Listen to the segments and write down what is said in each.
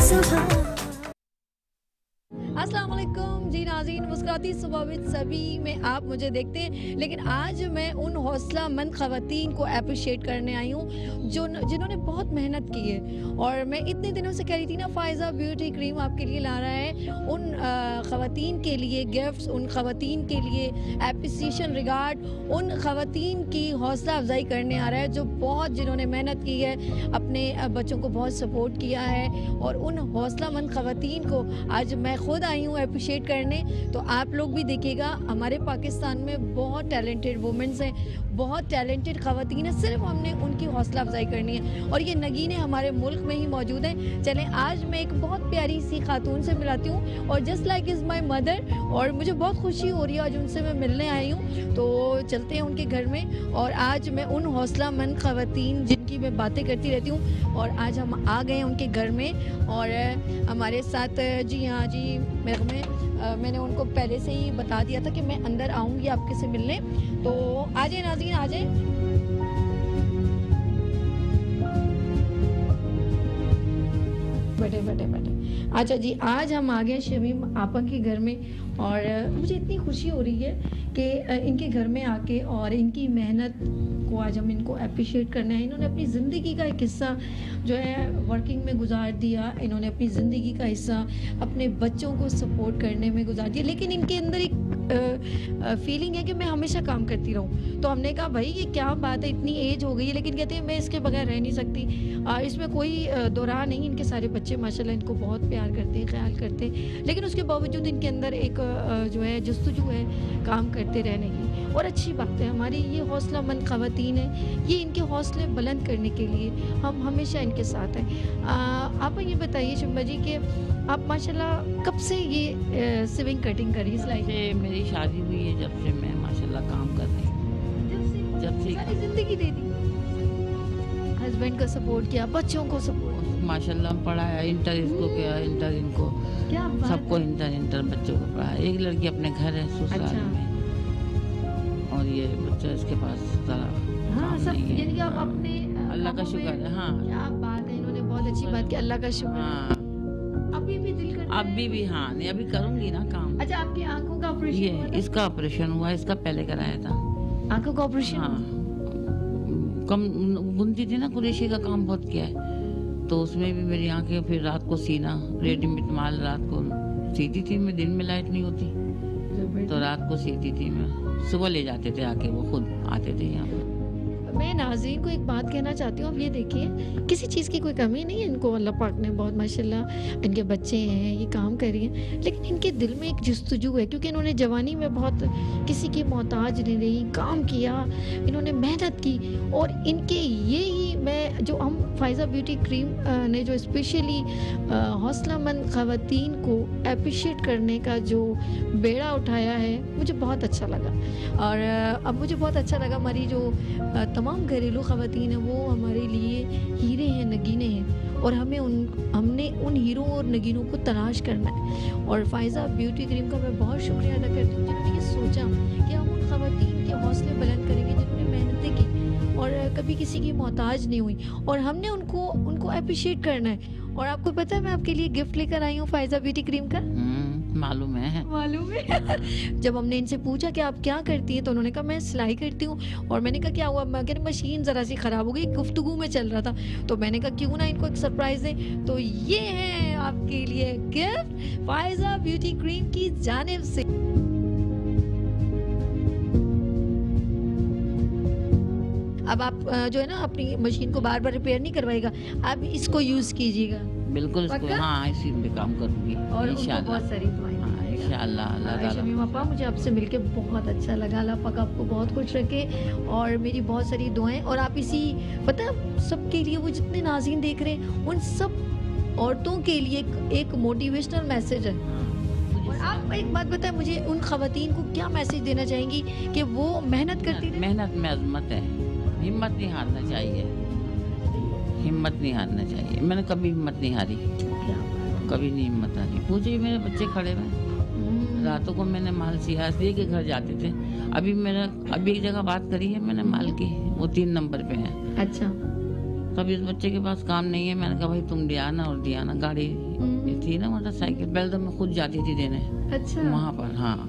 अस्सलाम वालेकुम जी नाज़रीन, मुस्कुराती सुबह विद सभी में आप मुझे देखते हैं, लेकिन आज मैं उन हौसलामंद ख़वातीन को अप्रिशिएट करने आई हूँ जिन्होंने बहुत मेहनत की है। और मैं इतने दिनों से कह रही थी ना, फ़ायज़ा ब्यूटी क्रीम आपके लिए ला रहा है उन ख़वातीन के लिए गिफ्ट्स, उन ख़वातीन के लिए एप्रिसिएशन रिगार्ड, उन ख़वातीन की हौसला अफजाई करने आ रहा है जिन्होंने मेहनत की है, अपने बच्चों को बहुत सपोर्ट किया है। और उन हौसलामंद ख़वातीन को आज मैं खुद आई हूँ अप्रिशिएट करने। तो आप लोग भी देखिएगा, हमारे पाकिस्तान में बहुत टैलेंटेड वुमेन्स हैं, बहुत टैलेंटेड ख़वातीन हैं, सिर्फ हमने उनकी हौसला अफजाई करनी है। और ये नगीने हमारे मुल्क में ही मौजूद हैं। चलें, आज मैं एक बहुत प्यारी सी खातून से मिलाती हूँ, और just like is my mother, और मुझे बहुत खुशी हो रही है आज उनसे मैं मिलने आई हूँ। तो चलते हैं उनके घर में, और आज मैं उन हौसलामंद ख़वातीन जिनकी मैं बातें करती रहती हूँ, और आज हम आ गए हैं उनके घर में। और हमारे साथ जी हाँ जी, मैंने उनको पहले से ही बता दिया था कि मैं अंदर आऊँगी आपके से मिलने। तो आ जाए नाज़रीन, आ जाए। बैठे। अच्छा जी, आज हम आ गए शमीम आपा के घर में, और मुझे इतनी खुशी हो रही है कि इनके घर में आके और इनकी मेहनत को आज हम इनको अप्रिशिएट करना है। इन्होंने अपनी ज़िंदगी का एक हिस्सा जो है वर्किंग में गुजार दिया, इन्होंने अपनी ज़िंदगी का हिस्सा अपने बच्चों को सपोर्ट करने में गुजार दिया, लेकिन इनके अंदर एक फीलिंग है कि मैं हमेशा काम करती रहूं। तो हमने कहा भाई ये क्या बात है, इतनी एज हो गई है, लेकिन कहते हैं मैं इसके बगैर रह नहीं सकती। इसमें कोई दो राह नहीं। इनके सारे बच्चे माशाल्लाह इनको बहुत प्यार करते हैं, ख्याल करते हैं, लेकिन उसके बावजूद इनके अंदर एक जो है जस्तजू है काम करते रहने की। और अच्छी बात है, हमारी ये हौसलामंद ख़वातीन है, ये इनके हौसले बुलंद करने के लिए हम हमेशा इनके साथ हैं। आप ये बताइए शुम्बा जी कि आप माशाल्लाह कब से ये सिविंग कटिंग करी इस लाइफ से? मेरी शादी हुई है जब से मैं माशाल्लाह काम कर रही हूँ। जब से सारी ज़िंदगी दे दी, हस्बैंड का सपोर्ट किया, बच्चों को सपोर्ट माशाल्लाह पढ़ाया, इंटर इसको किया, इंटर इनको, क्या सबको इंटर बच्चों को पढ़ाया। एक लड़की अपने घर है ससुराल में, और ये बच्चा इसके पास ज़रा हाँ सब यानी कि आप अपने अल्लाह का शुक्र है। हाँ क्या बात है, इन्होंने बहुत अच्छी बात की, अल्लाह का शुक्र। हाँ, अभी भी दिल करता है? अभी भी हाँ, नहीं अभी करूँगी ना काम। अच्छा, आपकी आंखों का ऑपरेशन ये हुआ था? इसका ऑपरेशन हुआ, इसका पहले कराया था। आंखों का ऑपरेशन? हाँ, कम बुनती थी ना, कुरेशी का काम बहुत किया है, तो उसमें भी मेरी आंखें, फिर रात को सीना, रेडीमेड माल रात को सीती थी मैं, दिन में लाइट नहीं होती तो रात को सीती थी मैं, सुबह ले जाते थे आके, वो खुद आते थे यहाँ पर। मैं नाज़रीन को एक बात कहना चाहती हूँ, अब ये देखिए किसी चीज़ की कोई कमी नहीं है इनको, अल्लाह पाक ने बहुत माशाल्लाह, इनके बच्चे हैं, ये काम कर रही हैं, लेकिन इनके दिल में एक जस्तजू है, क्योंकि इन्होंने जवानी में बहुत किसी की मोहताज नहीं रही, काम किया, इन्होंने मेहनत की। और इनके ये ही मैं जो हम फ़ायज़ा ब्यूटी क्रीम ने जो स्पेशली हौसलामंद ख़वातीन को अप्रिशिएट करने का जो बेड़ा उठाया है, मुझे बहुत अच्छा लगा। और अब मुझे बहुत अच्छा लगा, हमारी जो तमाम घरेलू ख़वातीन हैं वो हमारे लिए हीरे हैं, नगीने हैं, और हमने उन हीरों और नगीनों को तलाश करना है। और फ़ायज़ा ब्यूटी क्रीम का मैं बहुत शुक्रिया अदा करती हूँ जिन्होंने ये सोचा कि हम उन ख़वातीन के हौसले बुलंद करेंगे जिन्होंने मेहनतें की और कभी किसी की मोहताज नहीं हुई, और हमने उनको अप्रिशिएट करना है। और आपको पता है मैं आपके लिए गिफ्ट लेकर आई हूँ फ़ायज़ा ब्यूटी क्रीम का। मालूम है जब हमने इनसे पूछा कि आप क्या करती हैं, तो उन्होंने कहा मैं सिलाई करती हूँ। और मैंने कहा क्या हुआ? मैं कह मशीन ज़रा सी ख़राब हो गई, गुफ्तगू में चल रहा था, तो मैंने कहा क्यों ना इनको एक सरप्राइज़ दें। तो ये है आपके लिए गिफ्ट फ़ायज़ा ब्यूटी क्रीम की जानिब से। अब आप जो है ना अपनी मशीन को बार बार रिपेयर नहीं करवाएगा, आप इसको यूज़ कीजिएगा। बिल्कुल इसको, हाँ इसी में काम करूँगी और इंशाल्लाह। बहुत सारी दुआएं दीजिएगा। इंशाल्लाह अल्लाह ताला। शमीम अपा, मुझे आपसे मिलके बहुत अच्छा लगा, अल्लाह पाक आपको बहुत खुश रखे, और मेरी बहुत सारी दुआएं। और आप इसी पता सबके लिए, वो जितने नाज़रीन देख रहे हैं उन सब औरतों के लिए एक मोटिवेशनल मैसेज है। और आप एक बात बताएं मुझे, उन ख़वातीन को क्या मैसेज देना चाहेंगी कि वो मेहनत करती रहें? मेहनत में अज़मत है, हिम्मत नहीं हारना चाहिए, हिम्मत नहीं हारना चाहिए। मैंने कभी हिम्मत नहीं हारी, कभी नहीं हिम्मत हारी। पूछिए, मेरे बच्चे खड़े हुए, रातों को मैंने माल सिया दे के घर जाते थे। अभी एक जगह बात करी है मैंने माल की, वो 3 नंबर पे है। अच्छा, तब इस बच्चे के पास काम नहीं है, मैंने कहा भाई तुम ले आना, और दिया ना गाड़ी ये थी ना मोटरसाइकिल, पहले तो मैं खुद जाती थी देने अच्छा। वहाँ पर। हाँ,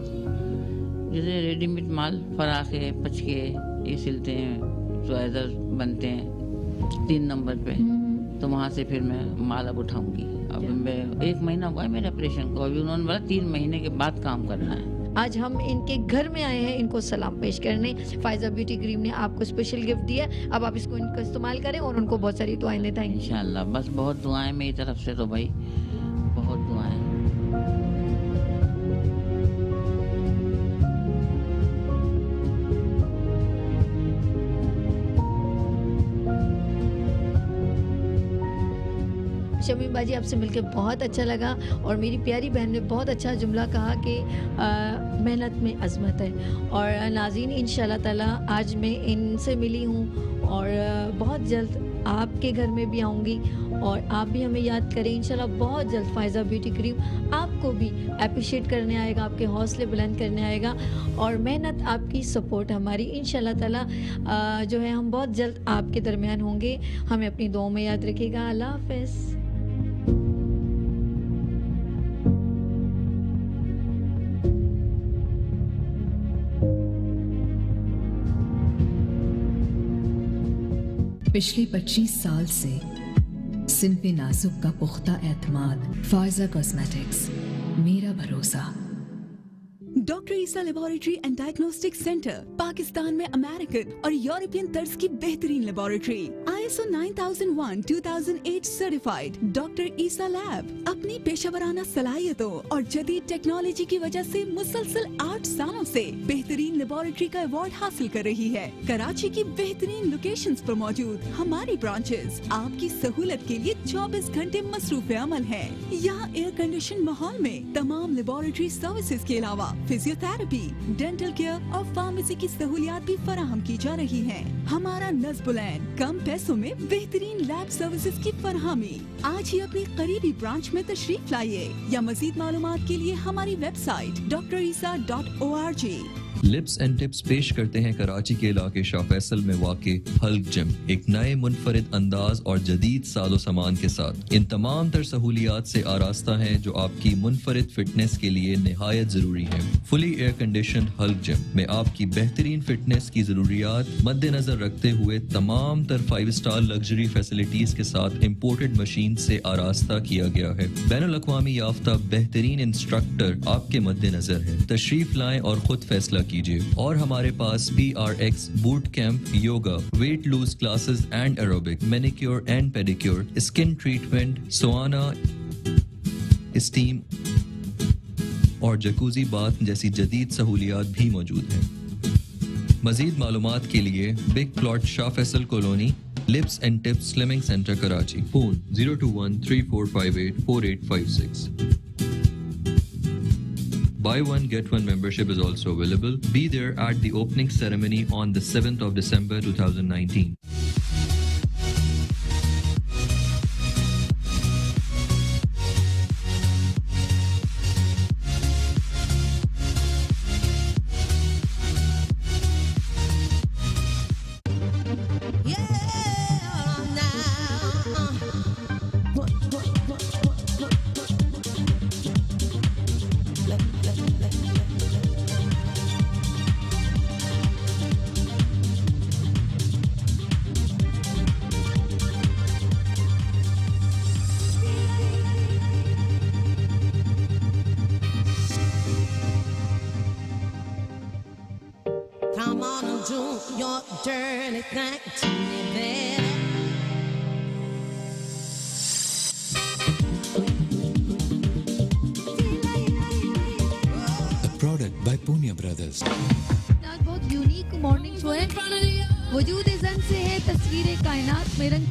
जैसे रेडीमेड माल फराके पचके ये सिलते हैं, स्वेटर बनते हैं 3 नंबर पे, तो वहाँ से फिर मैं माल अब उठाऊंगी। अब मैं 1 महीना हुआ है मेरे ऑपरेशन को, अभी उन्होंने बोला 3 महीने के बाद काम करना है। आज हम इनके घर में आए हैं इनको सलाम पेश करने। फायजा ब्यूटी क्रीम ने आपको स्पेशल गिफ्ट दिया है, अब आप इसको इनका इस्तेमाल करें और उनको बहुत सारी दुआएं दें। Thank you. इंशाल्लाह, बस बहुत दुआएं मेरी तरफ से, तो भाई बहुत दुआएं। शमीम बाजी, आपसे मिलकर बहुत अच्छा लगा, और मेरी प्यारी बहन ने बहुत अच्छा जुमला कहा कि मेहनत में अज़मत है। और नाज़रीन, इंशाल्लाह ताला आज मैं इनसे मिली हूँ, और बहुत जल्द आपके घर में भी आऊँगी, और आप भी हमें याद करें इंशाल्लाह। बहुत जल्द फ़ायज़ा ब्यूटी क्रीम आपको भी अप्रिशिएट करने आएगा, आपके हौसले बुलंद करने आएगा, और मेहनत आपकी, सपोर्ट हमारी। इंशाल्लाह ताला जो है हम बहुत जल्द आपके दरमियान होंगे। हमें अपनी दुआओं में याद रखिएगा। अल्लाह हाफ़िज़। पिछले 25 साल से सिनफ़े नाजुक का पुख्ता एतमाद। फायजा कॉस्मेटिक्स, मेरा भरोसा। Doctor Isa laboratory and diagnostic centre Pakistan में अमेरिकन और यूरोपियन तर्ज की बेहतरीन लेबोरेटरी, ISO 9001 2008 सर्टिफाइड। डॉक्टर ईसा लैब अपनी पेशेवराना सलाहियतों और जदीद टेक्नोलॉजी की वजह से मुसलसल 8 सालों से बेहतरीन लेबोरेटरी का अवार्ड हासिल कर रही है। कराची की बेहतरीन लोकेशंस पर मौजूद हमारी ब्रांचेस आपकी सहूलत के लिए 24 घंटे मसरूफ अमल है। यहाँ एयर कंडीशन माहौल में तमाम लेबोरेटरी सर्विसेज के अलावा फिजियोथेरेपी, डेंटल केयर और फार्मेसी की सहूलियात भी फराहम की जा रही हैं। हमारा नज़्बुलैन कम पैसों में बेहतरीन लैब सर्विसेज की फरहमी। आज ही अपनी करीबी ब्रांच में तशरीफ लाइए, या मजीद मालूमात के लिए हमारी website drisa.org। Lips and tips पेश करते हैं कराची के इलाके शाह फैसल में वाक़े हल्क जिम, एक नए मुनफरिद अंदाज और जदीद साजो सामान के साथ। इन तमाम तर सहूलियात से आरास्ता है जो आपकी मुनफरिद फिटनेस के लिए निहायत जरूरी है। Fully air condition Hulk gym में आपकी बेहतरीन फिटनेस की जरूरियात मद्देनजर रखते हुए तमाम तर 5 स्टार लग्जरी फैसिलिटीज के साथ इम्पोर्टेड मशीन से आरास्ता किया गया है। बैनुल अक़वामी याफ्ता बेहतरीन इंस्ट्रक्टर आपके मद्देनजर है। तशरीफ लाएं और खुद फैसला कीजिए। और हमारे पास PRX boot camp, yoga, weight lose classes and aerobic, manicure and pedicure, skin treatment, sauna, steam और जकूजी बाथ जैसी जदीद सहूलियात भी मौजूद हैं। मजीद मालूमात के लिए big plot Shah Faisal colony, lips and tips slimming centre Karachi. Phone 021-3458-4856। Buy one, get one membership is also available. Be there at the opening ceremony on the 7th of December 2019. Come on and do your dirty thing to me, baby. A product by Punya Brothers. आज बहुत unique morning show है। वजूद ज़न से है तस्वीरें कायनात में रंग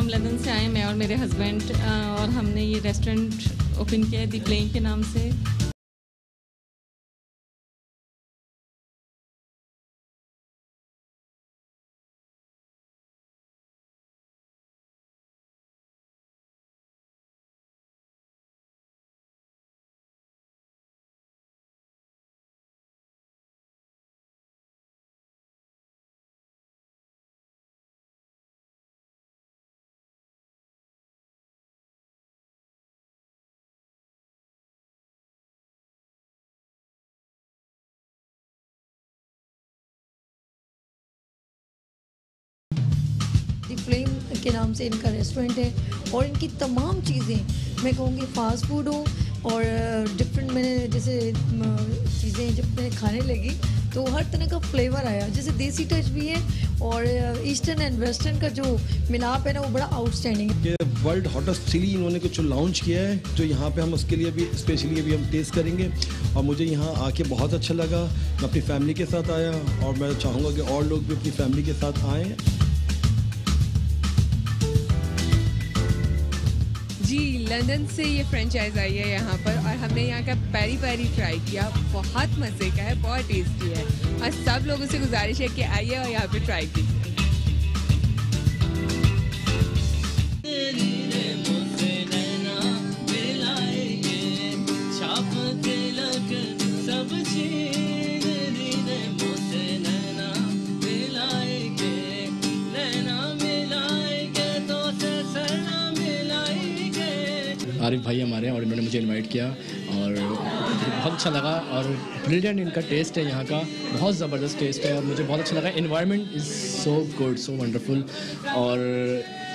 लंदन से आए, मैं और मेरे हस्बैंड, और हमने ये रेस्टोरेंट ओपन किया है दी प्लेन के नाम से। दी फ्लेम के नाम से इनका रेस्टोरेंट है और इनकी तमाम चीज़ें मैं कहूँगी फास्ट फूड हो और डिफरेंट, मैंने जैसे चीज़ें जब मैंने खाने लगी तो हर तरह का फ्लेवर आया, जैसे देसी टच भी है और ईस्टर्न एंड वेस्टर्न का जो मिलाप है ना वो बड़ा आउटस्टैंडिंग है। ये वर्ल्ड हॉटेस्ट चिली इन्होंने कुछ लॉन्च किया है, जो यहाँ पे हम उसके लिए भी स्पेशली अभी हम टेस्ट करेंगे और मुझे यहाँ आके बहुत अच्छा लगा। मैं अपनी फैमिली के साथ आया और मैं चाहूँगा कि और लोग भी अपनी फैमिली के साथ आएँ। जी, लंदन से ये फ्रेंचाइज आई है यहाँ पर और हमने यहाँ का पेरी पेरी ट्राई किया, बहुत मज़े का है, बहुत टेस्टी है और सब लोगों से गुजारिश है कि आइए और यहाँ पे ट्राई कीजिए। आरिफ भाई हमारे हैं और इन्होंने मुझे इनवाइट किया और मुझे बहुत अच्छा लगा और ब्रिलियंट इनका टेस्ट है, यहाँ का बहुत ज़बरदस्त टेस्ट है और मुझे बहुत अच्छा लगा। Environment is so good, so wonderful. और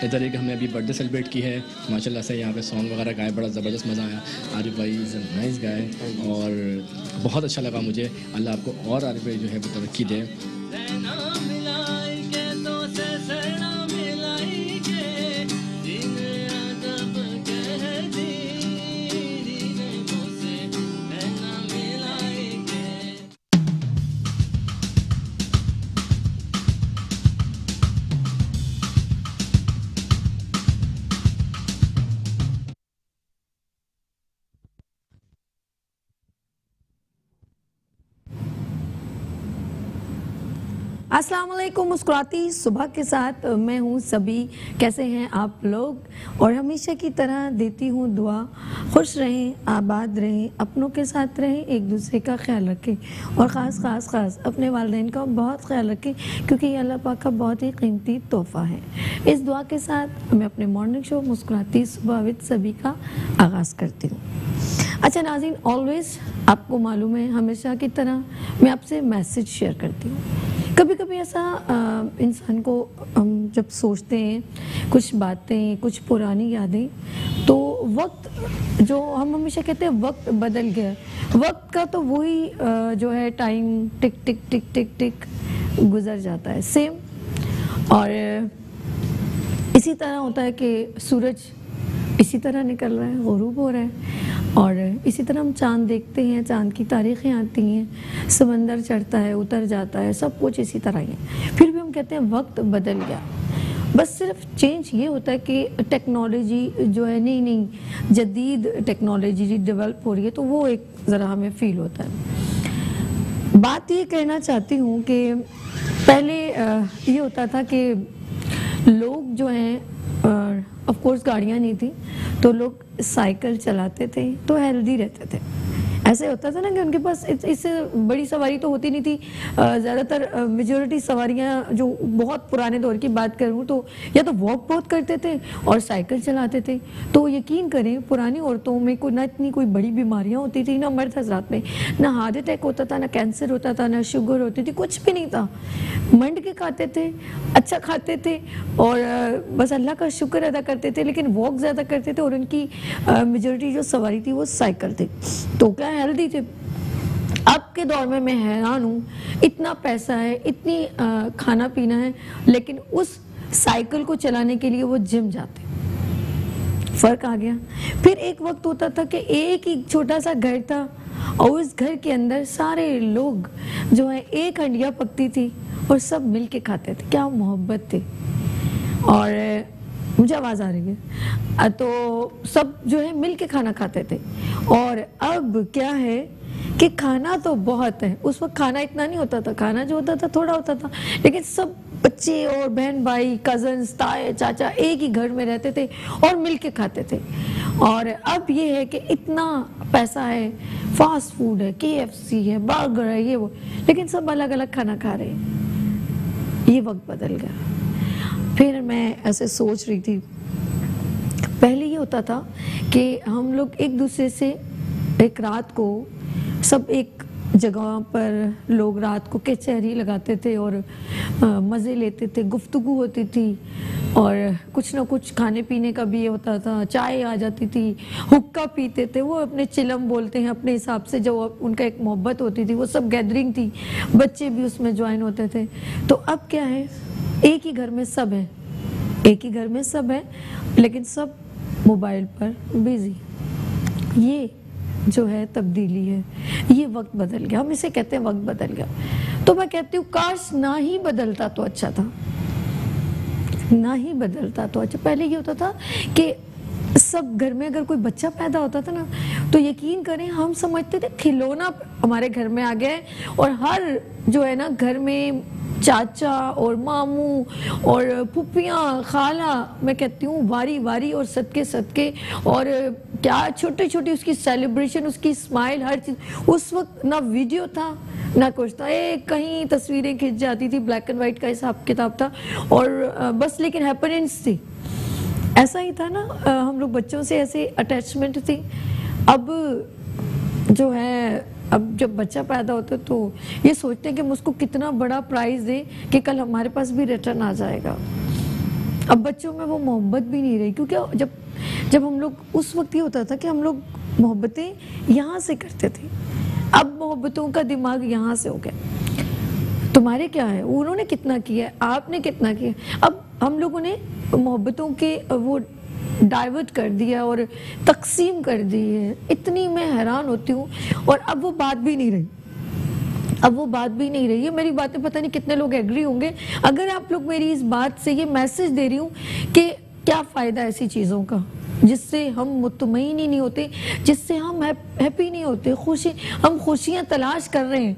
इधर एक हमने अभी बर्थडे सेलिब्रेट की है माशाल्लाह से, यहाँ पे सॉन्ग वगैरह गाए, बड़ा ज़बरदस्त मज़ा आया। आरिफ भाई इज़ नाइस गाए और बहुत अच्छा लगा मुझे। अल्लाह आपको और आरिफ भाई जो है वो तरक्की दे। अस्सलाम वालेकुम। मुस्कुराती सुबह के साथ मैं हूँ सभी। कैसे हैं आप लोग? और हमेशा की तरह देती हूँ दुआ, खुश रहें, आबाद रहें, अपनों के साथ रहें, एक दूसरे का ख्याल रखें और ख़ास अपने वालिदैन का बहुत ख्याल रखें क्योंकि ये अल्लाह पाक का बहुत ही कीमती तोहफ़ा है। इस दुआ के साथ मैं अपने मॉर्निंग शो मुस्कुराती सुबह विद सभी का आगाज़ करती हूँ। अच्छा नाज़रीन, ऑलवेज़ आपको मालूम है हमेशा की तरह मैं आपसे मैसेज शेयर करती हूँ। कभी कभी ऐसा इंसान को हम जब सोचते हैं कुछ बातें, कुछ पुरानी यादें, तो वक्त जो हम हमेशा कहते हैं वक्त बदल गया, वक्त का तो वही जो है टाइम टिक टिक टिक टिक टिक गुजर जाता है सेम। और इसी तरह होता है कि सूरज इसी तरह निकल रहा है, गुरूब हो रहा है और इसी तरह हम चांद देखते हैं, चांद की तारीखें आती हैं, समंदर चढ़ता है, उतर जाता है, सब कुछ इसी तरह ही है। फिर भी हम कहते हैं वक्त बदल गया। बस सिर्फ चेंज ये होता है कि टेक्नोलॉजी जो है नई जदीद टेक्नोलॉजी डेवलप हो रही है, तो वो एक ज़रा हमें फील होता है। बात ये कहना चाहती हूँ कि पहले ये होता था कि लोग जो हैं ऑफ कोर्स गाड़ियाँ नहीं थी तो लोग साइकिल चलाते थे तो हेल्दी रहते थे। ऐसे होता था ना कि उनके पास इससे बड़ी सवारी तो होती नहीं थी। ज़्यादातर मेजॉरिटी सवारियां जो बहुत पुराने दौर की बात करूँ तो या तो वॉक बहुत करते थे और साइकिल चलाते थे। तो यकीन करें पुरानी औरतों में कोई ना इतनी कोई बड़ी बीमारियां होती थी, ना मर्द हजरात में ना हार्ट अटैक होता था, ना कैंसर होता था, ना शुगर होती थी, कुछ भी नहीं था। मंड के खाते थे, अच्छा खाते थे और बस अल्लाह का शुक्र अदा करते थे, लेकिन वॉक ज़्यादा करते थे और उनकी मेजॉरिटी जो सवारी थी वो साइकिल थी, तो क्या हेल्दी थे। अब के दौर में मैं हैरान हूँ, इतना पैसा है, इतनी खाना पीना है, लेकिन उस साइकिल को चलाने के लिए वो जिम जाते। फर्क आ गया। फिर एक वक्त होता था कि एक ही छोटा सा घर था और उस घर के अंदर सारे लोग जो है एक हंडिया पकती थी और सब मिल के खाते थे, क्या मोहब्बत थी। और मुझे आवाज़ आ रही है। तो सब जो है मिल के खाना खाते थे। और अब क्या है कि खाना तो बहुत है, उस वक्त खाना इतना नहीं होता था, खाना जो होता था थोड़ा होता था, लेकिन सब बच्चे और बहन भाई कजन्स ताए चाचा एक ही घर में रहते थे और मिल के खाते थे। और अब ये है कि इतना पैसा है, फास्ट फूड है, KFC है, बर्गर है, ये वो, लेकिन सब अलग अलग खाना खा रहे हैं। ये वक्त बदल गया। फिर मैं ऐसे सोच रही थी, पहले ये होता था कि हम लोग एक दूसरे से एक रात को सब एक जगह पर लोग रात को कचहरी लगाते थे और मज़े लेते थे, गुफ्तगू होती थी और कुछ ना कुछ खाने पीने का भी ये होता था, चाय आ जाती थी, हुक्का पीते थे, वो अपने चिलम बोलते हैं अपने हिसाब से, जो उनका एक मोहब्बत होती थी, वो सब गैदरिंग थी, बच्चे भी उसमें ज्वाइन होते थे। तो अब क्या है, एक ही घर में सब है, एक ही घर में सब है, लेकिन सब मोबाइल पर बिजी। ये जो है तब्दीली है, ये वक्त बदल गया, हम इसे कहते हैं वक्त बदल गया। तो मैं कहती हूँ काश ना ही बदलता तो अच्छा था, ना ही बदलता तो अच्छा। पहले ये होता था कि सब घर में अगर कोई बच्चा पैदा होता था ना, तो यकीन करें हम समझते थे खिलौना हमारे घर में आ गया है, और हर जो है ना घर में चाचा और मामू और फुप्पियाँ खाला, मैं कहती हूँ वारी वारी और सदके सदके, और क्या छोटी छोटी उसकी सेलिब्रेशन, उसकी स्माइल, हर चीज़। उस वक्त ना वीडियो था ना कुछ था, एक कहीं तस्वीरें खिंच जाती थी, ब्लैक एंड वाइट का हिसाब किताब था, और बस लेकिन हैपनिंग्स थी, ऐसा ही था ना। हम लोग बच्चों से ऐसे अटैचमेंट थी। अब जो है, अब जब बच्चा पैदा होता है तो ये सोचते हैं कि हम उसको कितना बड़ा प्राइज दें कि कल हमारे पास भी रिटर्न आ जाएगा। अब बच्चों में वो मोहब्बत भी नहीं रही, क्योंकि जब हम लोग, उस वक्त ये होता था कि हम लोग मोहब्बतें यहाँ से करते थे, अब मोहब्बतों का दिमाग यहाँ से हो गया। तुम्हारे क्या है, उन्होंने कितना किया, आपने कितना किया। अब हम लोगों ने मोहब्बतों के वो डाइवर्ट कर दिया और तकसीम कर दी है। इतनी मैं हैरान होती हूँ। और अब वो बात भी नहीं रही, अब वो बात भी नहीं रही है। मेरी बातें पता नहीं कितने लोग एग्री होंगे। अगर आप लोग मेरी इस बात से ये मैसेज दे रही हूँ कि क्या फ़ायदा ऐसी चीज़ों का जिससे हम मुतमईन ही नहीं होते, जिससे हम हैप्पी नहीं होते। हम खुशियाँ तलाश कर रहे हैं,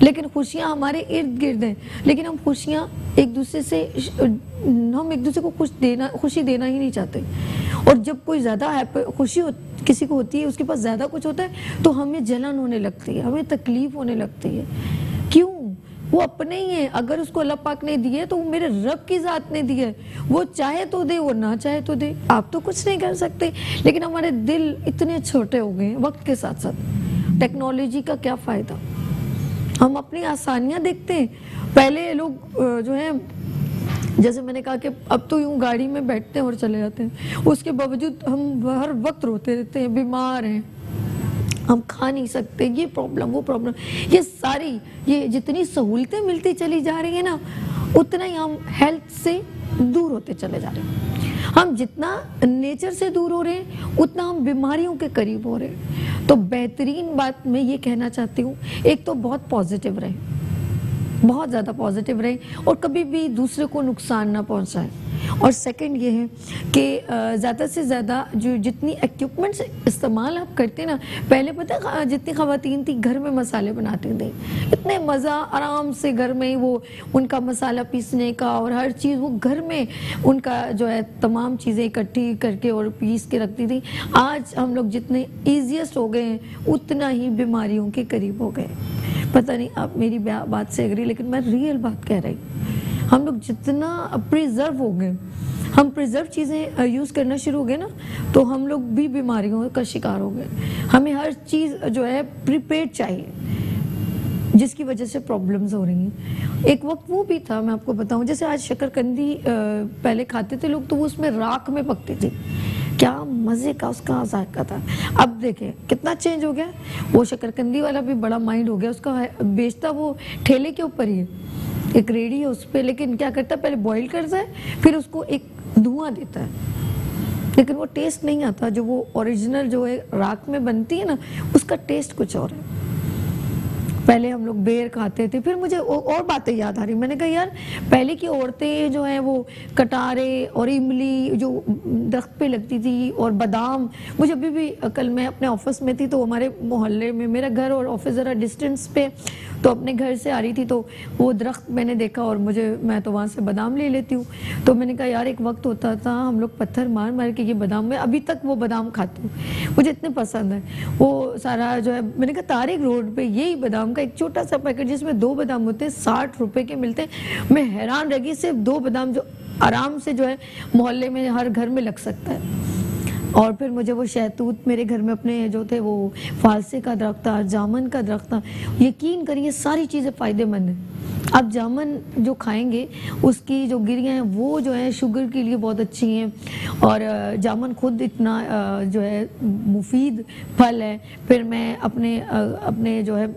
लेकिन खुशियाँ हमारे इर्द गिर्द हैं, लेकिन हम खुशियाँ एक दूसरे से, हम एक दूसरे को खुशी देना ही नहीं चाहते। और जब कोई ज़्यादा खुशी किसी को होती है, उसके पास ज़्यादा कुछ होता है, तो हमें जलन होने लगती है, हमें तकलीफ़ होने लगती है। क्यों? वो अपने ही है। अगर उसको अल्लाह पाक ने दिए तो वो मेरे रब की ज़ात ने दिया है, वो चाहे तो दे, वो ना चाहे तो दे। आप तो कुछ नहीं कर सकते। लेकिन हमारे दिल इतने छोटे हो गए हैं वक्त के साथ साथ। टेक्नोलॉजी का क्या फ़ायदा, हम अपनी आसानियाँ देखते हैं। पहले लोग जो है, जैसे मैंने कहा कि अब तो यूँ गाड़ी में बैठते हैं और चले जाते हैं, उसके बावजूद हम हर वक्त रोते रहते हैं, बीमार हैं, हम खा नहीं सकते, ये प्रॉब्लम वो प्रॉब्लम। ये सारी, ये जितनी सहूलतें मिलती चली जा रही है ना, उतना ही हम हेल्थ से दूर होते चले जा रहे हैं। हम जितना नेचर से दूर हो रहे हैं, उतना हम बीमारियों के करीब हो रहे हैं। तो बेहतरीन बात मैं ये कहना चाहती हूँ, एक तो बहुत पॉजिटिव रहे, बहुत ज़्यादा पॉजिटिव रहे और कभी भी दूसरे को नुकसान ना पहुंचाएं। और सेकंड ये है कि ज़्यादा से ज़्यादा जो जितनी इक्विपमेंट्स इस्तेमाल आप करते हैं ना, पहले पता है जितनी ख़वातीन थी घर में मसाले बनाते थे, इतने मज़ा, आराम से घर में ही वो उनका मसाला पीसने का और हर चीज़ वो घर में उनका जो है तमाम चीज़ें इकट्ठी करके और पीस के रखती थी। आज हम लोग जितने ईजीएस्ट हो गए हैं, उतना ही बीमारियों के करीब हो गए। पता नहीं आप मेरी बात से एग्री, लेकिन मैं रियल बात कह रही हूँ। हम लोग जितना प्रिजर्व हो गए, हम प्रिजर्व चीज़ें यूज़ करना शुरू हो गए ना, तो हम लोग भी बीमारियों का शिकार हो गए। हमें हर चीज़ जो है प्रीपेड चाहिए, जिसकी वजह से प्रॉब्लम्स हो रही हैं। एक वक्त वो भी था, मैं आपको बताऊं, जैसे आज शकरकंदी पहले खाते थे लोग, तो वो उसमें राख में पकती थी, क्या मज़े का उसका जायका था। अब देखें कितना चेंज हो गया। वो शकरकंदी वाला भी बड़ा माइंड हो गया, उसका बेचता वो ठेले के ऊपर ही है, एक रेडी है उस पर, लेकिन क्या करता है, पहले बॉईल करता है, फिर उसको एक धुआं देता है, लेकिन वो टेस्ट नहीं आता जो वो ओरिजिनल जो है राख में बनती है ना, उसका टेस्ट कुछ और है। पहले हम लोग बेर खाते थे। फिर मुझे और बातें याद आ रही, मैंने कहा यार पहले की औरतें जो हैं वो कटारे और इमली जो दरख्त पे लगती थी और बादाम, मुझे अभी भी कल मैं अपने ऑफिस में थी तो हमारे मोहल्ले में, मेरा घर और ऑफिस ज़रा डिस्टेंस पे, तो अपने घर से आ रही थी तो वो दरख्त मैंने देखा और मैं तो वहाँ से बादाम ले लेती हूँ। तो मैंने कहा यार एक वक्त होता था हम लोग पत्थर मार मार के ये बादाम, मैं अभी तक वो बादाम खाती हूँ, मुझे इतने पसंद है वो सारा जो है। मैंने कहा तारिक रोड पे यही बादाम का एक छोटा सा पैकेट जिसमें 2 बादाम होते हैं 60 रुपए के मिलते हैं। मैं हैरान रह गई, सिर्फ 2 बादाम जो आराम से जो है मोहल्ले में हर घर में लग सकता है। और फिर मुझे वो शहतूत मेरे घर में अपने जो थे वो फालसे का दरख्त था, जामुन का दरख्त था। यकीन करिए सारी चीज़ें फ़ायदेमंद हैं। आप जामुन जो खाएंगे उसकी जो गिरियाँ हैं वो जो है शुगर के लिए बहुत अच्छी हैं और जामुन खुद इतना जो है मुफीद फल है। फिर मैं अपने जो है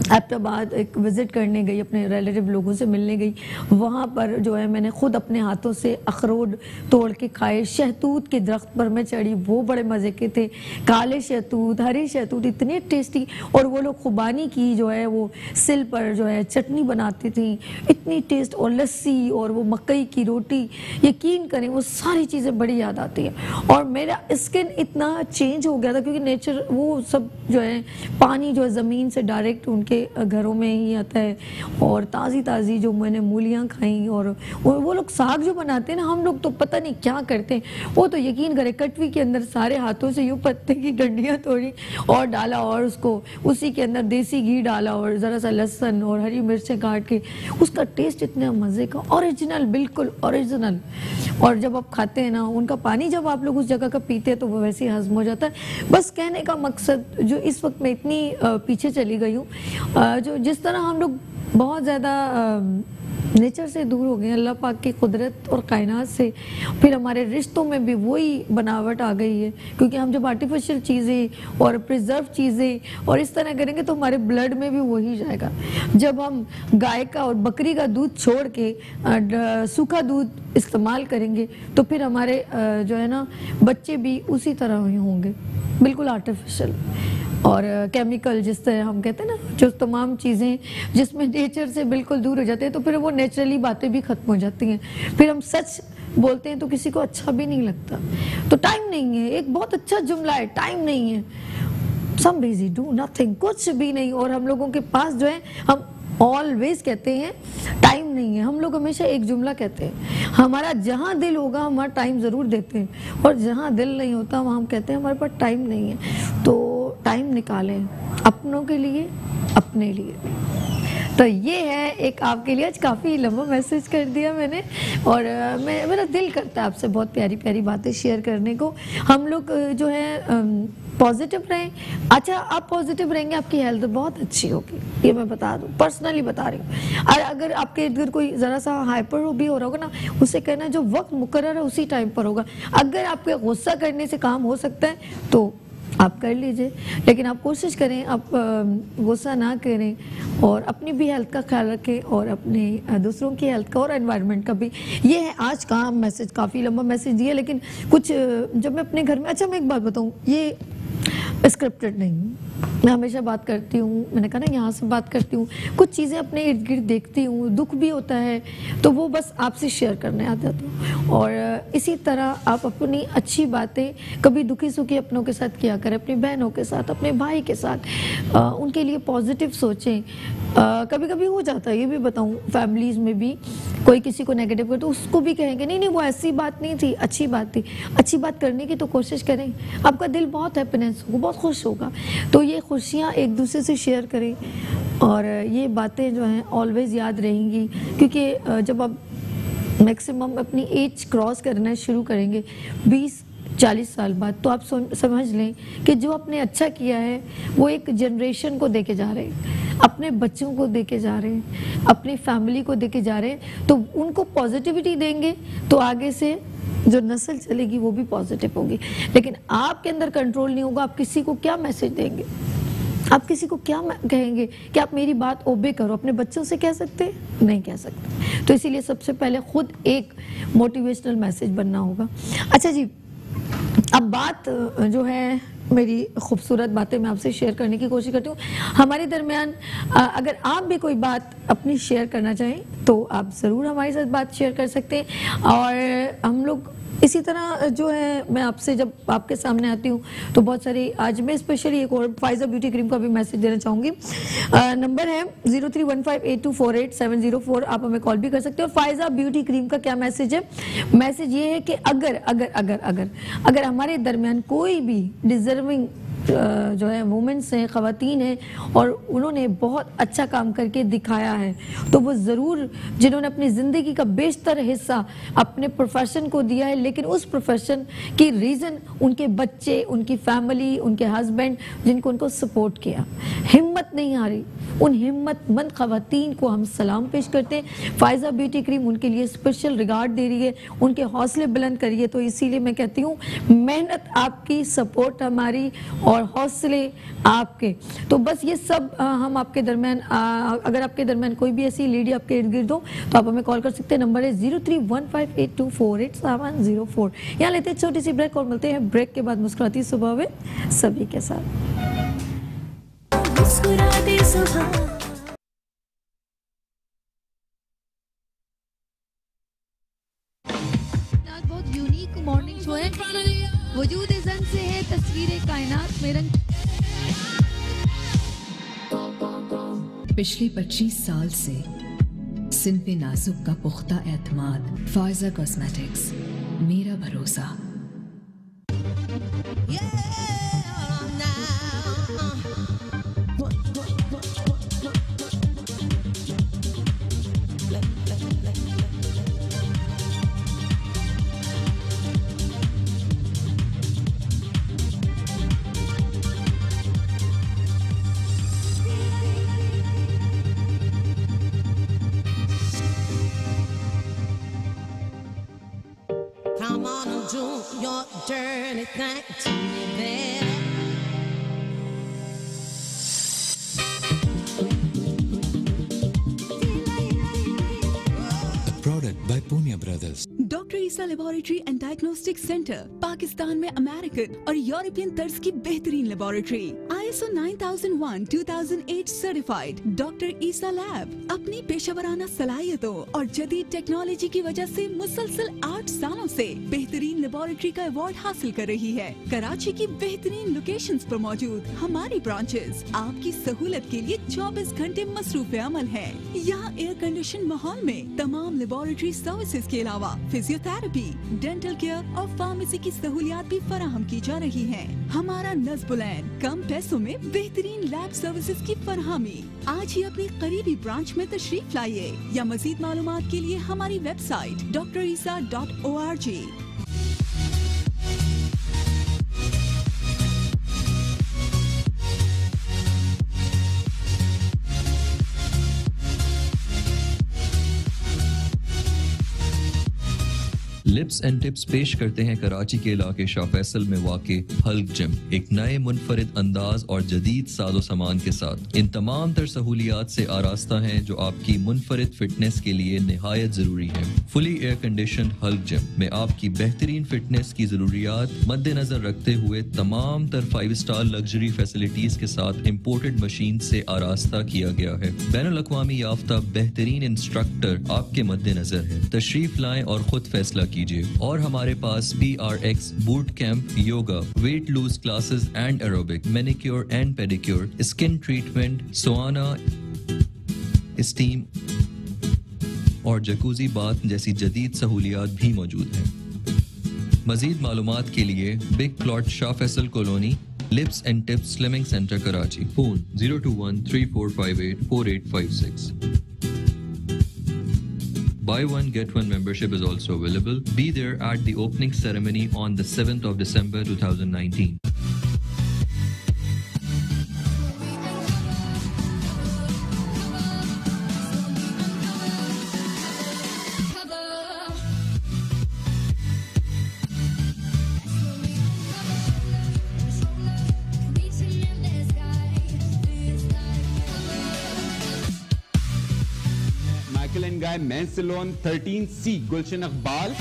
एबटाबाद एक विज़िट करने गई, अपने रिलेटिव लोगों से मिलने गई। वहाँ पर जो है मैंने खुद अपने हाथों से अखरोट तोड़ के खाए। शहतूत के दरख्त पर मैं चढ़ी, वो बड़े मज़े के थे। काले शहतूत, हरे शहतूत इतने टेस्टी, और वो लोग खुबानी की जो है वो सिल पर जो है चटनी बनाती थी, इतनी टेस्ट, और लस्सी और वो मकई की रोटी। यकीन करें वो सारी चीज़ें बड़ी याद आती हैं। और मेरा स्किन इतना चेंज हो गया था क्योंकि नेचर वो सब जो है पानी जो है ज़मीन से डायरेक्ट उनके घरों में ही आता है, और ताज़ी ताज़ी जो मैंने मूलियाँ खाई, और वो लोग साग जो बनाते हैं ना, हम लोग तो पता नहीं क्या करते हैं। वो तो यकीन करें कटवी के अंदर सारे हाथों से यूँ पत्ते की डंडियाँ तोड़ी और डाला, और उसको उसी के अंदर देसी घी डाला और ज़रा सा लहसुन और हरी मिर्चें काट के, उसका टेस्ट इतना मज़े का, ओरिजिनल, बिल्कुल ओरिजिनल। और जब आप खाते हैं ना उनका पानी, जब आप लोग उस जगह का पीते हैं तो वो वैसे ही हज़म हो जाता है। बस कहने का मकसद जो इस वक्त मैं इतनी पीछे चली गई हूँ, जो जिस तरह हम लोग बहुत ज़्यादा नेचर से दूर हो गए, अल्लाह पाक की कुदरत और कायनात से, फिर हमारे रिश्तों में भी वही बनावट आ गई है। क्योंकि हम जब आर्टिफिशियल चीज़ें और प्रिजर्व चीज़ें और इस तरह करेंगे तो हमारे ब्लड में भी वही जाएगा। जब हम गाय का और बकरी का दूध छोड़ के सूखा दूध इस्तेमाल करेंगे तो फिर हमारे जो है ना बच्चे भी उसी तरह ही होंगे, बिल्कुल आर्टिफिशियल और केमिकल, जिस तरह हम कहते हैं ना, जो तमाम चीज़ें जिसमें नेचर से बिल्कुल दूर हो जाते हैं, तो फिर वो नेचुरली बातें भी ख़त्म हो जाती हैं। फिर हम सच बोलते हैं तो किसी को अच्छा भी नहीं लगता। तो टाइम नहीं है, एक बहुत अच्छा जुमला है, टाइम नहीं है, सम बिजी डू नथिंग, कुछ भी नहीं। और हम लोगों के पास जो है, हम ऑलवेज कहते हैं टाइम नहीं है। हम लोग हमेशा एक जुमला कहते हैं, हमारा जहाँ दिल होगा हमारा टाइम ज़रूर देते हैं, और जहाँ दिल नहीं होता वहाँ हम कहते हैं हमारे पास टाइम नहीं है। तो टाइम निकालें अपनों के लिए, अपने लिए। तो ये है एक आपके लिए, आज काफ़ी लंबा मैसेज कर दिया मैंने, और मेरा दिल करता है आपसे बहुत प्यारी प्यारी बातें शेयर करने को। हम लोग जो है पॉजिटिव रहें। अच्छा, आप पॉजिटिव रहेंगे आपकी हेल्थ बहुत अच्छी होगी, ये मैं बता दूं, पर्सनली बता रही हूँ। और अगर आपके इधर कोई ज़रा सा हाइपर भी हो रहा होगा ना, उसे कहना जो वक्त मुकर्रर है उसी टाइम पर होगा। अगर आपके गुस्सा करने से काम हो सकता है तो आप कर लीजिए, लेकिन आप कोशिश करें आप गुस्सा ना करें, और अपनी भी हेल्थ का ख्याल रखें और अपने दूसरों की हेल्थ का और एनवायरनमेंट का भी। ये है आज का मैसेज, काफ़ी लंबा मैसेज दिया, लेकिन कुछ जब मैं अपने घर में, अच्छा मैं एक बात बताऊँ, ये स्क्रिप्टेड नहीं, मैं हमेशा बात करती हूँ, मैंने कहा ना यहाँ से बात करती हूँ, कुछ चीज़ें अपने इर्द गिर्द देखती हूँ, दुख भी होता है तो वो बस आपसे शेयर करने आ जाती हूँ। और इसी तरह आप अपनी अच्छी बातें कभी दुखी सुखी अपनों के साथ किया करें, अपनी बहनों के साथ, अपने भाई के साथ, उनके लिए पॉजिटिव सोचें। कभी कभी हो जाता है, ये भी बताऊँ, फैमिलीज़ में भी कोई किसी को नेगेटिव करे तो उसको भी कहेंगे नहीं नहीं वो ऐसी बात नहीं थी, अच्छी बात थी। अच्छी बात करने की तो कोशिश करें, आपका दिल बहुत हैप्पीनेस होगा, बहुत खुश होगा। तो ये खुशियाँ एक दूसरे से शेयर करें, और ये बातें जो हैं ऑलवेज़ याद रहेंगी। क्योंकि जब आप मैक्सिमम अपनी एज क्रॉस करना शुरू करेंगे 20-40 साल बाद, तो आप समझ लें कि जो आपने अच्छा किया है वो एक जनरेशन को देके जा रहे हैं, अपने बच्चों को देके जा रहे हैं, अपनी फैमिली को देके जा रहे हैं। तो उनको पॉजिटिविटी देंगे तो आगे से जो नस्ल चलेगी वो भी पॉजिटिव होगी। लेकिन आपके अंदर कंट्रोल नहीं होगा, आप किसी को क्या मैसेज देंगे, आप किसी को क्या कहेंगे कि आप मेरी बात ओबे करो? अपने बच्चों से कह सकते हैं? नहीं कह सकते। तो इसीलिए सबसे पहले खुद एक मोटिवेशनल मैसेज बनना होगा। अच्छा जी, अब बात जो है मेरी खूबसूरत बातें मैं आपसे शेयर करने की कोशिश करती हूँ। हमारे दरमियान अगर आप भी कोई बात अपनी शेयर करना चाहें तो आप ज़रूर हमारे साथ बात शेयर कर सकते हैं। और हम लोग इसी तरह जो है, मैं आपसे जब आपके सामने आती हूँ तो बहुत सारी, आज मैं स्पेशली एक और फाइज़ा ब्यूटी क्रीम का भी मैसेज देना चाहूँगी। नंबर है 0315824870 आप हमें कॉल भी कर सकते हो। और फाइज़ा ब्यूटी क्रीम का क्या मैसेज है? मैसेज ये है कि अगर हमारे दरमियान कोई भी डिज़र्विंग जो है वुमेन्स हैं, ख़वातीन हैं और उन्होंने बहुत अच्छा काम करके दिखाया है, तो वो ज़रूर, जिन्होंने अपनी ज़िंदगी का बेशतर हिस्सा अपने प्रोफेशन को दिया है, लेकिन उस प्रोफेशन की रीज़न उनके बच्चे, उनकी फैमिली, उनके हस्बैंड, जिनको उनको सपोर्ट किया, हिम्मत नहीं हारी, उन हिम्मतमंद ख़वातीन को हम सलाम पेश करते हैं। फाइज़ा ब्यूटी क्रीम उनके लिए स्पेशल रिगार्ड दे रही है, उनके हौसले बुलंद करी है। तो इसीलिए मैं कहती हूँ, मेहनत आपकी, सपोर्ट हमारी और हौसले आपके। तो बस ये सब हम आपके दरमियान, अगर आपके दरमियान कोई भी ऐसी लेडी आपके इर्द गिर्द हो तो आप हमें कॉल कर सकते हैं। नंबर है 0315824870 यहाँ लेते हैं छोटी सी ब्रेक और मिलते हैं ब्रेक के बाद मुस्कुराती सुबह में सभी के साथ। मुस्कुराती सुबह। आज बहुत यूनिक मॉर्निंग शो है, वजूद ज़न से है तस्वीरें कायनात में रंग। पिछले 25 साल से सिन्फ़े नाजुक का पुख्ता एतमाद, फायजा कॉस्मेटिक्स, मेरा भरोसा। Come on and do your dirty thing to me, baby. A product by Punya Brothers. Doctor Isa laboratory and diagnostic centre Pakistan में अमेरिकन और यूरोपियन तर्ज की बेहतरीन लेबोरेटरी, ISO 9001:2008 सर्टिफाइड। डॉक्टर ईसा लैब अपनी पेशेवराना सलाहियतों और जदीद टेक्नोलॉजी की वजह से मुसलसल 8 सालों से बेहतरीन लेबोरेटरी का अवार्ड हासिल कर रही है। कराची की बेहतरीन लोकेशंस पर मौजूद हमारी ब्रांचेस आपकी सहूलत के लिए 24 घंटे मसरूफ अमल है। यहाँ एयर कंडीशन माहौल में तमाम लेबोरेटरी सर्विसेज के अलावा फिजियोथेरेपी, डेंटल केयर और फार्मेसी की सहूलियात भी फराहम की जा रही हैं। हमारा नज़्बुलैन कम पैसों में बेहतरीन लैब सर्विसेज की फरहमी। आज ही अपनी करीबी ब्रांच में तशरीफ लाइए या मजीद मालूमात के लिए हमारी website drisa.org। Lips and tips पेश करते हैं कराची के इलाके शाह फैसल में वाक़े हल्क जिम, एक नए मुनफरिद अंदाज और जदीद साजो सामान के साथ। इन तमाम तर सहूलियात से आरास्ता हैं जो आपकी मुनफरिद फिटनेस के लिए निहायत ज़रूरी है। Fully air condition Hulk gym में आपकी बेहतरीन फिटनेस की ज़रूरियात मद्देनजर रखते हुए तमाम तर 5 स्टार लग्जरी फैसिलिटीज के साथ इम्पोर्टेड मशीन से आरास्ता किया गया है। बैनुल अक़वामी याफ्ता बेहतरीन इंस्ट्रक्टर आपके मद्देनजर है। तशरीफ लाएं और खुद फैसला कीजिए। और हमारे पास PRX boot camp, yoga, weight lose classes and aerobic, manicure and pedicure, skin treatment, sauna, steam और जकूजी बाथ जैसी जदीद सहूलियात भी मौजूद हैं। मजीद मालूमात के लिए big plot Shah Faisal colony, lips and tips slimming centre Karachi. Phone 021-3458-4856। Buy one, get one membership is also available. Be there at the opening ceremony on the 7th of December 2019. Guy Men's Salon 13C Gulshan Iqbal।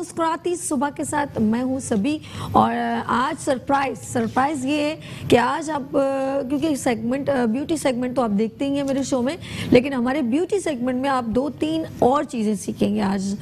मुस्कुराती सुबह के साथ मैं हूँ सभी। और आज surprise ये है कि आज आप क्योंकि सेगमेंट ब्यूटी सेगमेंट तो आप देखते ही हैं मेरे शो में, लेकिन हमारे ब्यूटी सेगमेंट में आप 2-3 और चीज़ें सीखेंगे आज।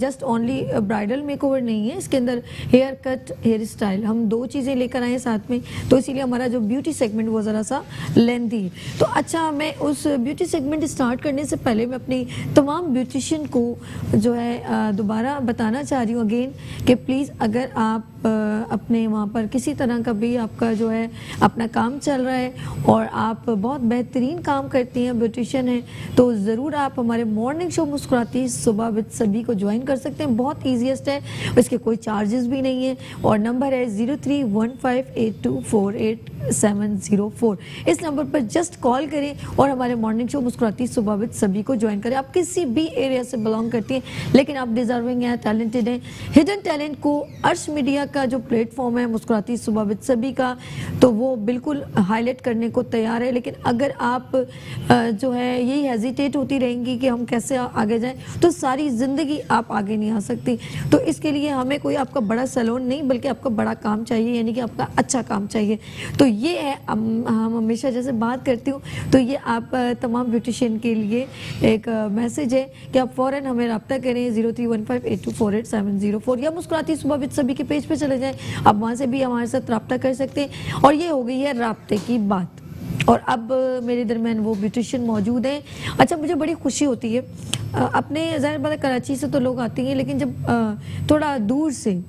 जस्ट ओनली ब्राइडल मेकओवर नहीं है, इसके अंदर हेयर कट, हेयर स्टाइल, हम 2 चीज़ें लेकर आए साथ में, तो इसीलिए हमारा जो ब्यूटी सेगमेंट वो ज़रा सा लेंथी है। तो अच्छा, मैं उस ब्यूटी सेगमेंट स्टार्ट करने से पहले मैं अपनी तमाम ब्यूटिशियन को जो है दोबारा बताना चाह रही हूँ अगेन कि प्लीज़ अगर आप अपने वहाँ पर किसी तरह का भी आपका जो है अपना काम चल रहा है और आप बहुत बेहतरीन काम करती हैं, ब्यूटिशियन हैं, तो ज़रूर आप हमारे मॉर्निंग शो मुस्कुराती सुबह विद सभी को ज्वाइन कर सकते हैं। बहुत ईजीएस्ट है, इसके कोई चार्जेस भी नहीं है और नंबर है 031582480704। इस नंबर पर जस्ट कॉल करें और हमारे मॉर्निंग शो मुस्कुराती सुबह विद सभी को ज्वाइन करें। आप किसी भी एरिया से बिलोंग करती हैं लेकिन आप डिजर्विंग हैं, टैलेंटेड हैं, हिडन टैलेंट को अर्श मीडिया का जो प्लेटफॉर्म है मुस्कुराती सुबह विद सभी का, तो वो बिल्कुल हाईलाइट करने को तैयार है। लेकिन अगर आप जो है यही हेजिटेट होती रहेंगी कि हम कैसे आगे जाएं, तो सारी ज़िंदगी आप आगे नहीं आ सकती। तो इसके लिए हमें कोई आपका बड़ा सैलून नहीं बल्कि आपका बड़ा काम चाहिए, यानी कि आपका अच्छा काम चाहिए। तो ये है, हम हमेशा जैसे बात करती हूँ, तो ये आप तमाम ब्यूटिशियन के लिए एक मैसेज है कि आप फ़ौरन हमें रब्ता करें 031582480704 या मुस्कुराती सुबह विद सभी के पेज पे चले जाएं, आप वहाँ से भी हमारे साथ रब्ता कर सकते हैं। और ये हो गई है राब्ते की बात। और अब मेरे दरमियान वो ब्यूटिशियन मौजूद हैं। अच्छा, मुझे बड़ी खुशी होती है, अपने ज़ाहिर बात है कराची से तो लोग आते हैं, लेकिन जब थोड़ा दूर से,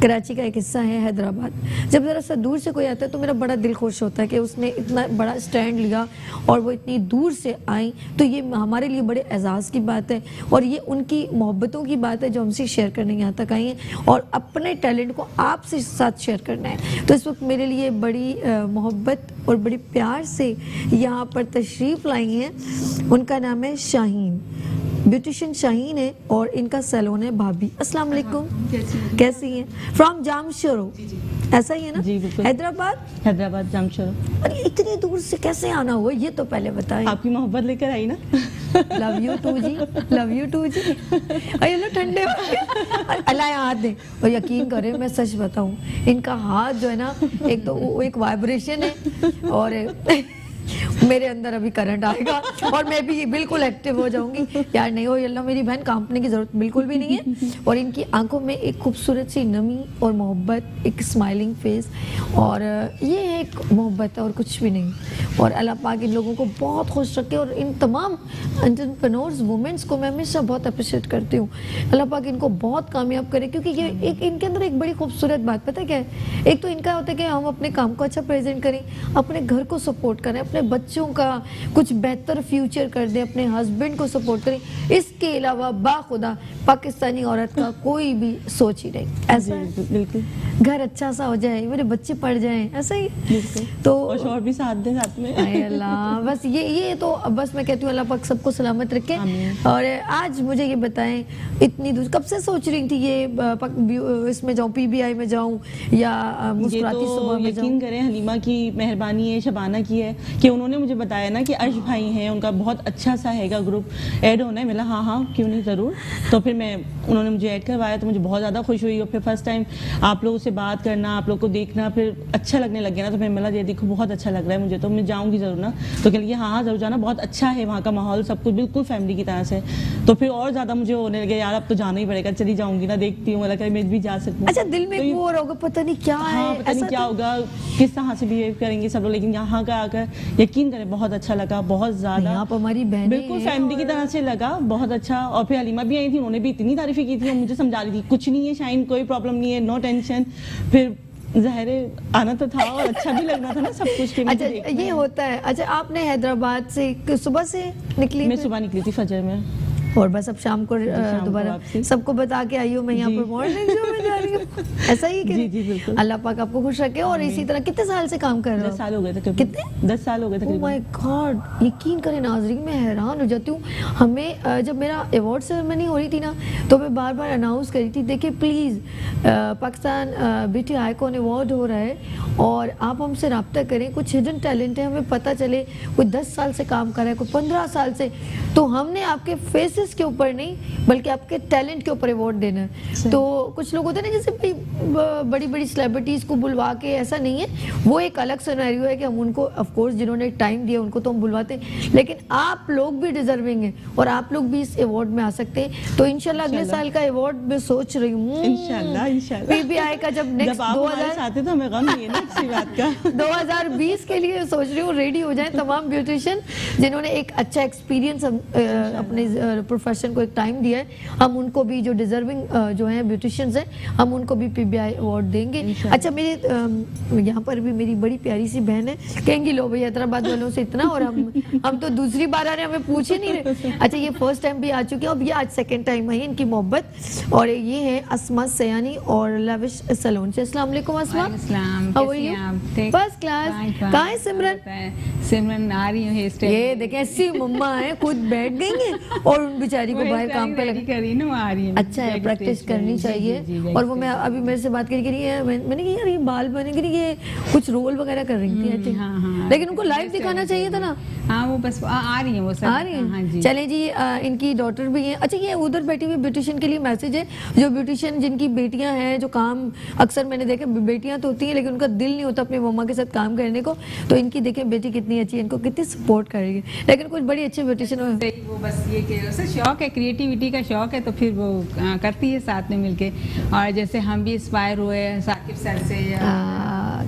कराची का एक हिस्सा है हैदराबाद, जब ज़रा सा दूर से कोई आता है तो मेरा बड़ा दिल खुश होता है कि उसने इतना बड़ा स्टैंड लिया और वो इतनी दूर से आई, तो ये हमारे लिए बड़े एजाज़ की बात है और ये उनकी मोहब्बतों की बात है जो हमसे शेयर करने यहाँ तक आई हैं और अपने टैलेंट को आपसे साथ शेयर करना है। तो इस वक्त मेरे लिए बड़ी मोहब्बत और बड़ी प्यार से यहाँ पर तशरीफ़ लाई हैं। उनका नाम है शाहीन, ब्यूटिशियन शाहीन है और इनका सैलून है भाभी। अस्सलाम वालेकुम, कैसी हैं? फ्रॉम जामशोरो, ऐसा ही है ना? जी बिल्कुल। हैदराबाद जामशोरो। और इतनी दूर से कैसे आना हुआ, ये तो पहले बताएं। आपकी मोहब्बत लेकर आई ना। लव यू टू जी, लव यू टू जी। अरे लो ठंडे अल्लाह हाथ दे। और यकीन करें, मैं सच बताऊं, इनका हाथ जो है ना, एक तो वो एक वाइब्रेशन है और मेरे अंदर अभी करंट आएगा और मैं भी बिल्कुल एक्टिव हो जाऊंगी। यार नहीं हो अल्लाह, मेरी बहन कांपने की जरूरत बिल्कुल भी नहीं है। और इनकी आंखों में एक खूबसूरत सी नमी और मोहब्बत, एक स्माइलिंग फेस, और ये एक मोहब्बत है और कुछ भी नहीं। और अल्लाह पाक इन लोगों को बहुत खुश रखे और इन तमाम एंटरप्रेन्योर्स वुमेन्स को मैं हमेशा बहुत अप्रिशिएट करती हूँ। अल्लाह पाक इनको बहुत कामयाब करे, क्योंकि ये एक इनके अंदर एक बड़ी खूबसूरत बात पता है क्या है, एक तो इनका होता है कि हम अपने काम को अच्छा प्रेजेंट करें, अपने घर को सपोर्ट करें, अपने बच्चों का कुछ बेहतर फ्यूचर कर दें, अपने हस्बैंड को सपोर्ट करें। इसके अलावा बाखुदा पाकिस्तानी औरत का कोई भी सोच ही नहीं। ऐसा है, बिल्कुल, घर अच्छा सा हो जाए, मेरे बच्चे पढ़ जाएं, ऐसा ही तो और शौहर भी साथ दे साथ में। अल्लाह, बस ये तो बस मैं कहती हूँ अल्लाह पाक सबको सलामत रखे। और आज मुझे ये बताएं, इतनी दूर कब से सोच रही थी ये इसमें जाऊँ, PBI में जाऊँ या मुस्कुराती सुबह में जाऊँ? यकीन करें हलीमा की मेहरबानी है, शबाना की है कि उन्होंने मुझे बताया ना कि अर्श भाई हैं, उनका बहुत अच्छा सा हैगा ग्रुप, ऐड होना है। मिला हाँ क्यों नहीं, ज़रूर। तो फिर उन्होंने मुझे ऐड करवाया तो मुझे बहुत ज़्यादा खुश हुई। और फिर फर्स्ट टाइम आप लोगों से बात करना, आप लोग को देखना, फिर अच्छा लगने लग गया ना। तो फिर मिला ये देखो बहुत अच्छा लग रहा है मुझे, तो मैं जाऊँगी ज़रूर ना। तो कह लिया हाँ ज़रूर जाना, बहुत अच्छा है वहाँ का माहौल, सब कुछ बिल्कुल फैमिली की तरह से। तो फिर और ज़्यादा मुझे होने लगे यार अब तो जाना ही पड़ेगा, चली जाऊँगी ना, देखती हूँ, लगा मैं भी जा सकती हूँ। अच्छा, दिल में वो होगा पता नहीं क्या है, पता नहीं क्या होगा, किस तरह से बिहेव करेंगे सब लोग, लेकिन यहाँ का आकर यकीन करें बहुत अच्छा लगा, बहुत ज़्यादा। आप हमारी बहन बिल्कुल फैमिली की तरह से लगा, बहुत अच्छा। और फिर हलीमा भी आई थी, उन्होंने भी इतनी तारीफें की थी और मुझे समझा रही थी कुछ नहीं है शाइन, कोई प्रॉब्लम नहीं है, नो टेंशन। फिर ज़ाहिर आना तो था और अच्छा भी लगना था ना सब कुछ के। अच्छा, ये होता है। अच्छा, आपने हैदराबाद से सुबह से निकली? मैं सुबह निकली थी फजर में, और बस अब शाम को दोबारा सबको बता के आई हूँ मैं यहाँ पर मॉर्निंग शो में जा रही हूँ। ऐसा ही कि जी बिल्कुल। अल्लाह पाक आपको खुश रखे। और इसी तरह कितने साल से काम कर रहे हो? 10 साल हो गए थे। कितने? 10 साल हो गए थे। ओह माय गॉड, यकीन करें नाजरीन, मैं हैरान हो जाती हूँ। हमें जब मेरा अवार्ड सेरेमनी हो रही थी ना, तो मैं बार बार अनाउंस करी थी, देखिए please Pakistan beauty icon award हो रहा है और आप हमसे रब्ता करें, कुछ हिडन टैलेंट है, हमें पता चले कोई 10 साल से काम कर रहा है, कोई 15 साल से, तो हमने आपके फेसेस सक्सेस के ऊपर नहीं बल्कि आपके टैलेंट के ऊपर अवार्ड देना है। तो कुछ लोग होते हैं ना जैसे बड़ी बड़ी सेलिब्रिटीज़ को बुलवा के, ऐसा नहीं है, वो एक अलग सिनेरियो है कि हम उनको ऑफ कोर्स जिन्होंने टाइम दिया उनको तो हम बुलवाते हैं, लेकिन आप लोग भी डिजर्विंग हैं और आप लोग भी इस अवार्ड में आ सकते हैं। तो इंशाल्लाह अगले साल का अवार्ड मैं सोच रही हूँ इंशाल्लाह PBI का जब नेक्स्ट 2000 आते तो हमें गम नहीं है ना किसी बात का 2020 के लिए सोच रही हूँ रेडी हो जाए तमाम ब्यूटिशियन जिन्होंने एक अच्छा एक्सपीरियंस अपने प्रोफेशन को एक टाइम दिया है, हम उनको भी जो डिजर्विंग जो हैं ब्यूटिशियंस हैं हम उनको भी PBI अवार्ड देंगे। अच्छा मेरे यहाँ पर भी मेरी बड़ी प्यारी सी बहन है, कहेंगी लो भाई हैदराबाद वालों से इतना, और हम तो दूसरी बार आ रहे हैं, हमें पूछ ही नहीं रहे। अच्छा ये फर्स्ट टाइम भी आ चुके हैं, अब ये आज सेकंड टाइम है इनकी मोहब्बत, और ये है अस्मा सयानी और लविश सैलून से। अस्सलाम वालेकुम Asma. How are you? First class. कहाँ है सिमरन? सिमरन आ रही है, ये देखें ऐसी मम्मा है खुद बैठ गई है और उन बेचारी को बाहर काम पे लगा करी ना, आ रही है। अच्छा है, प्रैक्टिस करनी चाहिए। और वो मैं अभी मेरे से बात करी है, मैंने कहा यार ये बाल बने करी, ये कुछ रोल वगैरह कर रही थी, लेकिन उनको लाइव दिखाना चाहिए था ना। हाँ वो बस आ रही है, वो सब आ रही है। चले जी इनकी डॉटर भी है। अच्छा ये उधर बैठी हुई ब्यूटिशियन के लिए मैसेज है, जो ब्यूटिशियन जिनकी बेटियां हैं, जो काम अक्सर मैंने देखा बेटियां तो होती हैं लेकिन उनका दिल नहीं होता अपनी मम्मा के साथ काम करने को, तो इनकी देखें बेटी कितनी अच्छी है, इनको कितनी सपोर्ट करेगी, लेकिन कुछ बड़ी अच्छी ब्यूटिशियन वो बस ये कि उसे शौक है, क्रिएटिविटी का शौक है, तो फिर वो करती है साथ में मिलके। और जैसे हम भी इंस्पायर हुए साकिब सर से,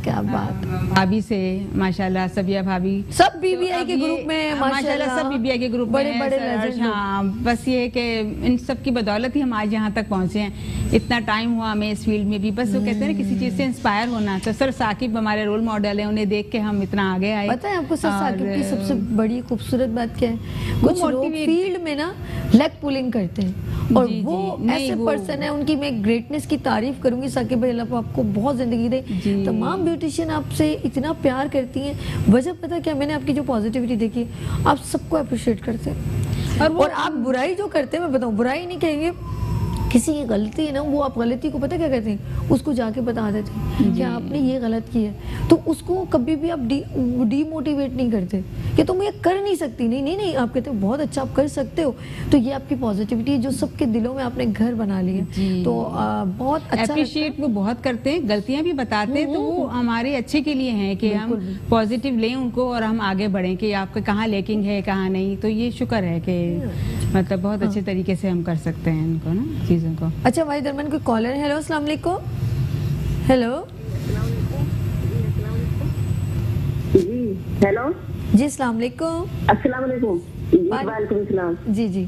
क्या बात, भाभी से माशाल्लाह, सबिया भाभी, सब BBI के ग्रुप में माशाल्लाह, सब BBI के ग्रुप बड़े में बड़े हाँ, बस ये कि इन सब की बदौलत ही हम आज यहाँ तक पहुँचे हैं। इतना टाइम हुआ हमें इस फील्ड में भी, बस वो कहते हैं ना किसी चीज़ से इंस्पायर होना, तो सर साकिब हमारे रोल मॉडल है, उन्हें देख के हम इतना आगे आए। पता है आपको सर साकिब की सबसे बड़ी खूबसूरत बात क्या है, कुछ लोग फील्ड में ना लेग पुलिंग करते हैं और वो ऐसे पर्सन है, उनकी मैं ग्रेटनेस की तारीफ करूंगी। साकिब भाई अल्लाह आपको बहुत जिंदगी दे। तमाम ब्यूटिशियन आपसे इतना प्यार करती हैं, वजह पता क्या, मैंने आपकी जो पॉजिटिविटी देखी, आप सबको अप्रिशिएट करते हैं और आप बुराई जो करते हैं, मैं बताऊं बुराई नहीं कहेंगे, किसी की गलती है ना, वो आप गलती को पता क्या करते हैं, उसको जाके बता देते हैं कि आपने ये गलत किया है, तो उसको कभी भी आप डीमोटिवेट नहीं करते कि तुम ये कर नहीं सकती, नहीं आप कहते हो बहुत अच्छा आप कर सकते हो। तो ये आपकी पॉजिटिविटी जो सबके दिलों में आपने घर बना लिया, तो बहुत अच्छा अप्रिशिएट वो बहुत करते हैं, गलतियां भी बताते हैं, तो वो हमारे अच्छे के लिए हैं कि हम पॉजिटिव लें उनको और हम आगे बढ़ें कि आपके कहाँ लैकिंग है कहाँ नहीं। तो ये शुक्र है कि मतलब बहुत अच्छे तरीके से हम कर सकते हैं इनको ना चीज़ों को। अच्छा हमारे दरमियान कोई कॉलर है। हेलो अस्सलाम वालेकुम। हेलो जी, हेलो जी अस्सलाम वालेकुम। अस्सलाम वालेकुम। वालेकुम सलाम। जी जी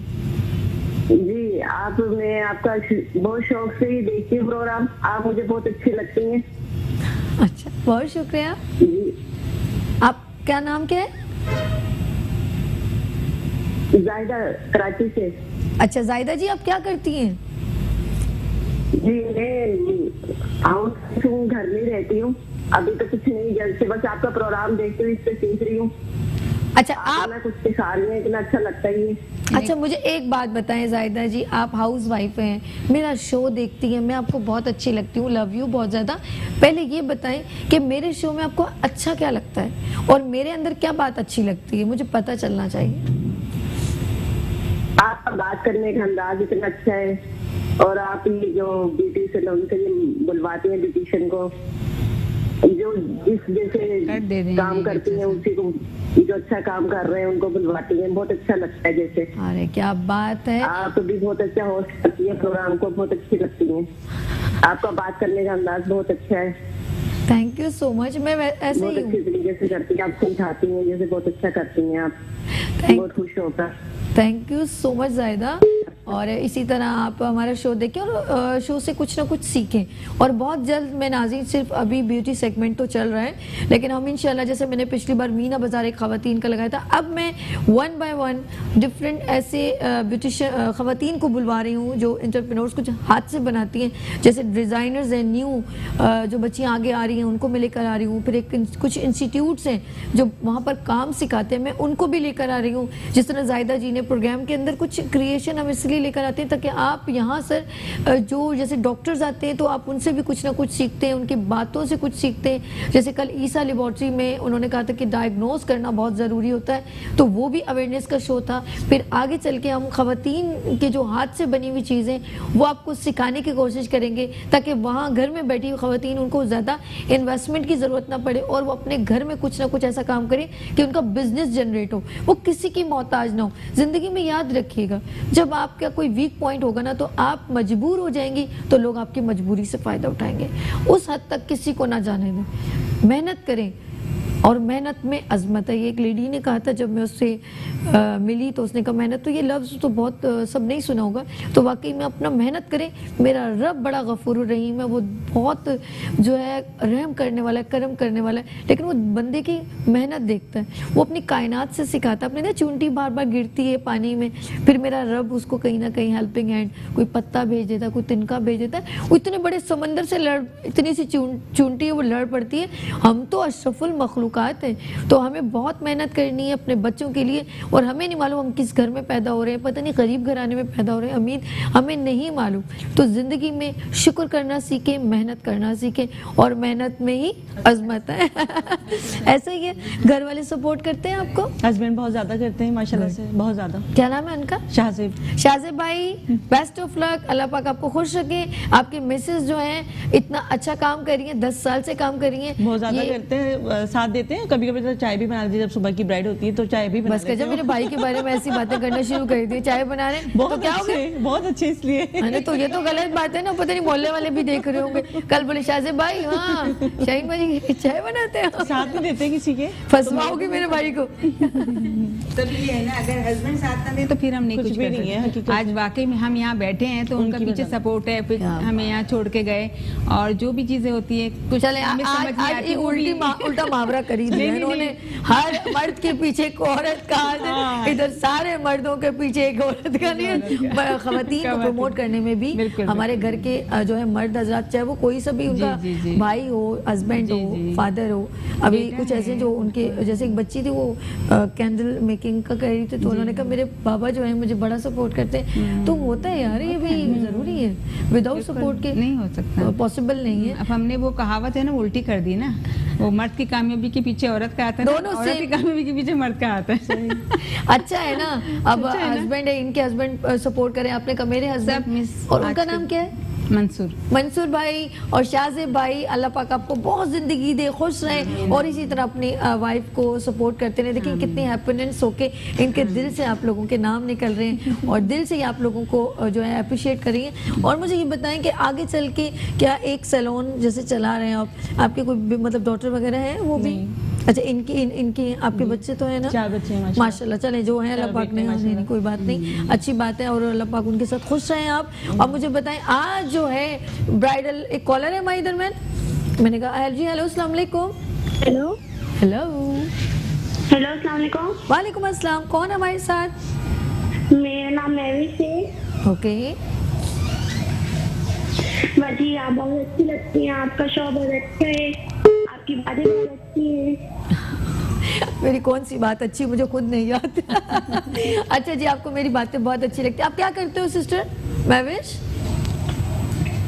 जी, मैं आपका बहुत शौक से ही देखती हूँ प्रोग्राम, आप मुझे बहुत अच्छी लगती हैं। अच्छा बहुत शुक्रिया। आप क्या नाम क्या है? जायदा, कराची से। अच्छा जायदा जी आप क्या करती हैं? जी मैं हाउस हूँ, घर में रहती हूँ, अभी तो कुछ नहीं, जल्द से बस आपका प्रोग्राम देखते हुए इससे सीख रही हूँ। अच्छा आप कुछ सिखा रही हैं, इतना अच्छा लगता ही है। अच्छा मुझे एक बात बताएं जायदा जी, आप हाउस वाइफ हैं, मेरा शो देखती हैं, मैं आपको बहुत अच्छी लगती हूँ, लव यू बहुत ज़्यादा। पहले ये बताएं कि मेरे शो में आपको अच्छा क्या लगता है और मेरे अंदर क्या बात अच्छी लगती है, मुझे पता चलना चाहिए। आपका बात करने का अंदाज इतना अच्छा है, और आप ही जो ब्यूटी सैलून के लिए बुलवाती हैं ब्यूटिशियन को, जो जिस जैसे काम करती हैं उसी को, जो अच्छा काम कर रहे हैं उनको बुलवाती हैं, बहुत अच्छा लगता है। जैसे अरे क्या बात है, आप भी बहुत अच्छा होस्ट करती है प्रोग्राम को, बहुत अच्छी लगती हैं, आपका बात करने का अंदाज बहुत अच्छा है। Thank you so much. मैं ऐसे बहुत अच्छी तरीके से करती हैं, आप समझाती हैं, जैसे बहुत अच्छा करती हैं आप, बहुत खुश होकर। थैंक यू सो मच जायदा, और इसी तरह आप हमारा शो देखें और शो से कुछ ना कुछ सीखें। और बहुत जल्द मैं नाज़रीन, सिर्फ अभी ब्यूटी सेगमेंट तो चल रहा है, लेकिन हम इंशाल्लाह जैसे मैंने पिछली बार मीना बाजार एक ख़वातीन का लगाया था, अब मैं 1 by 1 डिफरेंट ऐसे ब्यूटिशियन ख़वातीन को बुलवा रही हूँ जो एंटरप्रेन्योर्स कुछ हाथ से बनाती हैं, जैसे डिज़ाइनर्स हैं, न्यू जो बच्चियाँ आगे आ रही हैं उनको मैं लेकर आ रही हूँ, फिर एक कुछ इंस्टीट्यूट्स हैं जो वहाँ पर काम सिखाते हैं, मैं उनको भी लेकर आ रही हूँ। जिस तरह जायदा जी ने प्रोग्राम के अंदर कुछ क्रिएशन हम इसलिए इसलिए लेकर आते हैं ताकि आप यहाँ सर जो जैसे डॉक्टर्स आते हैं तो आप उनसे भी कुछ ना कुछ सीखते हैं, उनकी बातों से कुछ सीखते हैं। जैसे कल ईसा लेबॉर्ट्री में उन्होंने कहा था कि डायग्नोज करना बहुत ज़रूरी होता है, तो वो भी अवेयरनेस का शो था। फिर आगे चल के हम ख़वातीन के जो हाथ से बनी हुई चीज़ें वो आपको सिखाने की कोशिश करेंगे ताकि वहाँ घर में बैठी हुई ख़वातीन उनको ज़्यादा इन्वेस्टमेंट की ज़रूरत ना पड़े और वो अपने घर में कुछ ना कुछ ऐसा काम करें कि उनका बिजनेस जनरेट हो, वो किसी की मोहताज ना हो। ज़िंदगी में याद रखिएगा, जब आपका कोई वीक पॉइंट होगा ना तो आप मजबूर हो जाएंगी तो लोग आपकी मजबूरी से फ़ायदा उठाएंगे। उस हद तक किसी को ना जाने दें, मेहनत करें और मेहनत में अजमत है। ये एक लेडी ने कहा था जब मैं उससे मिली तो उसने कहा मेहनत, तो ये लफ्ज़ तो बहुत सब नहीं सुना होगा, तो वाकई में अपना मेहनत करें। मेरा रब बड़ा गफूर रहीम है, वो बहुत जो है रहम करने वाला है, करम करने वाला है, लेकिन वो बंदे की मेहनत देखता है। वो अपनी कायनात से सिखाता है। अपने ना चूंटी बार बार गिरती है पानी में, फिर मेरा रब उसको कहीं ना कहीं हेल्पिंग हैंड, कोई पत्ता भेज देता है, कोई तिनका भेज देता है। वो इतने बड़े समंदर से इतनी सी चूंटी है वो लड़ पड़ती है। हम तो अशरफुल मखलूकात हैं, तो हमें बहुत मेहनत करनी है अपने बच्चों के लिए। और हमें नहीं मालूम हम किस घर में पैदा हो रहे हैं, पता नहीं गरीब घराने में पैदा हो रहे हैं, अमीर, हमें नहीं मालूम। तो ज़िंदगी में शुक्र करना सीखें, मेहनत करना सीखें, और मेहनत में ही अजमत है। ऐसा ही है। घर वाले सपोर्ट करते हैं आपको? हस्बैंड बहुत ज़्यादा करते हैं माशाल्लाह से, बहुत ज़्यादा। क्या नाम है उनका? शाहजेब। शाहजेब भाई, बेस्ट ऑफ लक, अल्लाह पाक आपको खुश रखे। आपकी मिसेस जो हैं इतना अच्छा काम कर रही हैं, 10 साल से काम कर रही हैं, बहुत ज़्यादा करते हैं, साथ देते हैं। कभी कभी तो चाय भी बना देती है, जब सुबह की ब्राइड होती है तो चाय भी बना देते हैं। जब मेरे भाई के बारे में ऐसी बातें करना शुरू कर दी, चाय बना रहे बहुत तो क्या हो गया? बहुत अच्छे इसलिए। अरे तो ये तो गलत बात है ना, पता नहीं मोहल्ले वाले भी देख रहे होंगे। कल बोले शाहजेब भाई, हाँ शाहीन भाई चाय बनाते हैं, साथ में देते हैं किसी के, फंसवाओगे मेरे भाई को। तब ये है ना, अगर हस्बैंड साथ ना दे तो फिर हम नहीं कुछ भी नहीं है। आज वाकई में हम यहाँ बैठे हैं तो उनका पीछे सपोर्ट है, फिर हमें यहाँ छोड़ के गए, और जो भी चीजें होती है कुछ चले आज उल्टा मुहावरा करी दिया इन्होंने। हर मर्द के पीछे एक औरत का, इधर सारे मर्दों के पीछे एक औरत का। नहीं, खवातीन को प्रमोट करने में भी हमारे घर के जो है मर्द हजरात, चाहे वो कोई सा भी उनका भाई हो, हस्बैंड हो, फादर हो। अभी कुछ ऐसे जो उनके जैसे एक बच्ची थी वो कैंडल मेकिंग का कर रही थी, तो उन्होंने कहा मेरे बाबा जो है मुझे बड़ा सपोर्ट करते हैं। तो होता है यार, ये भी जरूरी है, विदाउट सपोर्ट के नहीं हो सकता, पॉसिबल नहीं है। अब हमने वो कहावत है ना उल्टी कर दी ना, वो मर्द की कामयाबी के पीछे औरत का आता है, दोनों औरत की कामयाबी के पीछे मर्द का आता है। अच्छा है ना, अब हस्बैंड है, इनके हस्बैंड सपोर्ट करें, आपने कहा मेरे हस्बैंड, और उनका नाम क्या है? मंसूर भाई और शाहजेब भाई। अल्लाह पाक आपको बहुत जिंदगी दे, खुश रहें, और इसी तरह अपनी वाइफ को सपोर्ट करते रहे। देखिए कितनी हैप्पीनेस होके इनके दिल से आप लोगों के नाम निकल रहे हैं, और दिल से ही आप लोगों को जो है अप्रिशिएट करिए। और मुझे ये बताएं कि आगे चल के क्या एक सैलून जैसे चला रहे हैं आप, आपके कोई मतलब डॉटर वगैरह है वो भी? अच्छा, इनकी आपके बच्चे तो है ना? 4 बच्चे हैं माशाल्लाह। चले जो है अल्लाह पाक ने, नहीं कोई बात नहीं, अच्छी बात है, और अल्लाह पाक उनके साथ खुश रहें आप। और मुझे बताएं आज जो है ब्राइडल, एक कॉलर है हमारी दरमियान, मैंने कहा जी हेलो अस्सलाम वालेकुम। हेलो हेलो हेलो अस्सलाम वालेकुम। वालेकुम अस्सलाम, कौन हमारे साथ? मेरा नाम महविश है। ओके बाजी, आप बहुत अच्छी लगती हैं, आपका शो बहुत अच्छा है, आपकी बातें बहुत अच्छी हैं। मेरी कौन सी बात अच्छी, मुझे खुद नहीं याद। अच्छा जी, आपको मेरी बातें बहुत अच्छी लगती है। आप क्या करते हो सिस्टर महविश?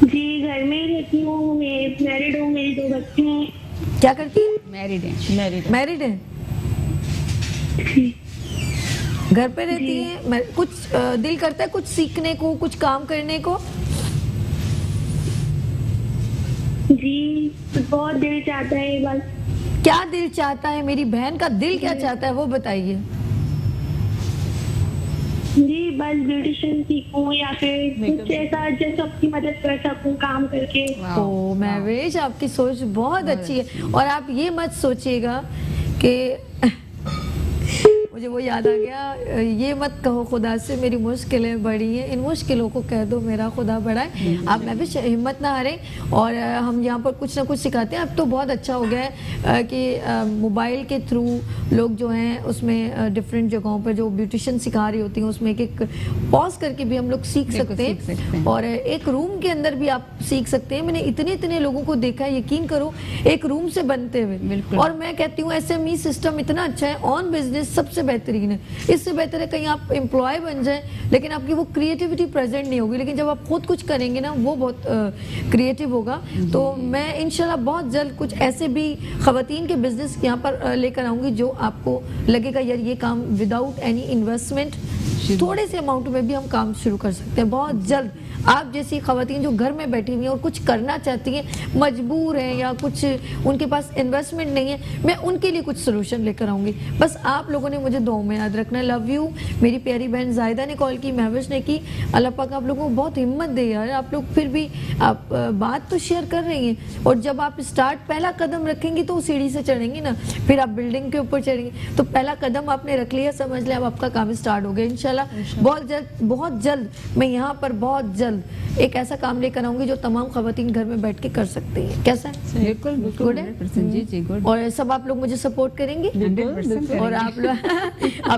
जी घर में ही रहती हूँ, मैं मैरिड हूँ, मेरी 2 बच्चे हैं। क्या करती है? मैरिड है। मैरिड है, घर पे रहती है। कुछ दिल करता है कुछ सीखने को, कुछ काम करने को? जी बहुत दिल चाहता है, बस। क्या दिल चाहता है? मेरी बहन का दिल क्या चाहता है वो बताइए। जी बस ब्यूटिशियन सीखूं या फिर कुछ ऐसा जैसे अपनी मदद कर सकूं काम करके। ओ महविश, आपकी सोच बहुत अच्छी है, और आप ये मत सोचिएगा कि मुझे वो याद आ गया, ये मत कहो खुदा से मेरी मुश्किलें बड़ी हैं, इन मुश्किलों को कह दो मेरा खुदा बड़ा है। आप मैं भी हिम्मत ना हारें, और हम यहाँ पर कुछ ना कुछ सिखाते हैं। अब तो बहुत अच्छा हो गया है कि मोबाइल के थ्रू लोग जो हैं उसमें डिफरेंट जगहों पर जो ब्यूटिशियन सिखा रही होती हैं उसमें एक पॉज करके भी हम लोग सीख सकते हैं, और एक रूम के अंदर भी आप सीख सकते हैं। मैंने इतने लोगों को देखा है, यकीन करो, एक रूम से बनते हुए। और मैं कहती हूँ SME सिस्टम इतना अच्छा है, ऑन बिजनेस सबसे बेहतरीन है। इससे बेहतर है कहीं आप एम्प्लॉय बन जाएं लेकिन आपकी वो क्रिएटिविटी प्रेजेंट नहीं होगी, लेकिन जब आप खुद कुछ करेंगे ना वो बहुत क्रिएटिव होगा। तो मैं इंशाल्लाह बहुत जल्द कुछ ऐसे भी ख़वातीन के बिजनेस यहाँ पर लेकर आऊँगी जो आपको लगेगा यार ये काम विदाउट एनी इन्वेस्टमेंट थोड़े से अमाउंट में भी हम काम शुरू कर सकते हैं बहुत जल्द। आप जैसी ख़वातीन जो घर में बैठी हुई हैं और कुछ करना चाहती हैं, मजबूर हैं या कुछ उनके पास इन्वेस्टमेंट नहीं है, मैं उनके लिए कुछ सोल्यूशन लेकर आऊँगी। बस आप लोगों ने मुझे दुआ में याद रखना है। Love you. मेरी प्यारी बहन जायदा ने कॉल की, महविश ने की। अल्लाह पाक आप लोगों को बहुत हिम्मत दे यार, आप लोग फिर भी आप बात तो शेयर कर रही हैं और जब आप स्टार्ट पहला कदम रखेंगी तो सीढ़ी से चढ़ेंगी ना, फिर आप बिल्डिंग के ऊपर चढ़ेंगी। तो पहला कदम आपने रख लिया, समझ लिया अब आपका काम स्टार्ट हो गया इंशाल्लाह। बहुत जल्द मैं यहाँ पर बहुत जल्द एक ऐसा काम लेकर आऊंगी जो तमाम खवातीन घर में बैठ के कर सकती हैं। कैसा है? बिल्कुल गुड है जी जी गुड। और सब आप लोग मुझे सपोर्ट करेंगे 100% और आप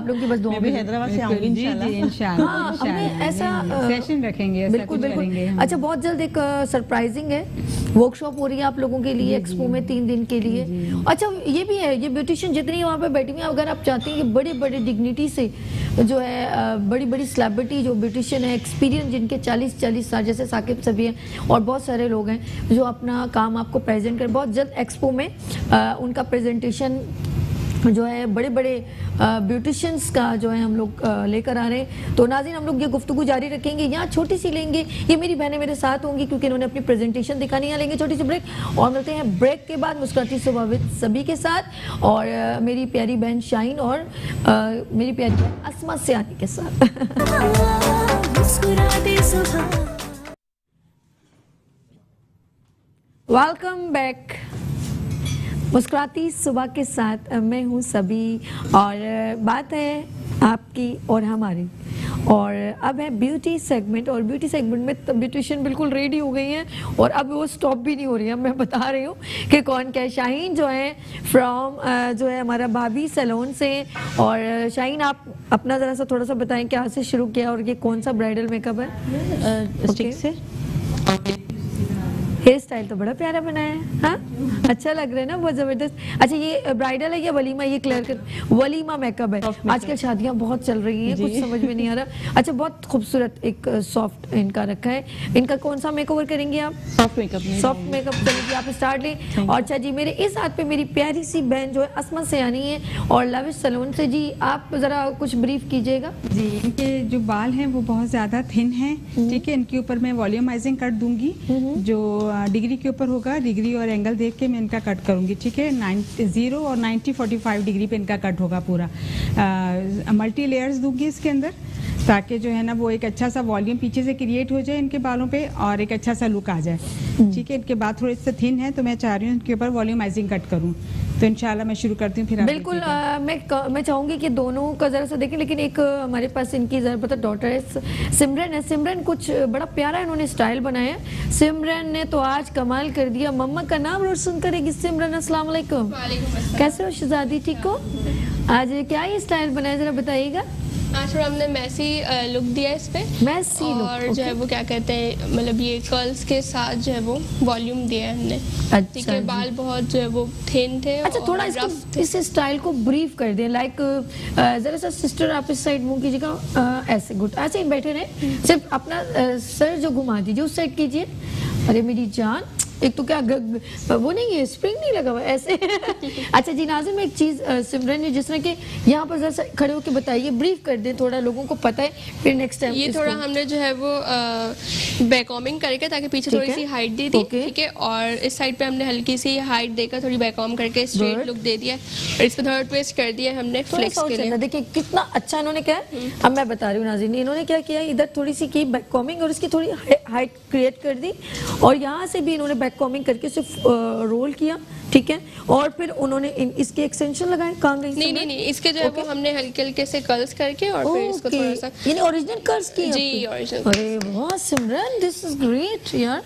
लोग की बस दुआ में हैदराबाद से आऊंगी इंशाल्लाह। हाँ, हमें ऐसा सेशन रखेंगे, बिल्कुल बिल्कुल। अच्छा बहुत जल्द एक सरप्राइजिंग है, वर्कशॉप हो रही है आप लोगों के लिए एक्सपो में 3 दिन के लिए। अच्छा ये भी है, ये ब्यूटिशियन जितनी वहाँ पे बैठी हुई है, अगर आप चाहते हैं कि बड़े बड़े डिग्निटी से जो है बड़ी बड़ी सेलिब्रिटी जो ब्यूटिशियन है, एक्सपीरियंस जिनके 40 साल जैसे साकिब सभी हैं और बहुत सारे लोग हैं जो अपना काम आपको प्रेजेंट कर, बहुत जल्द एक्सपो में उनका प्रेजेंटेशन जो है बड़े बड़े ब्यूटिशियंस का जो है हम लोग लेकर आ रहे हैं। तो नाज़रीन हम लोग ये गुफ्तगू जारी रखेंगे, यहाँ छोटी सी लेंगे, ये मेरी बहनें मेरे साथ होंगी क्योंकि इन्होंने अपनी प्रेजेंटेशन दिखानी है। लेंगे छोटी सी ब्रेक और मिलते हैं ब्रेक के बाद मुस्कुराती सुबह विद सभी के साथ और मेरी प्यारी बहन शाहीन और मेरी प्यारी बहन अस्मा सियानी के साथ। वेलकम बैक मुस्कुराती सुबह के साथ मैं हूँ सभी और बात है आपकी और हमारी और अब है ब्यूटी सेगमेंट और ब्यूटी सेगमेंट में ब्यूटिशियन बिल्कुल रेडी हो गई हैं और अब वो स्टॉप भी नहीं हो रही है। मैं बता रही हूँ कि कौन क्या है। शाहीन जो है फ्रॉम जो है हमारा भाभी सैलून से। और शाहीन आप अपना ज़रा सा थोड़ा सा बताएं क्या से शुरू किया और ये कौन सा ब्राइडल मेकअप है? स्टिक से हेयर स्टाइल तो बड़ा प्यारा बनाया है, हाँ अच्छा लग रहा है ना, बहुत जबरदस्त। अच्छा ये ब्राइडल है या वलीमा? ये क्लियर कर, वलीमा मेकअप है। आजकल शादियां बहुत चल रही हैं, कुछ समझ में नहीं आ रहा। अच्छा बहुत खूबसूरत एक सॉफ्ट इनका रखा है। इनका कौन सा मेकओवर करेंगे आप? सॉफ्ट मेकअप करेंगे आप, स्टार्ट लें। और अच्छा जी मेरे इस हाथ पे मेरी प्यारी सी बहन जो है अस्मा सियानी है और लविश सैलून से। जी आप जरा कुछ ब्रीफ कीजिएगा। जी इनके जो बाल हैं वो बहुत ज़्यादा थिन हैं, ठीक है। इनके ऊपर मैं वॉल्यूमाइजिंग कट दूंगी जो डिग्री के ऊपर होगा, डिग्री और एंगल देख के मैं इनका कट करूंगी, ठीक है। 0 और 90-45 डिग्री पे इनका कट होगा पूरा। मल्टी लेयर्स दूंगी इसके अंदर ताकि जो है ना वो एक अच्छा सा वॉल्यूम पीछे से क्रिएट हो जाए इनके बालों पे और एक अच्छा सा लुक आ जाए, ठीक है। इनके बाल थोड़े से थिन है तो मैं चाह रही हूँ इनके ऊपर वॉल्यूमाइजिंग कट करूँ। तो इंशाल्लाह मैं शुरू करती हूँ फिर। बिल्कुल मैं चाहूँगी कि दोनों का ज़रा सा देखें, लेकिन एक हमारे पास इनकी ज़रा पता डॉटर है सिमरन है। सिमरन कुछ बड़ा प्यारा इन्होंने स्टाइल बनाया है। सिमरन ने तो आज कमाल कर दिया, मम्मा का नाम रोशन करेगी सिमरन। अस्सलाम वालेकुम, कैसे हो शहजादी, ठीक हो? आज क्या ये स्टाइल बनाया ज़रा बताइएगा। आज थोड़ा हमने मैसी लुक दिया है इस पे, मैसी लुक, और जो है वो क्या कहते हैं मतलब ये कर्ल्स के साथ जो है वो वॉल्यूम दिया है हमने। ठीक है, बाल बहुत जो है वो थिन थे। अच्छा थोड़ा इसको इस स्टाइल को ब्रीफ कर दें, लाइक जरा सा सिस्टर आप इस साइड मुंह कीजिएगा, ऐसे गुड, ऐसे ही बैठे रहे, सिर्फ अपना सर जो घुमा दीजिए उस साइड कीजिए। अरे मेरी जान, एक तो क्या वो नहीं है, स्प्रिंग नहीं लगा हुआ ऐसे। अच्छा जी नाज़िम एक चीज़ सिमरन ने जिस तरह के यहाँ पर जरा खड़े होकर बताइए, ब्रीफ कर दें, थोड़ा लोगों को पता है, फिर नेक्स्ट टाइम ये थोड़ा हमने जो है वो बैकॉमिंग करके ताकि पीछे थोड़ी सी हाइट दे दी, ठीक है। और इस साइड पे हमने हल्की सी हाइट देकर थोड़ी बैकॉम करके स्ट्रेट लुक दे दिया और इस पे थोड़ा ट्विस्ट कर दिया हमने फ्लेक्स के लिए। देखिए कितना अच्छा इन्होंने क्या है, अब मैं बता रही हूँ नाज़रीन, इन्होंने क्या किया, इधर थोड़ी सी की बैकॉमिंग और इसकी थोड़ी हाइट क्रिएट कर दी और यहाँ से भी इन्होंने बैकॉमिंग करके सिर्फ रोल किया, ठीक है। और फिर उन्होंने इसके एक्सटेंशन लगाए, कहाँ गई? नहीं, इसके जो है वो हमने हल्के हल्के से कर्ल्स करके और फिर इसको थोड़ा सा यानी ओरिजिनल कर्ल्स किए। जी ओरिजिनल। अरे वाह सिमरन, दिस इज ग्रेट यार,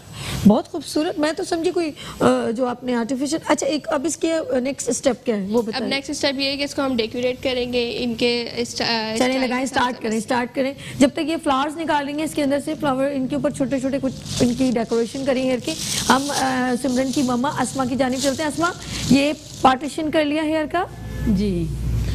बहुत खूबसूरत। मैं तो समझी कोई जो आपने आर्टिफिशियल। अच्छा एक अब इसके नेक्स्ट स्टेप क्या है वो बताइए। अब नेक्स्ट स्टेप ये है कि इसको हम डेकोरेट करेंगे, इनके चने लगाएं, स्टार्ट करें। जब तक ये फ्लावर्स निकालेंगे इसके अंदर से, फ्लावर इनके ऊपर छोटे छोटे कुछ इनकी डेकोरेशन करेंगे हेयर की। हम सिमरन की मम्मा अस्मा की जानिब चलते हैं। अस्मा ये पार्टीशन कर लिया हेयर का? जी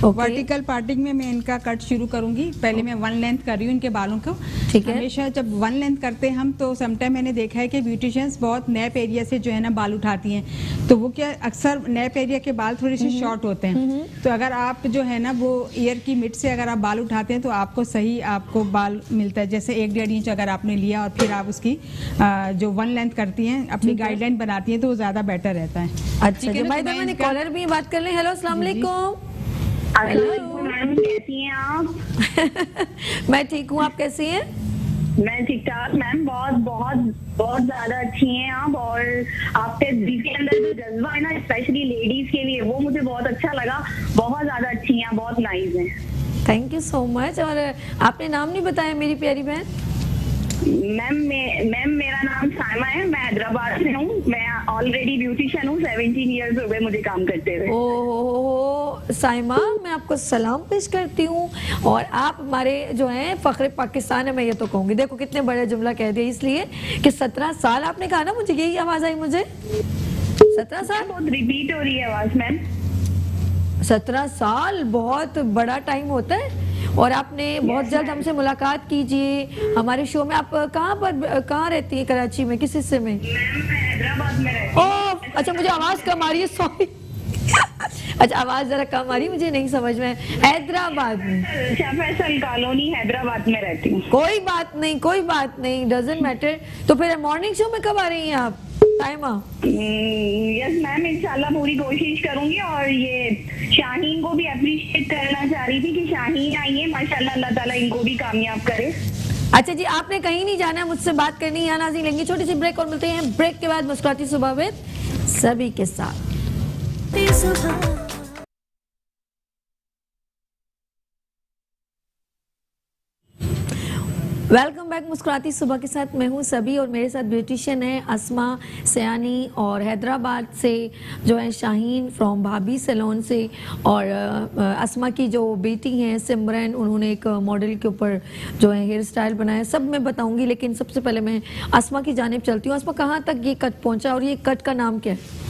वर्टिकल पार्टिंग में मैं इनका कट शुरू करूंगी। पहले मैं वन लेंथ कर रही हूँ इनके बालों को। ठीक है। हमेशा जब वन लेंथ करते हैं हम तो समटाइम मैंने देखा है कि ब्यूटिशियंस बहुत नैप एरिया से जो है ना बाल उठाती हैं, तो वो क्या अक्सर नैप एरिया के बाल थोड़े से शॉर्ट होते हैं। तो अगर आप जो है ना वो ईयर की मिड से अगर आप बाल उठाते हैं तो आपको सही आपको बाल मिलता है। जैसे 1-1.5 इंच अगर आपने लिया और फिर आप उसकी जो वन लेंथ करती हैं अपनी गाइडलाइन बनाती हैं तो वो ज्यादा बेटर रहता है। अच्छा जी, भाई मैंने कॉलर भी बात कर लें। हेलो, अस्सलाम वालेकुम। मैम कैसी हैं आप? मैं ठीक हूँ, आप कैसी हैं? मैं ठीक ठाक मैम, बहुत बहुत बहुत ज्यादा अच्छी हैं आप। और आपके दिल के अंदर जो जज्बा है ना स्पेशली लेडीज के लिए, वो मुझे बहुत अच्छा लगा। बहुत ज्यादा अच्छी हैं, बहुत नाइस हैं। Thank you so much. और आपने नाम नहीं बताया मेरी प्यारी बहन। मैम मेरा नाम साइमा है, मैं हैदराबाद से हूँ। मैं ऑलरेडी ब्यूटिशियन हूँ, 17 ईयर्स हो गए मुझे काम करते हुए। ओह साइमा, मैं आपको सलाम पेश करती हूँ। और आप हमारे जो हैं फख्र पाकिस्तान है, मैं ये तो कहूँगी। देखो कितने बड़े जुमला कह दिया, इसलिए कि 17 साल आपने कहा ना, मुझे यही आवाज़ आई। मुझे 17 साल बहुत रिपीट हो रही है आवाज़ मैम। 17 साल बहुत बड़ा टाइम होता है। और आपने बहुत जल्द हमसे मुलाकात कीजिए हमारे शो में। आप कहाँ रहती हैं? कराची में किस हिस्से में? हैदराबाद में रहती हूँ। ओह अच्छा, मुझे आवाज़ कम आ रही है, सॉरी। अच्छा, आवाज़ जरा कम आ रही है, मुझे नहीं समझ में। हैदराबाद में, शाह फैसल कॉलोनी हैदराबाद में रहती हूँ। कोई बात नहीं, कोई बात नहीं, डजंट मैटर। तो फिर मॉर्निंग शो में कब आ रही हैं आप टाइमा? यस मैम, इंशाल्लाह पूरी कोशिश करूंगी। और ये शाहीन को भी अप्रिशिएट करना चाह रही थी कि शाहीन आई है, माशाल्लाह, अल्लाह ताला इनको भी कामयाब करे। अच्छा जी, आपने कहीं नहीं जाना, मुझसे बात करनी है। यहाँ नाज़रीन लेंगे छोटी सी ब्रेक और मिलते हैं ब्रेक के बाद मुस्कुराती सुबह विद सभी के साथ। वेलकम बैक मुस्कुराती सुबह के साथ। मैं हूँ सभी और मेरे साथ ब्यूटिशियन है अस्मा सयानी और हैदराबाद से जो है शाहीन फ्रॉम भाभी सैलून से। और अस्मा की जो बेटी हैं सिमरन, उन्होंने एक मॉडल के ऊपर जो है हेयर स्टाइल बनाया। सब मैं बताऊंगी, लेकिन सबसे पहले मैं अस्मा की जानिब चलती हूँ। अस्मा, कहाँ तक ये कट पहुँचा और ये कट का नाम क्या है?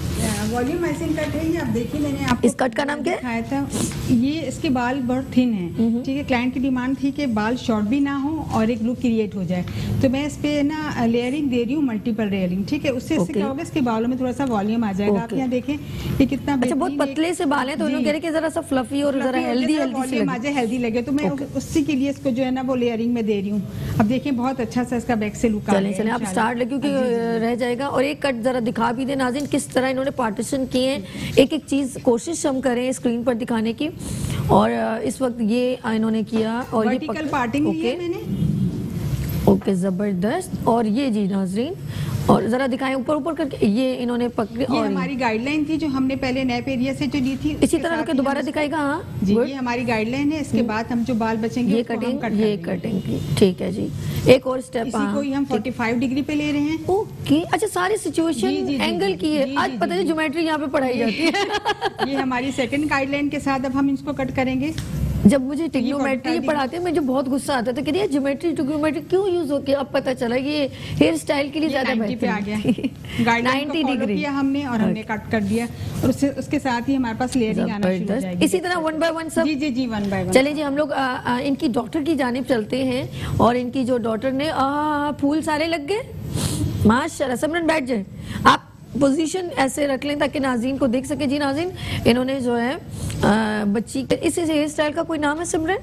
वॉल्यूम मैचिंग कट है ये। आप देखिए, मैंने आपको इस कट का नाम क्या है? था ये, इसके बाल बहुत थिन है। ठीक है, क्लाइंट की डिमांड थी कि बाल शॉर्ट भी ना हो और एक लुक क्रिएट हो जाए, तो मैं इस पे ना लेयरिंग दे रही हूँ, मल्टीपल लेयरिंग। ठीक है, उससे इससे क्या होगा, इसके बालों में थोड़ा सा वॉल्यूम आ जाएगा। आप यहाँ देखें ये कितना अच्छा, बहुत पतले से बाल हैं, तो उन्होंने कह रहे कि जरा सा फ्लफी और जरा हेल्दी हेल्दी लगे, तो मैं उसी के लिए इसको जो है ना वो लेयरिंग में दे रही हूँ। अब देखिए बहुत अच्छा सा इसका बैक से लुक आ रहा है। चलें आप स्टार्ट ले, क्योंकि रह जाएगा। और एक कट जरा दिखा भी दे नाज़रीन, किस तरह इन्होंने पार्टीशन किए हैं। एक एक चीज कोशिश हम करें स्क्रीन पर दिखाने की। और इस वक्त ये इन्होंने किया और वर्टिकल पार्टिंग है मैंने। ओके, जबरदस्त। और ये जी नाजरीन, और जरा दिखाएं ऊपर ऊपर करके, ये इन्होंने पकड़ी। और हमारी गाइडलाइन थी जो हमने पहले नैप एरिया से जो ली थी, इसी तरह के दोबारा दिखाएगा। हाँ जी, ये हमारी गाइडलाइन है। इसके बाद हम जो बाल बचेंगे ये कटिंग, ये कटिंग की। ठीक है जी, एक और स्टेप। इसी को हम 45 डिग्री पे ले रहे हैं। ओके, अच्छा, सारी सिचुएशन एंगल की है। आज पता है ज्योमेट्री यहाँ पे पढ़ाई जाती है। ये हमारी सेकंड गाइडलाइन के साथ अब हम इसको कट करेंगे। जब मुझे ट्रिग्नोमेट्री पढ़ाते हैं मुझे बहुत गुस्सा आता था कि ये ज्योमेट्री ट्रिग्नोमेट्री क्यों यूज हो गया। अब पता चला ये हेयर स्टाइल के लिए ज्यादा बेहतर आ गया। 90 डिग्री किया हमने और हमने कट कर दिया, और उसके साथ ही हमारे पास लेयरिंग आना शुरू हो जाएगी। इसी तरह 1 बाय 1 सब। जी जी जी, 1 बाय 1। चलिए जी, हम लोग इनकी डॉक्टर की जानिब चलते हैं। और इनकी जो डॉक्टर ने फूल सारे लग गए माशाल्लाह। सिमरन बैठ जाए, आप पोजीशन ऐसे रख लें ताकि नाज़रीन को देख सके। जी नाज़रीन, इन्होंने जो है बच्ची इस हेयर स्टाइल का कोई नाम है सिमरन?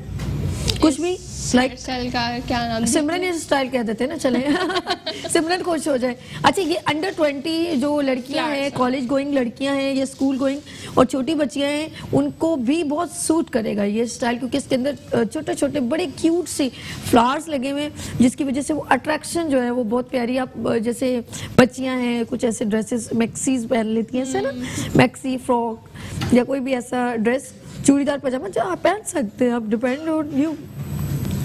कुछ भी लाइक स्टाइल का क्या नाम? सिमरन हेयर स्टाइल कह देते हैं ना, चले। सिमरन खुश हो जाए। अच्छा, ये अंडर 20 जो लड़कियां हैं, कॉलेज गोइंग लड़कियां हैं या स्कूल गोइंग और छोटी बच्चियां हैं, उनको भी बहुत सूट करेगा ये स्टाइल, क्योंकि इसके अंदर छोटे छोटे बड़े क्यूट से फ्लावर्स लगे हुए हैं, जिसकी वजह से वो अट्रैक्शन जो है वो बहुत प्यारी। आप जैसे बच्चियां हैं कुछ ऐसे ड्रेसेस मैक्सीज पहन लेती हैं, ऐसे ना मैक्सी फ्रॉक या कोई भी ऐसा ड्रेस, चूड़ीदार पजामा जो आप पहन सकते हैं। आप डिपेंड ऑन यू,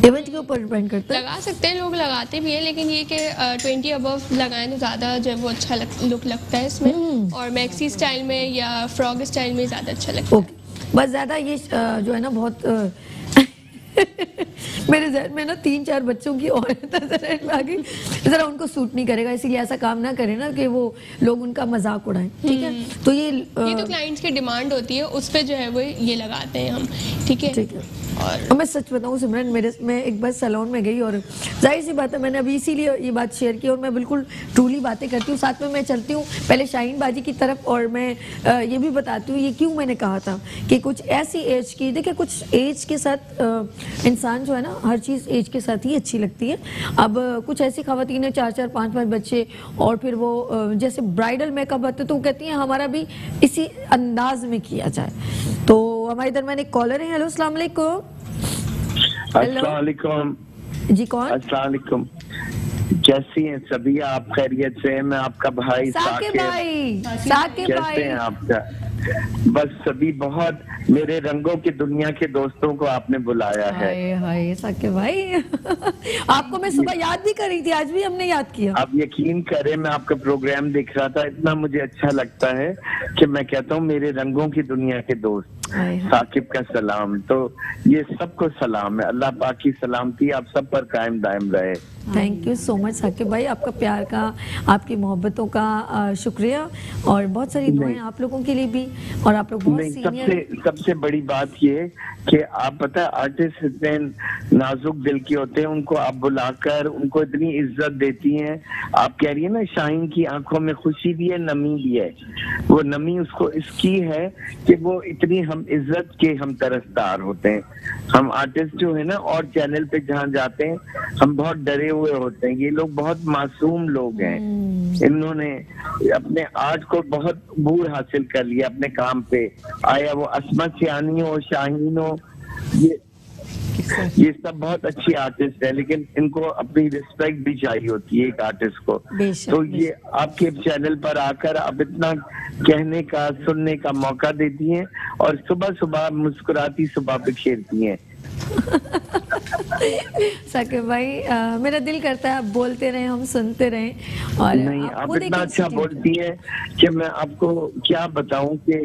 इवेंट के ऊपर डिपेंड करता है। लगा सकते हैं, लोग लगाते भी हैं, लेकिन ये कि 20 अबव लगाएं तो ज़्यादा जो है वो अच्छा लुक लगता है इसमें। और मैक्सी स्टाइल में या फ्रॉक स्टाइल में ज़्यादा अच्छा लगता है। बस ज़्यादा ये जो है ना बहुत मेरे जहन में ना 3-4 बच्चों की औरत नजर आ गई, जरा उनको सूट नहीं करेगा, इसीलिए ऐसा काम ना करें ना कि वो लोग उनका मजाक उड़ाएं, ठीक है। तो ये तो क्लाइंट्स की डिमांड होती है, उस पे जो है वो ये लगाते हैं हम, ठीक है। और मैं सच बताऊं सिमरन, मैं एक बार सैलून में गई और जाहिर सी बात है मैंने अभी इसीलिए ये बात शेयर की, और मैं बिल्कुल ट्रूली बातें करती हूँ, साथ में मैं चलती हूँ पहले शाहीन बाजी की तरफ, और मैं ये भी बताती हूँ ये क्यों मैंने कहा था कि कुछ ऐसी एज की, देखिए कुछ एज के साथ इंसान जो है ना, हर चीज़ एज के साथ ही अच्छी लगती है। अब कुछ ऐसी खवातीन है 4-4 5-5 बच्चे, और फिर वो जैसे ब्राइडल मेकअप आते तो वो कहती हैं हमारा भी इसी अंदाज में किया जाए। तो हमारे दरमियान एक कॉलर है। हेलो, अस्सलाम वालेकुम। अस्सलाम वालेकुम जी, कौन? अस्सलाम वालेकुम, कैसी हैं सभी आप? खैरियत से? मैं आपका भाई साकिब भाई। साकिब भाई कैसे हैं आपका? बस सभी बहुत, मेरे रंगों की दुनिया के दोस्तों को आपने बुलाया है। हाय साकिब भाई आपको मैं सुबह याद भी कर रही थी, आज भी हमने याद किया। आप यकीन करें, मैं आपका प्रोग्राम देख रहा था, इतना मुझे अच्छा लगता है कि मैं कहता हूँ मेरे रंगों की दुनिया के दोस्त साकिब का सलाम। तो ये सबको सलाम है, अल्लाह पाक की सलामती आप सब पर कायम दायम रहे। Thank you so much Saqib भाई, आपका प्यार का, आपकी मोहब्बतों का शुक्रिया, और बहुत सारी दुआएं आप लोगों के लिए भी, और आप लोग बहुत सीनियर। सबसे बड़ी बात ये कि आप पता है आर्टिस्ट इतने नाजुक दिल के होते हैं, उनको आप बुलाकर उनको इतनी इज्जत देती हैं। आप कह रही है ना शाहीन की आंखों में खुशी भी है, नमी भी है। वो नमी उसको इसकी है कि वो इतनी हम इज्जत के हम तरसदार होते हैं। हम आर्टिस्ट जो है ना, और चैनल पे जहाँ जाते हैं हम बहुत डरे हुए होते हैं। ये लोग बहुत मासूम लोग हैं, इन्होंने अपने आर्ट को बहुत बूढ़ हासिल कर लिया अपने काम पे। आया वो अस्मा सियानी हो, शाहीन हो, ये सब बहुत अच्छी आर्टिस्ट है, लेकिन इनको अपनी रिस्पेक्ट भी चाहिए होती है एक आर्टिस्ट को। तो ये आपके चैनल पर आकर आप इतना कहने का, सुनने का मौका देती हैं, और सुबह सुबह मुस्कुराती सुबह बिखेरती हैं। साकिब भाई मेरा दिल करता है आप बोलते रहे, हम सुनते रहे। और नहीं, आप इतना अच्छा बोलती हैं कि मैं आपको क्या बताऊं कि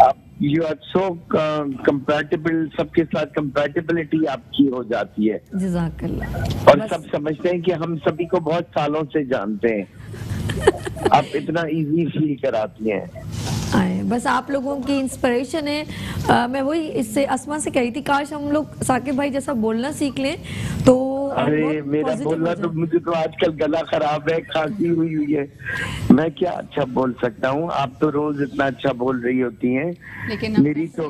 आप यू आर सो कंपैटिबल, सबके साथ कंपैटिबिलिटी आपकी हो जाती है। जज़ाकल्लाह। और सब समझते हैं कि हम सभी को बहुत सालों से जानते हैं, आप इतना इजी फील कराती हैं। बस आप लोगों की इंस्पिरेशन है। मैं वही इससे अस्मा से कह रही थी, काश हम लोग साकिब भाई जैसा बोलना सीख लें तो। अरे मेरा बोलना तो, मुझे तो आजकल गला खराब है, खांसी हुई है, मैं क्या अच्छा बोल सकता हूँ। आप तो रोज इतना अच्छा बोल रही होती हैं, लेकिन मेरी तो,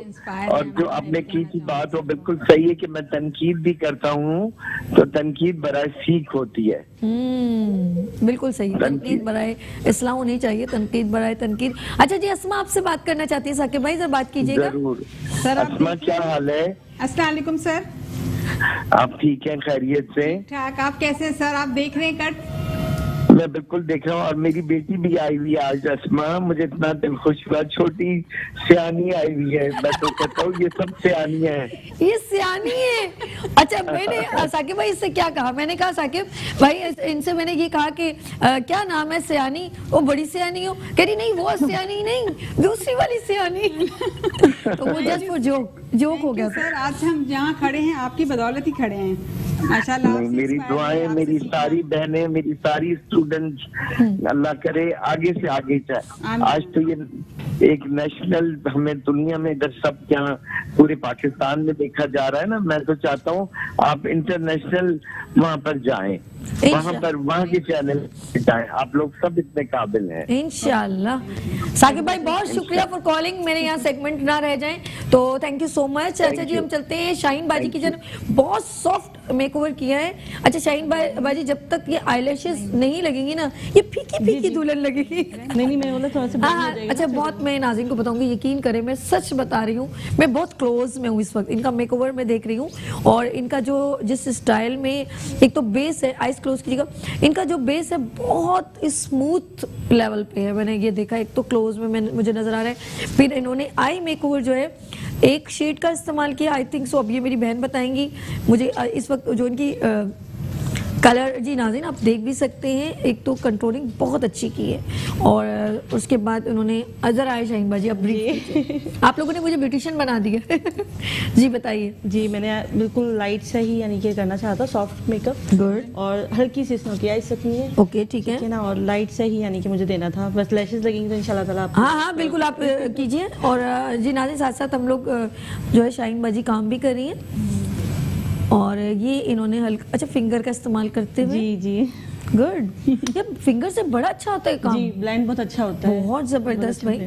और जो आपने की थी बात वो बिल्कुल सही है कि मैं तनकीद भी करता हूँ, तो तनकीद बराए सीख होती है। बिल्कुल सही, तनकीद बराए इस्लाह होनी चाहिए, तनकीद बराए तनकीद। अच्छा जी, अस्मा आपसे बात करना चाहती है, साकिब भाई से बात कीजिएगा। जरूर। सर अस्मा क्या हाल है? अस्सलाम वालेकुम सर। आप ठीक हैं? खैरियत से? ठीक, आप कैसे हैं सर? आप देख रहे हैं कट? मैं बिल्कुल देख रहा हूँ, और मेरी बेटी भी आई हुई है आज अस्मा, मुझे इतना दिल खुश हुआ। छोटी सियानी आई हुई है, मैं तो कहता हूँ ये सब सियानी है। ये सियानी है? अच्छा, मैंने साकिब भाई इससे क्या कहा, मैंने कहा साकिब भाई इनसे मैंने ये कहा कि क्या नाम है सियानी, वो बड़ी सियानी हो? कह रही नहीं वो सियानी नहीं, दूसरी वाली सियानी। तो वो जस्ट फॉर जोक हो गया सर। आज हम जहाँ खड़े हैं आपकी बदौलत ही खड़े हैं माशाल्लाह। मेरी दुआएं, मेरी सारी बहनें, मेरी सारी स्टूडेंट्स, अल्लाह करे आगे से आगे जाए। आज तो ये एक नेशनल, हमें दुनिया में इधर सब यहाँ पूरे पाकिस्तान में देखा जा रहा है ना, मैं तो चाहता हूँ आप इंटरनेशनल वहाँ पर जाएं, वहाँ के चैनल जाएं। आप लोग सब इतने काबिल हैं इंशाल्लाह। साकिब भाई बहुत शुक्रिया फॉर कॉलिंग, मेरे यहाँ सेगमेंट ना रह जाएं तो थैंक यू सो मच। अच्छा जी, हम चलते हैं शाहीन बाजी की जन, बहुत सॉफ्ट मेकओवर किया है। अच्छा शाहीन बाजी, जब तक ये आईलैशेस नहीं लगेंगी ना, ये फीकी फीकी दुल्हन लगेगी। नहीं मैं बोला थोड़ा सा। अच्छा, बहुत मैं नाज़रीन को बताऊंगी, यकीन करें मैं सच बता रही हूँ, मैं बहुत क्लोज में हूँ इस वक्त, इनका मेकओवर मैं देख रही हूँ, और इनका जो जिस स्टाइल में, एक तो बेस है, आइज क्लोज कीजिएगा, इनका जो बेस है बहुत स्मूथ लेवल पे है, मैंने ये देखा, एक तो क्लोज में मुझे नजर आ रहा है। फिर इन्होंने आई मेकओवर जो है एक शेड का इस्तेमाल किया, आई थिंक सो। अब ये मेरी बहन बताएंगी मुझे, इस वक्त जो इनकी कलर जी नाज़रीन आप देख भी सकते हैं, एक तो कंट्रोलिंग बहुत अच्छी की है और उसके बाद उन्होंने अजर आए शाहीन बाजी अब आप लोगों ने मुझे ब्यूटिशियन बना दिया जी बताइए। जी मैंने बिल्कुल लाइट से ही यानी कि करना चाहता, सॉफ्ट मेकअप गुड और हल्की सी स्नो की आइज रखनी है। ओके ठीक है ना, और लाइट से ही यानी कि मुझे देना था, बस लैशेस लगेंगे तो इंशाल्लाह ताला आप हाँ बिल्कुल आप कीजिए। और जी नाज़रीन साथ साथ हम लोग जो है शाहीन बाजी काम भी कर रही हैं और ये इन्होंने हल्का अच्छा फिंगर का इस्तेमाल करते हुए जी गुड ये फिंगर से बड़ा अच्छा होता है काम जी, ब्लेंड बहुत अच्छा होता है, बहुत जबरदस्त भाई।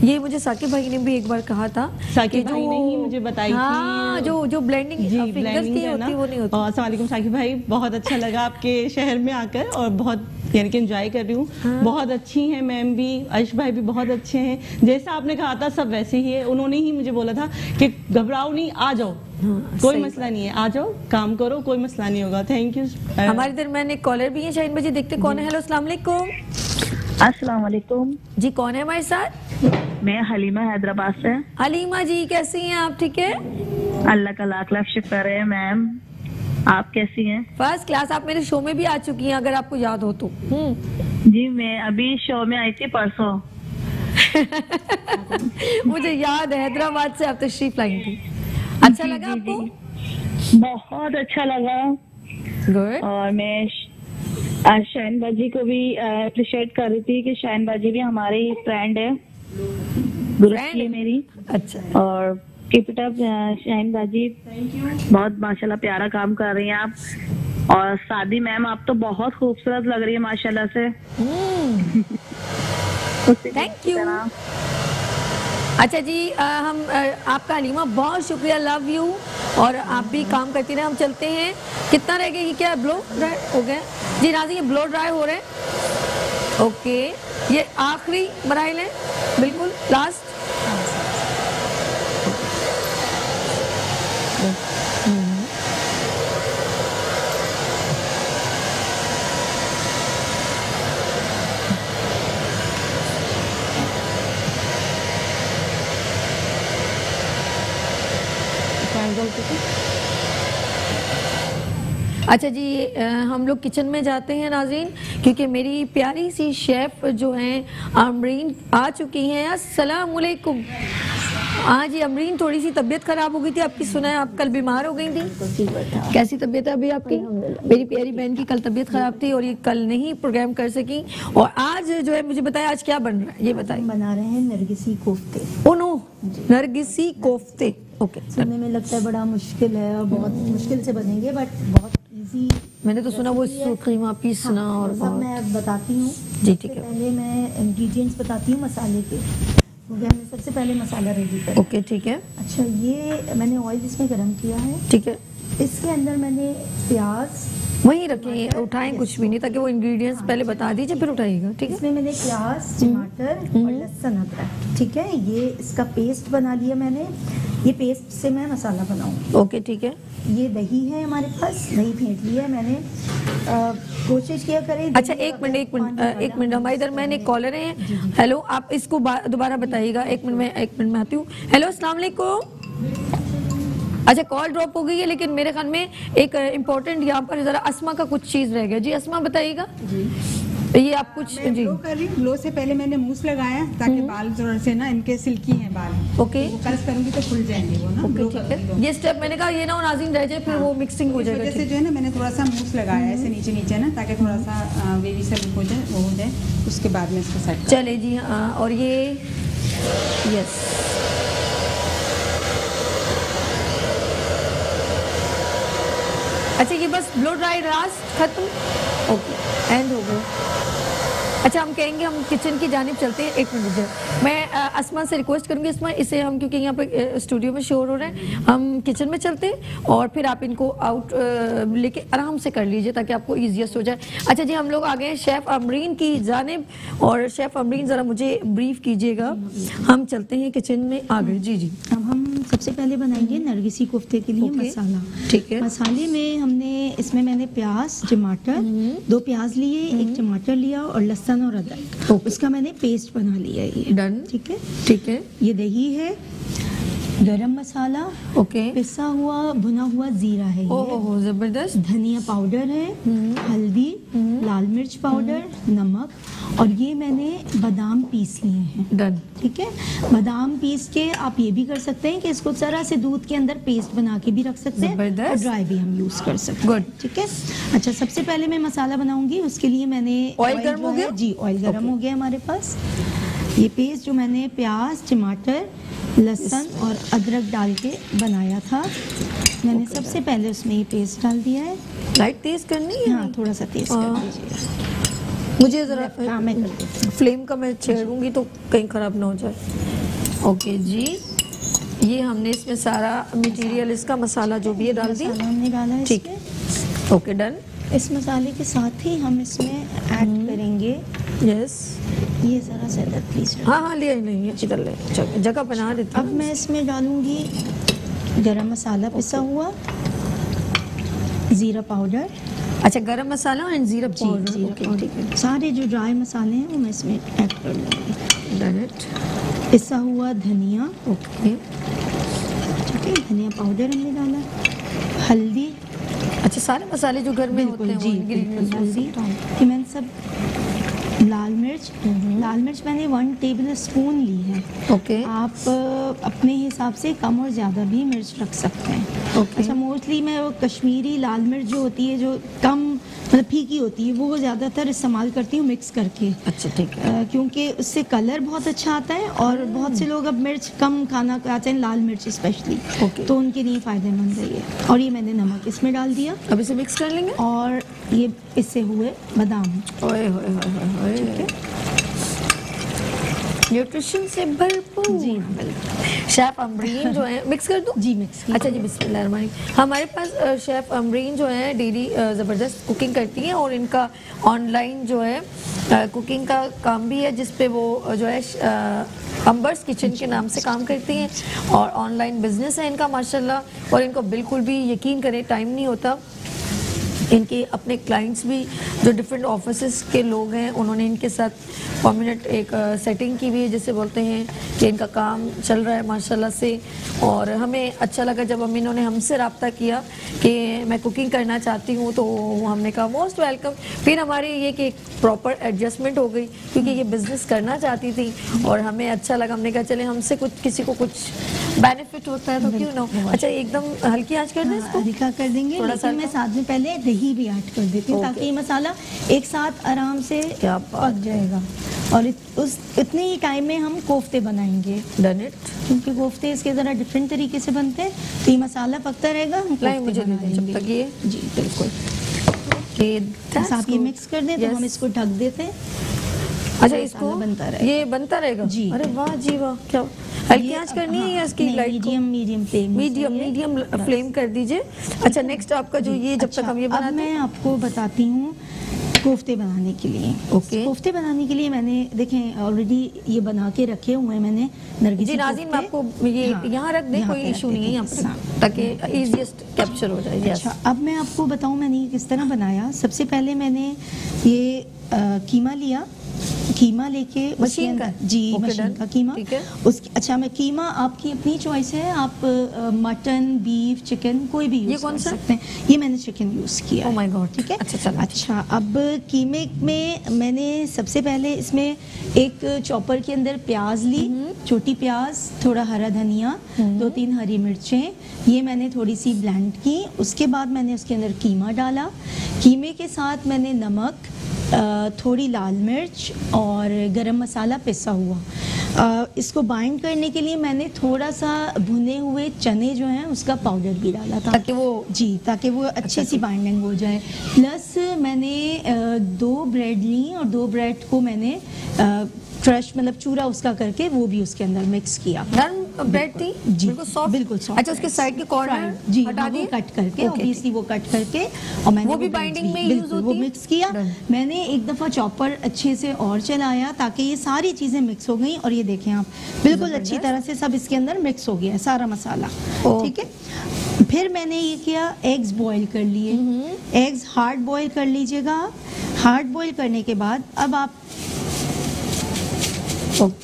ये मुझे साकिब भाई ने भी एक बार कहा था, साकिब भाई ने ही मुझे बताई हाँ, थी जो ब्लेंडिंग फिंगर्स की होती वो नहीं होती। अस्सलाम वालेकुम साकिब भाई, बहुत अच्छा लगा आपके शहर में आकर और बहुत यानी कि एंजॉय कर रही हूँ। हाँ। बहुत अच्छी हैं मैम भी, अर्श भाई भी बहुत अच्छे हैं, जैसा आपने कहा था सब वैसे ही है। उन्होंने ही मुझे बोला था कि घबराओ नहीं, आ जाओ। हाँ, कोई मसला नहीं है, आ जाओ काम करो, कोई मसला नहीं होगा। Thank you. हमारे दरमियान एक कॉलर भी है शाहीन बाजी, देखते कौन है। हेलो अस्सलाम वालेकुम। अस्सलाम वालेकुम जी कौन है हमारे साथ? मैं हलीमा हैदराबाद से। हलीमा जी कैसी हैं आप? ठीक है अल्लाह का लाख लाख शुक्र है मैम, आप कैसी हैं? First class. आप मेरे शो में भी आ चुकी हैं अगर आपको याद हो तो। जी मैं अभी शो में आई थी परसों मुझे याद है हैदराबाद से आप तशरीफ लाई थी। अच्छा लगा आपको? बहुत अच्छा लगा। गुड। और मैं शाहीन बाजी को भी अप्रिशिएट कर रही थी कि शाहीन बाजी भी हमारी फ्रेंड है, दोस्ती है मेरी। अच्छा। और कीप इट अप शाहीन बाजी, बहुत माशाल्लाह प्यारा काम कर रही हैं आप। और सादी मैम आप तो बहुत खूबसूरत लग रही है माशाल्लाह से। Thank you. अच्छा जी हम आपका हलीमा बहुत शुक्रिया, लव यू। और आप भी काम करती रहे, हम चलते हैं। कितना रह गया? ये क्या ब्लो ड्राई हो गया जी नाज़रीन, ये ब्लो ड्राई हो रहे हैं। ओके ये आखिरी मराइल है, बिल्कुल लास्ट। अच्छा जी हम लोग किचन में जाते हैं नाज़रीन, क्योंकि मेरी प्यारी सी शेफ जो हैं अमरीन आ चुकी हैं। अस्सलाम वालेकुम। हाँ जी अमरीन, थोड़ी सी तबीयत खराब हो गई थी आपकी, सुना है आप कल बीमार हो गई थी। कैसी तबीयत है अभी आपकी? मेरी प्यारी बहन की कल तबीयत खराब थी और ये कल नहीं प्रोग्राम कर सकी। और आज जो है मुझे बताया आज क्या बन रहा है, ये बताइए। बना रहे हैं नरगिसी कोफ्ते। ओ नो, नरगिसी कोफ्ते। ओके। सुनने में लगता है बड़ा मुश्किल है और बहुत मुश्किल से बनेंगे, बट बहुत इजी। मैंने तो सुना वो कीमा पीसना। हाँ, और सब मैं बताती हूँ जी ठीक है। पहले मैं इंग्रेडिएंट्स बताती हूँ मसाले के। हमने सबसे पहले मसाला रेडी करें। ओके ठीक है। अच्छा ये मैंने ऑयल इसमें गरम किया है। ठीक है। इसके अंदर मैंने प्याज वहीं रखें, उठाएं कुछ भी नहीं, ताकि वो इंग्रेडिएंट्स पहले बता दीजिए फिर उठाइएगा। ठीक है। इसमें मैंने प्याज, टमाटर और लहसुन अदरक, ठीक है, ये इसका पेस्ट बना लिया मैंने। ये पेस्ट से मैं मसाला बनाऊंगी। ओके ठीक है। ये दही है हमारे पास, दही फेंट लिया है मैंने। कोशिश किया करें। अच्छा एक मिनट हमारे इधर मैंने एक कॉलर है। हेलो आप इसको दोबारा बताइएगा। एक मिनट में आती हूँ। हेलो अस्सलाम वालेकुम। अच्छा कॉल ड्रॉप हो गई है, लेकिन मेरे ख्याल में एक इम्पोर्टेंट यहाँ पर जरा अस्मा का कुछ चीज़ रह गया। जी अस्मा बताइएगा। ये आप कुछ जी ब्लो कर रही हूँ। ब्लो से पहले मैंने मूस लगाया ताकि बाल थोड़ा से ना इनके सिल्की हैं बाल। ओके। कर्स करूंगी तो खुल जाएंगे वो ना। ओके ठीक है। ये स्टेप मैंने कहा ये ना नाज़रीन रह जाए, फिर वो मिक्सिंग हो जाएगा। जैसे जो है ना मैंने थोड़ा सा मूस लगाया ऐसे नीचे नीचे ना, ताकि थोड़ा सा वेवी सा हो जाए, वो हो जाए। उसके बाद में इसको सेट चले जी। हाँ और ये यस अच्छा ये बस ब्लो ड्राई लास्ट खत्म। ओके एंड हो गया। अच्छा हम कहेंगे हम किचन की जानिब चलते हैं। एक मिनट मैं अस्मा से रिक्वेस्ट करूंगी। अस्मा इसे हम क्योंकि यहाँ पे स्टूडियो में शोर हो रहा है, हम किचन में चलते हैं और फिर आप इनको आउट लेके आराम से कर लीजिए ताकि आपको ईजिएस्ट हो जाए। अच्छा जी हम लोग आ गए शेफ़ अमरीन की जानिब, और शेफ़ अमरीन ज़रा मुझे ब्रीफ कीजिएगा। हम चलते हैं किचन में आगे। जी जी अब हम सबसे पहले बनाएंगे नरगिसी कोफ्ते के लिए मसाला। ठीक है। मसाले में हमने इसमें मैंने प्याज, टमाटर, 2 प्याज लिए, 1 टमाटर लिया और लहसुन और अदरक, उसका मैंने पेस्ट बना लिया। ये डन। ठीक है। ठीक है। ये दही है, गरम मसाला, ओके, पिसा हुआ भुना हुआ जीरा है ये, ओहो जबरदस्त, धनिया पाउडर है, हल्दी, लाल मिर्च पाउडर, नमक, और ये मैंने बादाम पीस लिए हैं। डन, ठीक है। बादाम पीस के आप ये भी कर सकते हैं कि इसको जरा से दूध के अंदर पेस्ट बना के भी रख सकते हैं, और ड्राई भी हम यूज कर सकते हैं। गुड, ठीक है। अच्छा, सबसे पहले मैं मसाला बनाऊंगी, उसके लिए मैंने ऑयल गर्म हो गया? जी, ऑयल गर्म हो गया हमारे पास। ये पेस्ट जो मैंने प्याज, टमाटर, लहसुन और अदरक डाल के बनाया था, मैंने सबसे पहले उसमें ये पेस्ट डाल दिया है। लाइट तेज करनी है? हाँ, थोड़ा सा तेज कर दीजिए। मुझे जरा मैं कर देती हूँ। फ्लेम का मैं छेड़ूंगी तो कहीं खराब ना हो जाए। ओके जी, ये हमने इसमें सारा मटेरियल, इसका मसाला जो भी है डाल दिया, हमने डाला है। ठीक है, ओके डन। इस मसाले के साथ ही हम इसमें ऐड करेंगे, यस, ये ज़रा सा इधर प्लीज। हाँ हाँ, ले नहीं अच्छी तरह जगह बना देती हूँ। अब मैं इसमें डालूंगी गरम मसाला पिसा हुआ, जीरा पाउडर। अच्छा, गरम मसाला एंड जीरा पाउडर, ओके, ठीक है। सारे जो ड्राई मसाले हैं वो मैं इसमें ऐड कर लूँगी। डायरेक्ट पिसा हुआ धनिया, ओके, ठीक है, धनिया पाउडर हमने डाला, हल्दी। अच्छा, सारे मसाले जो घर में होते हैं जी, हल्दी, कि मैंने सब, लाल मिर्च, लाल मिर्च मैंने 1 टेबल स्पून ली है। ओके, आप अपने हिसाब से कम और ज़्यादा भी मिर्च रख सकते हैं। ओके, अच्छा, मोस्टली मैं वो कश्मीरी लाल मिर्च जो होती है, जो कम मतलब फीकी होती है, वो ज़्यादातर इस्तेमाल करती हूँ मिक्स करके। अच्छा, ठीक है, क्योंकि उससे कलर बहुत अच्छा आता है, और बहुत से लोग अब मिर्च कम खाना खाते हैं, लाल मिर्च स्पेशली, तो उनके लिए फ़ायदेमंद है ये। और ये मैंने नमक इसमें डाल दिया। अब इसे मिक्स कर लेंगे, और ये इससे हुए बादाम, ओए होए होए, ठीक है, न्यूट्रिशन से भरपूर। जी, शेफ अमरीन जो है, मिक्स कर दूं? जी, मिक्स। अच्छा जी, बिस्मिल्लाहिर्रहमानिर्रहीम। हमारे पास शेफ अमरीन जो है डेली ज़बरदस्त कुकिंग करती हैं, और इनका ऑनलाइन जो है कुकिंग का काम भी है, जिस पे वो जो है अंबर्स किचन के नाम से काम करती हैं, और ऑनलाइन बिजनेस है इनका माशाल्लाह। और इनको बिल्कुल भी यकीन करें टाइम नहीं होता, इनके अपने क्लाइंट्स भी जो डिफरेंट ऑफिसेस के लोग हैं, उन्होंने इनके साथ परमानेंट एक सेटिंग की हुई है, जैसे बोलते हैं कि इनका काम चल रहा है माशाल्लाह से। और हमें अच्छा लगा जब इन्होंने हमसे रब्ता किया कि मैं कुकिंग करना चाहती हूँ, तो हमने कहा मोस्ट वेलकम। फिर हमारी ये कि एक प्रॉपर एडजस्टमेंट हो गई, क्योंकि ये बिज़नेस करना चाहती थी और हमें अच्छा लगा। हमने कहा चले हमसे कुछ किसी को कुछ बेनिफिट होता है तो क्यों ना। अच्छा, एकदम हल्की आंच कर दें इसको? हल्का कर देंगे, लेकिन मैं साथ में पहले दही भी ऐड कर देती हूँ, ताकि ये मसाला एक साथ आराम से पक जाएगा। और इतने ही टाइम में हम कोफ्ते बनाएंगे। Done it. क्योंकि कोफ्ते इसके ज़रा डिफरेंट तरीके से बनते हैं, तो ये मसाला पकता रहेगा, हम मुझे जब तक ये। जी बिल्कुल। आप ये मिक्स कर दें, तो हम इसको ढक देते हैं। अच्छा, इसको बनता रहेगा, ये बनता रहेगा जी। अरे वाह जी वाह, क्या हल्की आंच करनी है या इसकी लाइट को? मीडियम फ्लेम, मीडियम फ्लेम कर दीजिए। अच्छा, नेक्स्ट आपका जो ये जब तक हम ये बनाते हैं, मैं आपको बताती हूँ कोफ्ते बनाने के लिए। ओके, कोफ्ते बनाने के लिए मैंने देखें ऑलरेडी ये बना के रखे हुए हैं मैंने। नरगिस जी नाज़रीन, मैं आपको ये यहाँ रख दें, कोई इशू नहीं है यहाँ पर, ताकि इजीएस्ट कैप्चर हो जाए। अच्छा, अब मैं आपको बताऊँ मैंने ये किस तरह बनाया। सबसे पहले मैंने ये कीमा लिया, कीमा लेके मशीन का, जी मशीन का कीमा, उसकी अच्छा मैं कीमा आपकी अपनी चॉइस है, आप मटन, बीफ, चिकन कोई भी यूज कर सकते हैं। ये मैंने चिकन यूज किया। ओह माय गॉड, ठीक है। अच्छा, अब कीमे में मैंने सबसे पहले इसमें एक चॉपर के अंदर प्याज ली, छोटी प्याज, थोड़ा हरा धनिया, 2-3 हरी मिर्चें, ये मैंने थोड़ी सी ब्लेंड की। उसके बाद मैंने उसके अंदर कीमा डाला। कीमे के साथ मैंने नमक, थोड़ी लाल मिर्च और गरम मसाला पिसा हुआ। इसको बाइंड करने के लिए मैंने थोड़ा सा भुने हुए चने जो हैं उसका पाउडर भी डाला था, ताकि वो अच्छी सी बाइंडिंग हो जाए। प्लस मैंने 2 ब्रेड ली, और 2 ब्रेड को मैंने क्रश मतलब चूरा उसका करके वो भी उसके अंदर मिक्स किया। नरम ब्रेड थी जी, बिल्कुल सॉफ्ट। अच्छा, उसके साइड के कॉर्नर जी हटा दिए, कट करके, ऑब्वियसली वो कट करके, और मैंने वो भी बाइंडिंग में यूज होती है, वो मिक्स किया। मैंने एक दफ़ा चॉपर अच्छे से और चलाया, ताकि ये सारी चीज़ें मिक्स हो गई। और ये देखें आप, बिल्कुल अच्छी तरह से सब इसके अंदर मिक्स हो गया है सारा मसाला, ठीक है। फिर मैंने ये किया, एग्स बॉईल कर लिए। एग्स हार्ड बॉईल कर लीजिएगा। हार्ड बॉईल करने के बाद अब आप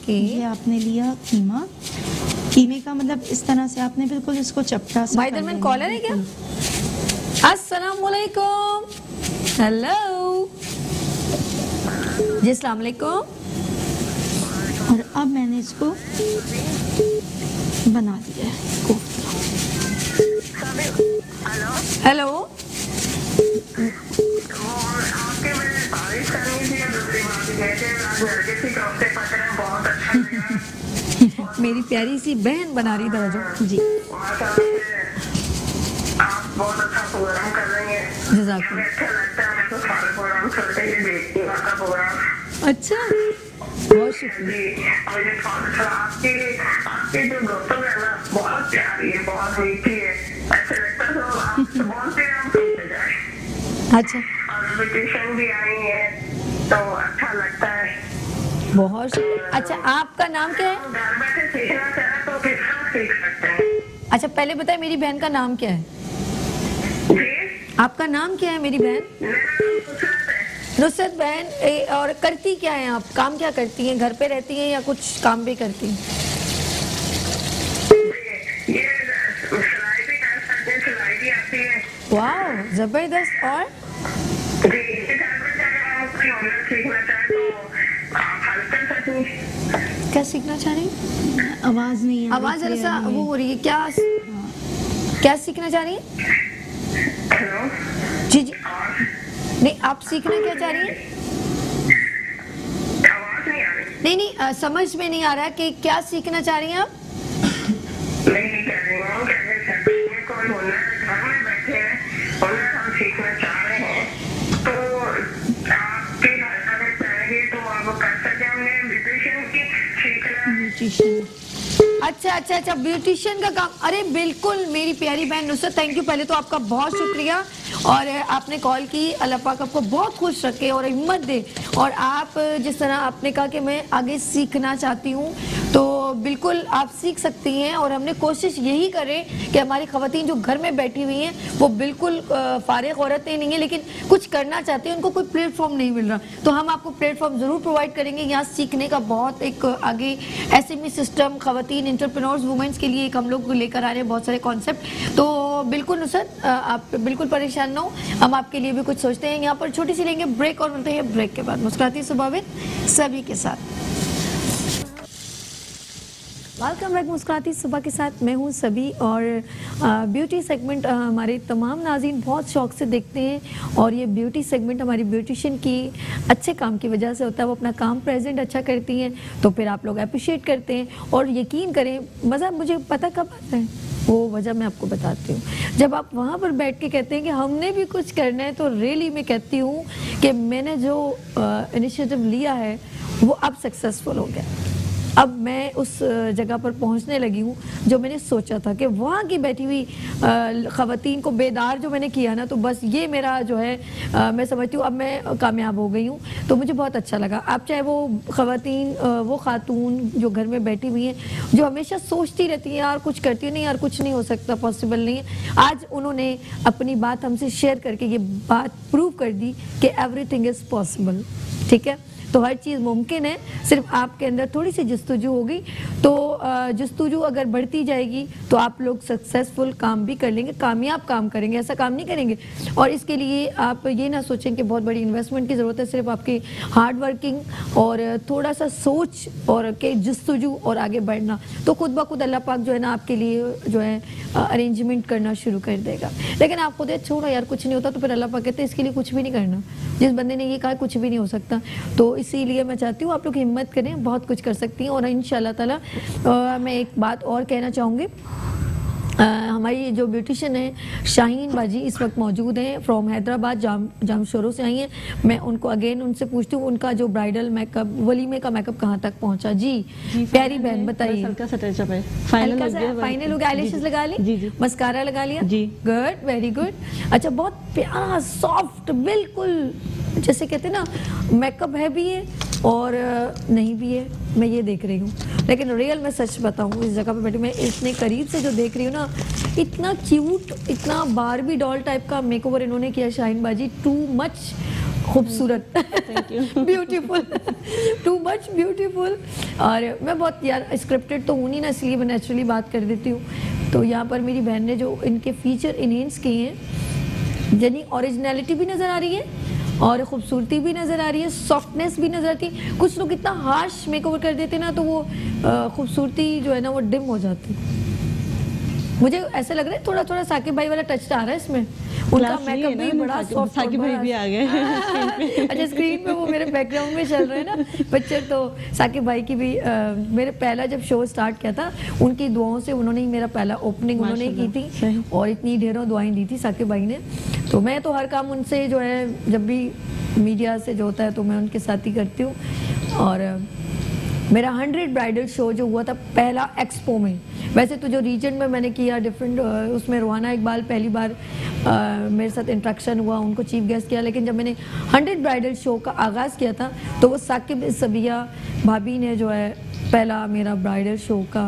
ये आपने लिया कीमा, कीमे का मतलब इस तरह से आपने बिल्कुल इसको चपटा सा भाई दरमियान कॉलर है क्या? अस्सलाम वालेकुम। हेलो जी, अस्सलाम वालेकुम। और अब मैंने इसको बना दिया है कोफ्ता। हेलो मेरी प्यारी सी बहन बना रही दरवाजा जी। आप बहुत अच्छा प्रोग्राम कर रही हैं। जज़ाकल्लाह। अच्छा लगता है मुझे सारे प्रोग्राम छोड़ के ये देखती हूँ आपका प्रोग्राम। अच्छा, बहुत शुक्रिया। जी, मुझे बहुत अच्छा आपकी जो दोस्तों है ना बहुत प्यारी है, बहुत मीठी है। अच्छा लगता है तो आप बोलते हैं हम सुनते जाए। अच्छा, और इन्विटेशन भी आई है तो अच्छा लगता है। बहुत शुक्रिया। अच्छा, आपका नाम क्या है? घर बैठे सीखना चाहे तो कितना सीख सकते हैं। अच्छा, पहले बताए मेरी बहन का नाम क्या है? आपका नाम क्या है मेरी बहन? नुसरत बहन। और करती क्या है आप? काम क्या करती हैं? घर पे रहती हैं या कुछ काम भी करती हैं? ये सिलाई भी कर सकते हैं, सिलाई भी आती है। वाह, जबरदस्त। और जी, ये घर बैठे अगर आप कोई हुनर सीखना चाहे तो आप हेल्प कर सकते हैं। क्या सीखना चाह रही हैं? आवाज नहीं है, आवाज जरा सा वो हो रही है। क्या सीखना चाह रही हैं? हेलो जी जी। नहीं, आप सीखना क्या चाह रही हैं? आवाज नहीं आ रही। नहीं नहीं, समझ में नहीं आ रहा कि क्या सीखना चाह रही हैं आप? नहीं कह रही हूँ, कह रही हैं कोई हुनर घर में बैठे हैं, हुनर हम सीखना चाह रहे हैं तो आपकी अगर चाहेंगे तो आप कर सकते हैं। हमने ब्यूटिशियन की सीखना। अच्छा, ब्यूटिशियन का काम। अरे बिल्कुल मेरी प्यारी बहन नुसरत, थैंक यू। पहले तो आपका बहुत शुक्रिया और आपने कॉल की। अल्लाह पाक आपको बहुत खुश रखे और हिम्मत दे। और आप जिस तरह आपने कहा कि मैं आगे सीखना चाहती हूँ तो बिल्कुल आप सीख सकती हैं। और हमने कोशिश यही करें कि हमारी ख़वातीन जो घर में बैठी हुई हैं वो बिल्कुल फारिग औरतें नहीं हैं लेकिन कुछ करना चाहती हैं, उनको कोई प्लेटफॉर्म नहीं मिल रहा, तो हम आपको प्लेटफॉर्म ज़रूर प्रोवाइड करेंगे। यहाँ सीखने का बहुत एक आगे SME सिस्टम, ख़वातीन एंटरप्रेन्योर्स, वुमेंस के लिए एक हम लोग लेकर आ रहे हैं बहुत सारे कॉन्सेप्ट। तो बिल्कुल नुसरत आप बिल्कुल परेशान ना हो, हम आपके लिए भी कुछ सोचते हैं। यहाँ पर छोटी सी लेंगे ब्रेक और मिलते हैं ब्रेक के बाद मुस्कुराती सुबह विद सभी के साथ। वेलकम बैक मुस्कुराती सुबह के साथ, मैं हूँ सभी। और ब्यूटी सेगमेंट हमारे तमाम नाज़रीन बहुत शौक से देखते हैं और ये ब्यूटी सेगमेंट हमारी ब्यूटिशियन की अच्छे काम की वजह से होता है। वो अपना काम प्रेजेंट अच्छा करती हैं तो फिर आप लोग अप्रिशिएट करते हैं। और यकीन करें, मज़ा मुझे पता कब आता है, वो वजह मैं आपको बताती हूँ। जब आप वहाँ पर बैठ के कहते हैं कि हमने भी कुछ करना है, तो रियली मैं कहती हूँ कि मैंने जो इनिशिएटिव लिया है वो अब सक्सेसफुल हो गया। अब मैं उस जगह पर पहुंचने लगी हूँ जो मैंने सोचा था कि वहाँ की बैठी हुई ख़वातीन को बेदार जो मैंने किया ना, तो बस ये मेरा जो है मैं समझती हूँ अब मैं कामयाब हो गई हूँ। तो मुझे बहुत अच्छा लगा। आप चाहे वो ख़वातीन, वो खातून जो घर में बैठी हुई हैं, जो हमेशा सोचती रहती हैं यार कुछ करती नहीं, यार कुछ नहीं हो सकता, पॉसिबल नहीं है, आज उन्होंने अपनी बात हमसे शेयर करके ये बात प्रूव कर दी कि एवरीथिंग इज़ पॉसिबल। ठीक है, तो हर चीज़ मुमकिन है, सिर्फ आपके अंदर थोड़ी सी जस्तुजू होगी। तो जस्तुजू अगर बढ़ती जाएगी तो आप लोग सक्सेसफुल काम भी कर लेंगे, कामयाब काम करेंगे, ऐसा काम नहीं करेंगे। और इसके लिए आप ये ना सोचें कि बहुत बड़ी इन्वेस्टमेंट की ज़रूरत है, सिर्फ आपकी हार्ड वर्किंग और थोड़ा सा सोच और के जस्तुजू और आगे बढ़ना, तो खुद ब खुद अल्लाह पाक जो है ना आपके लिए जो है अरेंजमेंट करना शुरू कर देगा। लेकिन आप खुद छोड़ो यार कुछ नहीं होता, तो फिर अल्लाह पाक कहते हैं इसके लिए कुछ भी नहीं करना। जिस बंदे ने ये कहा कुछ भी नहीं हो सकता, तो इसीलिए मैं चाहती हूँ आप लोग हिम्मत करें, बहुत कुछ कर सकती हैं। और इंशाल्लाह ताला मैं एक बात और कहना चाहूँगी, हमारी जो ब्यूटिशियन है शाहीन बाजी इस वक्त मौजूद हैं फ्रॉम हैदराबाद, जाम शोरों से आई हैं। मैं उनको अगेन उनसे पूछती हूँ उनका जो ब्राइडल मेकअप, वलीमे का मेकअप कहाँ तक पहुँचा। जी प्यारी बहन बताइए। फाइनल हो गया, आईलैशेस लगा ली, जी मस्कारा लगा लिया, जी गुड, वेरी गुड। अच्छा, बहुत प्यारा सॉफ्ट, बिल्कुल जैसे कहते हैं ना मेकअप है भी है और नहीं भी है, मैं ये देख रही हूँ। लेकिन रियल मैं सच बताऊँ, इस जगह पे बैठी मैं इतने करीब से जो देख रही हूँ ना, इतना क्यूट, इतना बारबी डॉल टाइप का मेकओवर इन्होंने किया शाहीन बाजी, टू मच। खूबसूरत, ब्यूटीफुल, टू मच ब्यूटीफुल। और मैं बहुत यार स्क्रिप्टेड तो हूँ नहीं ना, इसलिए मैं नेचुरली बात कर देती हूँ। तो यहाँ पर मेरी बहन ने जो इनके फीचर इनहेंस किए हैं, यानी ओरिजिनलिटी भी नज़र आ रही है और खूबसूरती भी नज़र आ रही है, सॉफ्टनेस भी नज़र आती है। कुछ लोग इतना हार्श मेकओवर कर देते ना, तो वो खूबसूरती जो है ना वो डिम हो जाती। मुझे ऐसा लग रहा है थोड़ा थोड़ा साकिब भाई वाला टच आ रहा है इसमें, उनका मेकअप भी बड़ा सॉफ्ट। साकिब भाई भी आ गए। अच्छा, स्क्रीन पे वो मेरे बैकग्राउंड में चल रहे हैं ना पिक्चर। तो साकिब भाई की भी मेरे पहला जब शो स्टार्ट किया था, उनकी दुआओं से उन्होंने ही मेरा पहला ओपनिंग उन्होंने की थी और इतनी ढेरों दुआएं दी थी साकिब भाई ने। तो मैं तो हर काम उनसे जो है, जब भी मीडिया से जो होता है तो मैं उनके साथ ही करती हूँ। और मेरा 100 ब्राइडल शो जो हुआ था पहला एक्सपो में, वैसे तो जो रीजन में मैंने किया डिफरेंट, उसमें रुहाना इकबाल पहली बार मेरे साथ इंट्रैक्शन हुआ, उनको चीफ गेस्ट किया। लेकिन जब मैंने 100 ब्राइडल शो का आगाज़ किया था तो वो साकिब सबिया भाभी ने जो है पहला मेरा ब्राइडल शो का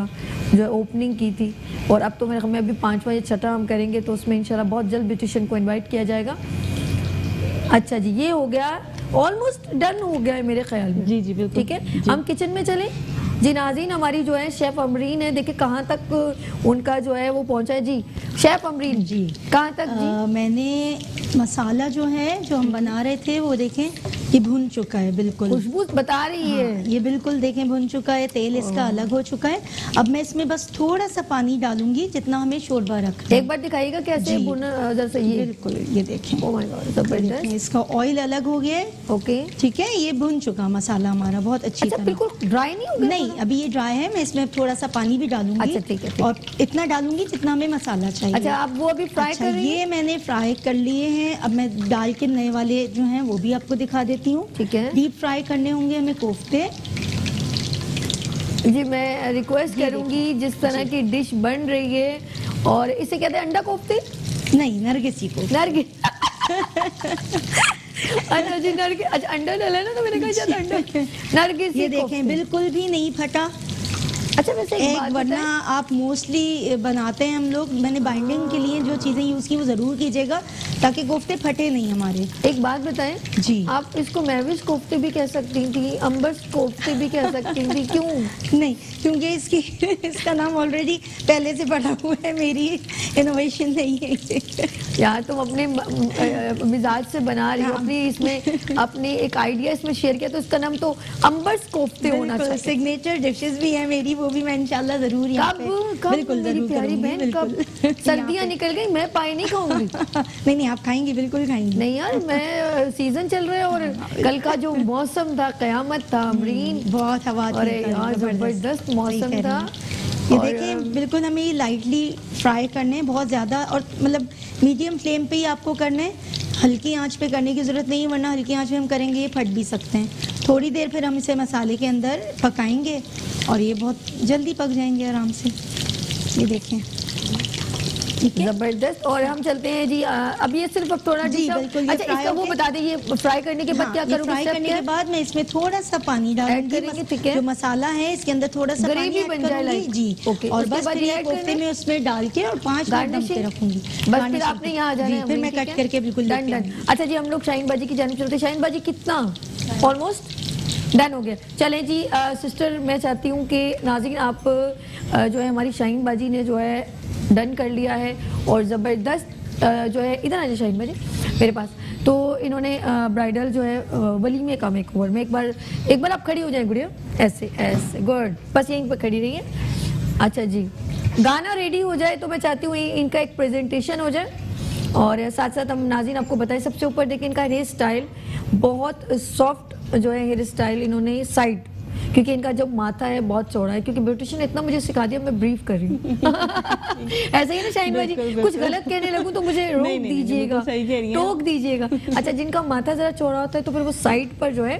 जो है ओपनिंग की थी। और अब तो मैं अभी 5वां या 6वां हम करेंगे, तो उसमें इंशाल्लाह बहुत जल्द ब्यूटिशियन को इन्वाइट किया जाएगा। अच्छा जी, ये हो गया, ऑलमोस्ट डन हो गया है मेरे ख्याल में। जी जी बिल्कुल, ठीक है, हम किचन में चलें। जी नाज़रीन, हमारी जो है शेफ़ अमरीन है, देखिए कहाँ तक उनका जो है वो पहुँचा है। जी शेफ़ अमरीन जी, कहाँ तक जी? मैंने मसाला जो है जो हम बना रहे थे वो देखें ये भुन चुका है, बिल्कुल खुशबू बता रही है। हाँ, ये बिल्कुल देखें भुन चुका है, तेल इसका अलग हो चुका है। अब मैं इसमें बस थोड़ा सा पानी डालूंगी जितना हमें शोरबा रखना है। एक बार दिखाइएगा कैसे भुना, जैसे ये बिल्कुल, ये देखें। ओह माय गॉड, जबरदस्त। इसका ऑयल अलग हो गया है। ओके, ठीक है, ये भुन चुका मसाला हमारा बहुत अच्छी तरह। बिल्कुल ड्राई नहीं हो गया? नहीं, अभी ये ड्राई है। मैं इसमें थोड़ा सा पानी भी डालूंगी। अच्छा ठीक है, और इतना डालूंगी जितना हमें मसाला चाहिए। अच्छा, आप वो अभी फ्राई कर रही हैं? ये मैंने फ्राई कर लिए हैं। अब मैं डाल के नए वाले जो हैं वो भी आपको दिखा देती हूँ। ठीक है, डीप फ्राई करने होंगे हमें कोफ्ते। जी मैं रिक्वेस्ट करूंगी, जिस तरह की डिश बन रही है, और इसे कहते हैं अंडा कोफ्ते? नहीं, नरगिसी को। अच्छा जी, अच्छा अंडा डाला ना, तो मैंने कहा शायद अंडा। नरगिसी, ये देखें बिल्कुल भी नहीं फटा। अच्छा, वैसे एक बात वरना आप मोस्टली बनाते हैं हम लोग, मैंने बाइंडिंग के लिए जो चीज़ें यूज़ की वो ज़रूर कीजिएगा ताकि कोफ्ते फटे नहीं हमारे। एक बात बताएं जी, आप इसको मैविश कोफ्ते भी कह सकती थी, अंबर्स कोफ्ते भी कह सकती थी, क्यों? नहीं, क्योंकि इसका नाम ऑलरेडी पहले से पड़ा हुआ है, मेरी इनोवेशन नहीं है। यार तुम अपने मिजाज से बना रही हो, अपनी इसमें अपनी एक आइडिया इसमें शेयर किया, तो इसका नाम तो अंबर्स कोफ्ते होना चाहिए। सिग्नेचर डिशेस भी है मेरी, वो भी मैं इंशाल्लाह जरूर यहाँ पे बिल्कुल मेरी प्यारी बहन, कब सर्दियाँ निकल गई, मैं पाई नहीं खाऊंगी। नहीं, आप खाएंगी, बिल्कुल खाएंगी। नहीं यार, मैं सीजन चल रहा है और कल का जो मौसम था कयामत था अमरीन, बहुत हवा थी। अरे यार जबरदस्त मौसम था। ये देखें बिल्कुल हमें ये लाइटली फ्राई करने हैं, बहुत ज़्यादा, और मतलब मीडियम फ्लेम पे ही आपको करना है, हल्की आंच पे करने की ज़रूरत नहीं, वरना हल्की आंच में हम करेंगे ये फट भी सकते हैं। थोड़ी देर फिर हम इसे मसाले के अंदर पकाएंगे और ये बहुत जल्दी पक जाएंगे आराम से। ये देखें जबरदस्त। और हम चलते हैं जी, अब ये सिर्फ अब थोड़ा जी बिल्कुल। अच्छा, इसका वो बता दें, ये फ्राई करने के बाद क्या करूँगी? फ्राई करने के बाद मैं इसमें थोड़ा सा पानी डालूंगी, ठीक है, जो मसाला है इसके अंदर थोड़ा सा ग्रेवी बन जाए जी। ओके, और बस फिर ये कोफ्ते में उसमें डाल के और 5 मिनट दम पे रखूंगी। बस फिर आपने यहाँ आ जाना है, फिर मैं कट करके बिल्कुल डन। अच्छा जी, हम लोग शाहीन बाजी की जानिब चलते। शाहीन बाजी कितना ऑलमोस्ट डन हो गया। चलें जी सिस्टर, मैं चाहती हूँ कि नाज़रीन आप जो है हमारी शाहीन बाजी ने जो है डन कर लिया है और ज़बरदस्त जो है, इधर आ जाए शाहीन बाजी मेरे पास। तो इन्होंने ब्राइडल जो है वलीमे का मेकओवर में, एक बार आप खड़ी हो जाए गुड़िया, ऐसे ऐसे, गुड, बस यहीं पर खड़ी रही है। अच्छा जी, गाना रेडी हो जाए तो मैं चाहती हूँ इनका एक प्रेजेंटेशन हो जाए, और साथ साथ हम नाज़रीन आपको बताएं, सबसे ऊपर देखिए इनका हेयर स्टाइल बहुत सॉफ्ट जो है हेयर स्टाइल इन्होंने साइड, क्योंकि इनका जो माथा है बहुत चौड़ा है, क्योंकि ब्यूटिशियन इतना मुझे सिखा दिया, मैं ब्रीफ कर रही हूँ। ऐसा ही ना शाहीन भाई, कुछ गलत कहने लगूं तो मुझे रोक दीजिएगा, टोक दीजिएगा। अच्छा, जिनका माथा ज़रा चौड़ा होता है तो फिर वो साइड पर जो है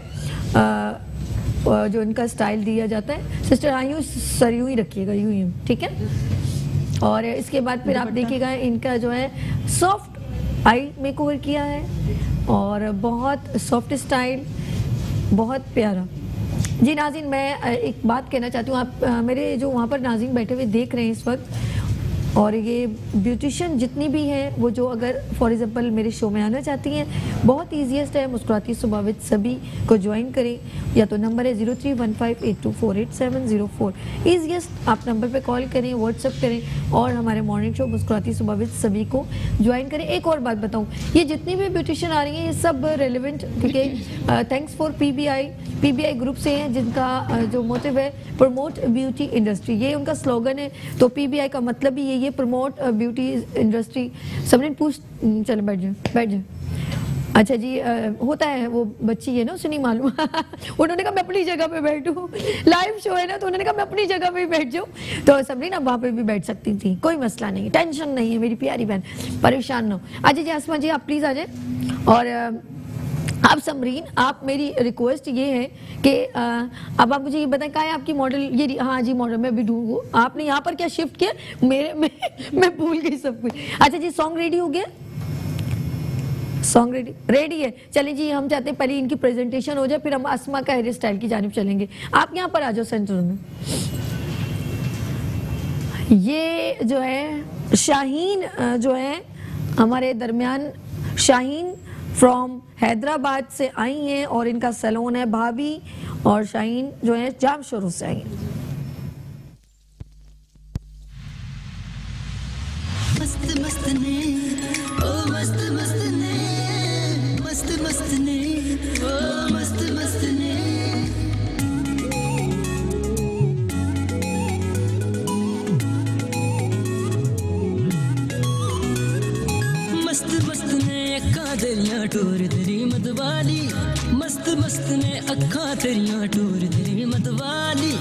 जो इनका स्टाइल दिया जाता है। सिस्टर हाँ, यूँ सर यूँ ही रखिएगा, यूँ ही, ठीक है। और इसके बाद फिर आप देखिएगा इनका जो है सॉफ्ट आई मेकओवर किया है, और बहुत सॉफ्ट स्टाइल, बहुत प्यारा। जी नाज़रीन, मैं एक बात कहना चाहती हूँ, आप मेरे जो वहाँ पर नाज़रीन बैठे हुए देख रहे हैं इस वक्त, और ये ब्यूटिशियन जितनी भी हैं वो जो अगर फॉर एग्जांपल मेरे शो में आना चाहती हैं, बहुत ईजीएस्ट है, मुस्कुराती सुबह विद सभी को ज्वाइन करें। या तो नंबर है 031582487004। ईजीएस्ट आप नंबर पे कॉल करें, व्हाट्सएप करें और हमारे मॉर्निंग शो मुस्कुराती सुबह विद सभी को ज्वाइन करें। एक और बात बताऊँ, ये जितनी भी ब्यूटिशियन आ रही हैं ये सब रेलिवेंट, क्योंकि थैंक्स फॉर पीबीआई ग्रुप से हैं, जिनका जो मोटिव है प्रमोट ब्यूटी इंडस्ट्री, ये उनका स्लोगन है। तो पीबीआई का मतलब भी यही है, प्रमोट ब्यूटी इंडस्ट्री। सबने पूछ, चलो बैठ जाओ। अच्छा जी, होता है वो बच्ची है ना, उसे नहीं मालूम उन्होंने कहा मैं अपनी जगह पे बैठूं, लाइव शो है ना, तो उन्होंने कहा मैं अपनी जगह पे बैठ जाऊं। तो सबरी ना वहाँ पे भी बैठ सकती थी, कोई मसला नहीं, टेंशन नहीं है मेरी प्यारी बहन, परेशान ना हो। अच्छा जी आसमा जी आप प्लीज़ आ जाए। और आप समरीन, आप मेरी रिक्वेस्ट ये है कि अब आप मुझे ये बताएं कहाँ है आपकी मॉडल? ये हाँ जी मॉडल मैं भी ढूंढूँ। आपने यहाँ पर क्या शिफ्ट किया? मैं भूल गई सब कुछ। अच्छा जी सॉन्ग रेडी हो गया? सॉन्ग रेडी है। चलिए जी, हम चाहते हैं पहले इनकी प्रेजेंटेशन हो जाए, फिर हम अस्मा का हेयर स्टाइल की जानिब चलेंगे। आप यहाँ पर आ जाओ सेंटर में। ये जो है शाहीन जो है हमारे दरमियान, शाहीन फ्रॉम हैदराबाद से आई हैं और इनका सैलून है भाभी, और शाहीन जो है जाम शुरू से आई हैं। मस्त मस्त ने ओ मस्त मस्त ने, मस्त मस्त ने ओ मस्त मस्त ने, मस्त मस्त ने अक्खां तेरियां टोर तेरी मतवाली, मस्त मस्त ने अक्खां तेरियां टोर तेरी मतवाली,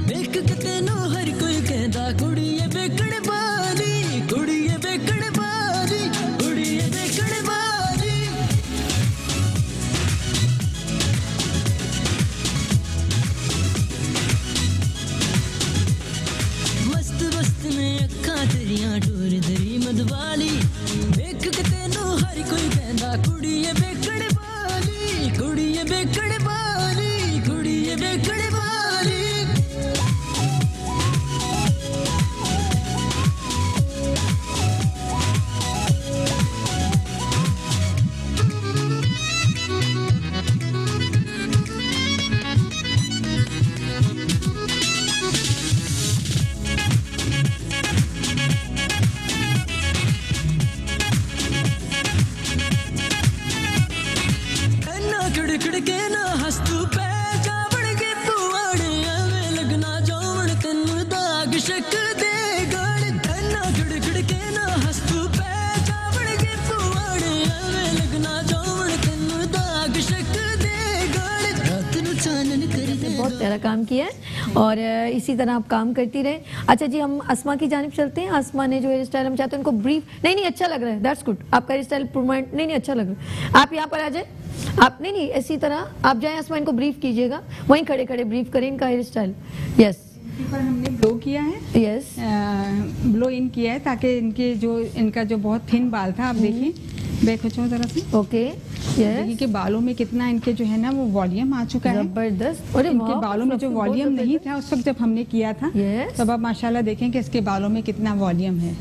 वेख के तैनू हर कोई कहदा कुड़ीए बेकड़ बारी, कुड़ीए बेकड़ बारी, कुड़ीए बेकड़ बारी। मस्त मस्त ने अक्खां तेरियां टोर तेरी मतवाली, वेख के तैनू हर कोई कहदा कुड़ीए बेकड़ बारी, कुड़ीए बेकड़ बारी, कुड़ीए बेकड़ बारी। बहुत प्यारा काम किया है और इसी तरह आप काम करती रहे। अच्छा जी हम अस्मा की जानिब चलते हैं। अस्मा ने जो हेयर स्टाइल हम चाहते हैं उनको ब्रीफ, नहीं अच्छा लग रहा है, दैट्स गुड, आपका हेयर स्टाइल परमानेंट, नहीं अच्छा लग रहा है। आप यहाँ पर आ जाए, आप नहीं इसी तरह आप जाएं, अस्मा इनको ब्रीफ कीजिएगा, वहीं खड़े खड़े ब्रीफ करें इनका हेयर स्टाइल। यस, पर हमने ब्लो किया है, यस ब्लो इन किया है ताकि इनका जो बहुत थिन बाल था, आप देखिए बैक हो जाओ जरा से, ओके देखिए कि बालों में कितना इनके जो है ना वो वॉल्यूम आ चुका है, जबरदस्त। और इनके बालों में जो वॉल्यूम नहीं था उस वक्त जब हमने किया था, तब आप माशाल्लाह देखें कि इसके बालों में कितना वॉल्यूम है।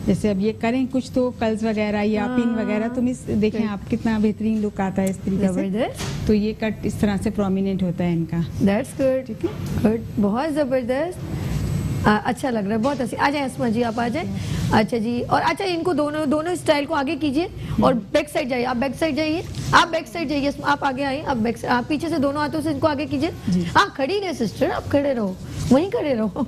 जैसे अब ये करें कुछ तो कर्ल्स वगैरह या पिन वगैरह, तो देखें आप कितना बेहतरीन लुक आता है इस तरीके से। तो ये कट इस तरह से प्रोमिनेंट होता है इनका। दैट्स गुड, ठीक है, गुड, बहुत ज़बरदस्त, अच्छा लग रहा है, बहुत अच्छी। आ जाए अस्मा जी, आप आ जाए। अच्छा जी, और अच्छा इनको दोनों स्टाइल को आगे कीजिए और बैक साइड जाइए, आप बैक साइड जाइए, आप बैक साइड जाइए, आप आगे आइए, आप बैक साइड, आप पीछे से दोनों हाथों से इनको आगे कीजिए। हाँ खड़ी रहे सिस्टर, आप खड़े रहो, वहीं खड़े रहो।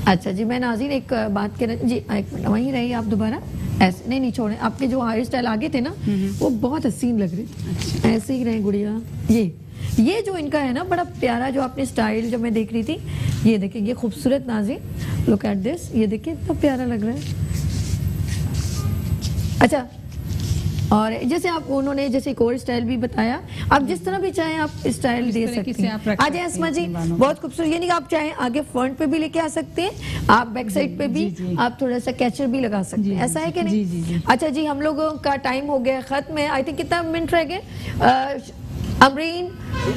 अच्छा जी, मैं नाज़रीन एक बात कह रही जी, एक मिनट वहीं रहिए आप, दोबारा ऐसे नहीं छोड़े, आपके जो हेयर स्टाइल आगे थे ना वो बहुत हसीन लग रहे, ऐसे ही रहे गुड़िया। ये जो इनका है ना बड़ा प्यारा जो आपने स्टाइल जो मैं देख रही थी, ये देखिए ये खूबसूरत नाज़रीन, लुक एट दिस, ये देखिए इतना प्यारा लग रहा है। अच्छा, और जैसे आप उन्होंने जैसे एक और स्टाइल भी बताया, आप जिस तरह भी चाहें आप स्टाइल दे सकते हैं। आ जाए अस्मा जी, बहुत खूबसूरत, यानी कि आप चाहें आगे फ्रंट पे भी लेके आ सकते हैं, आप बैक साइड पे भी आप थोड़ा सा कैचर भी लगा सकते हैं, ऐसा है कि नहीं? अच्छा जी, हम लोगों का टाइम हो गया खत्म है, आई थिंक कितना मिनट रह गए? Amreen,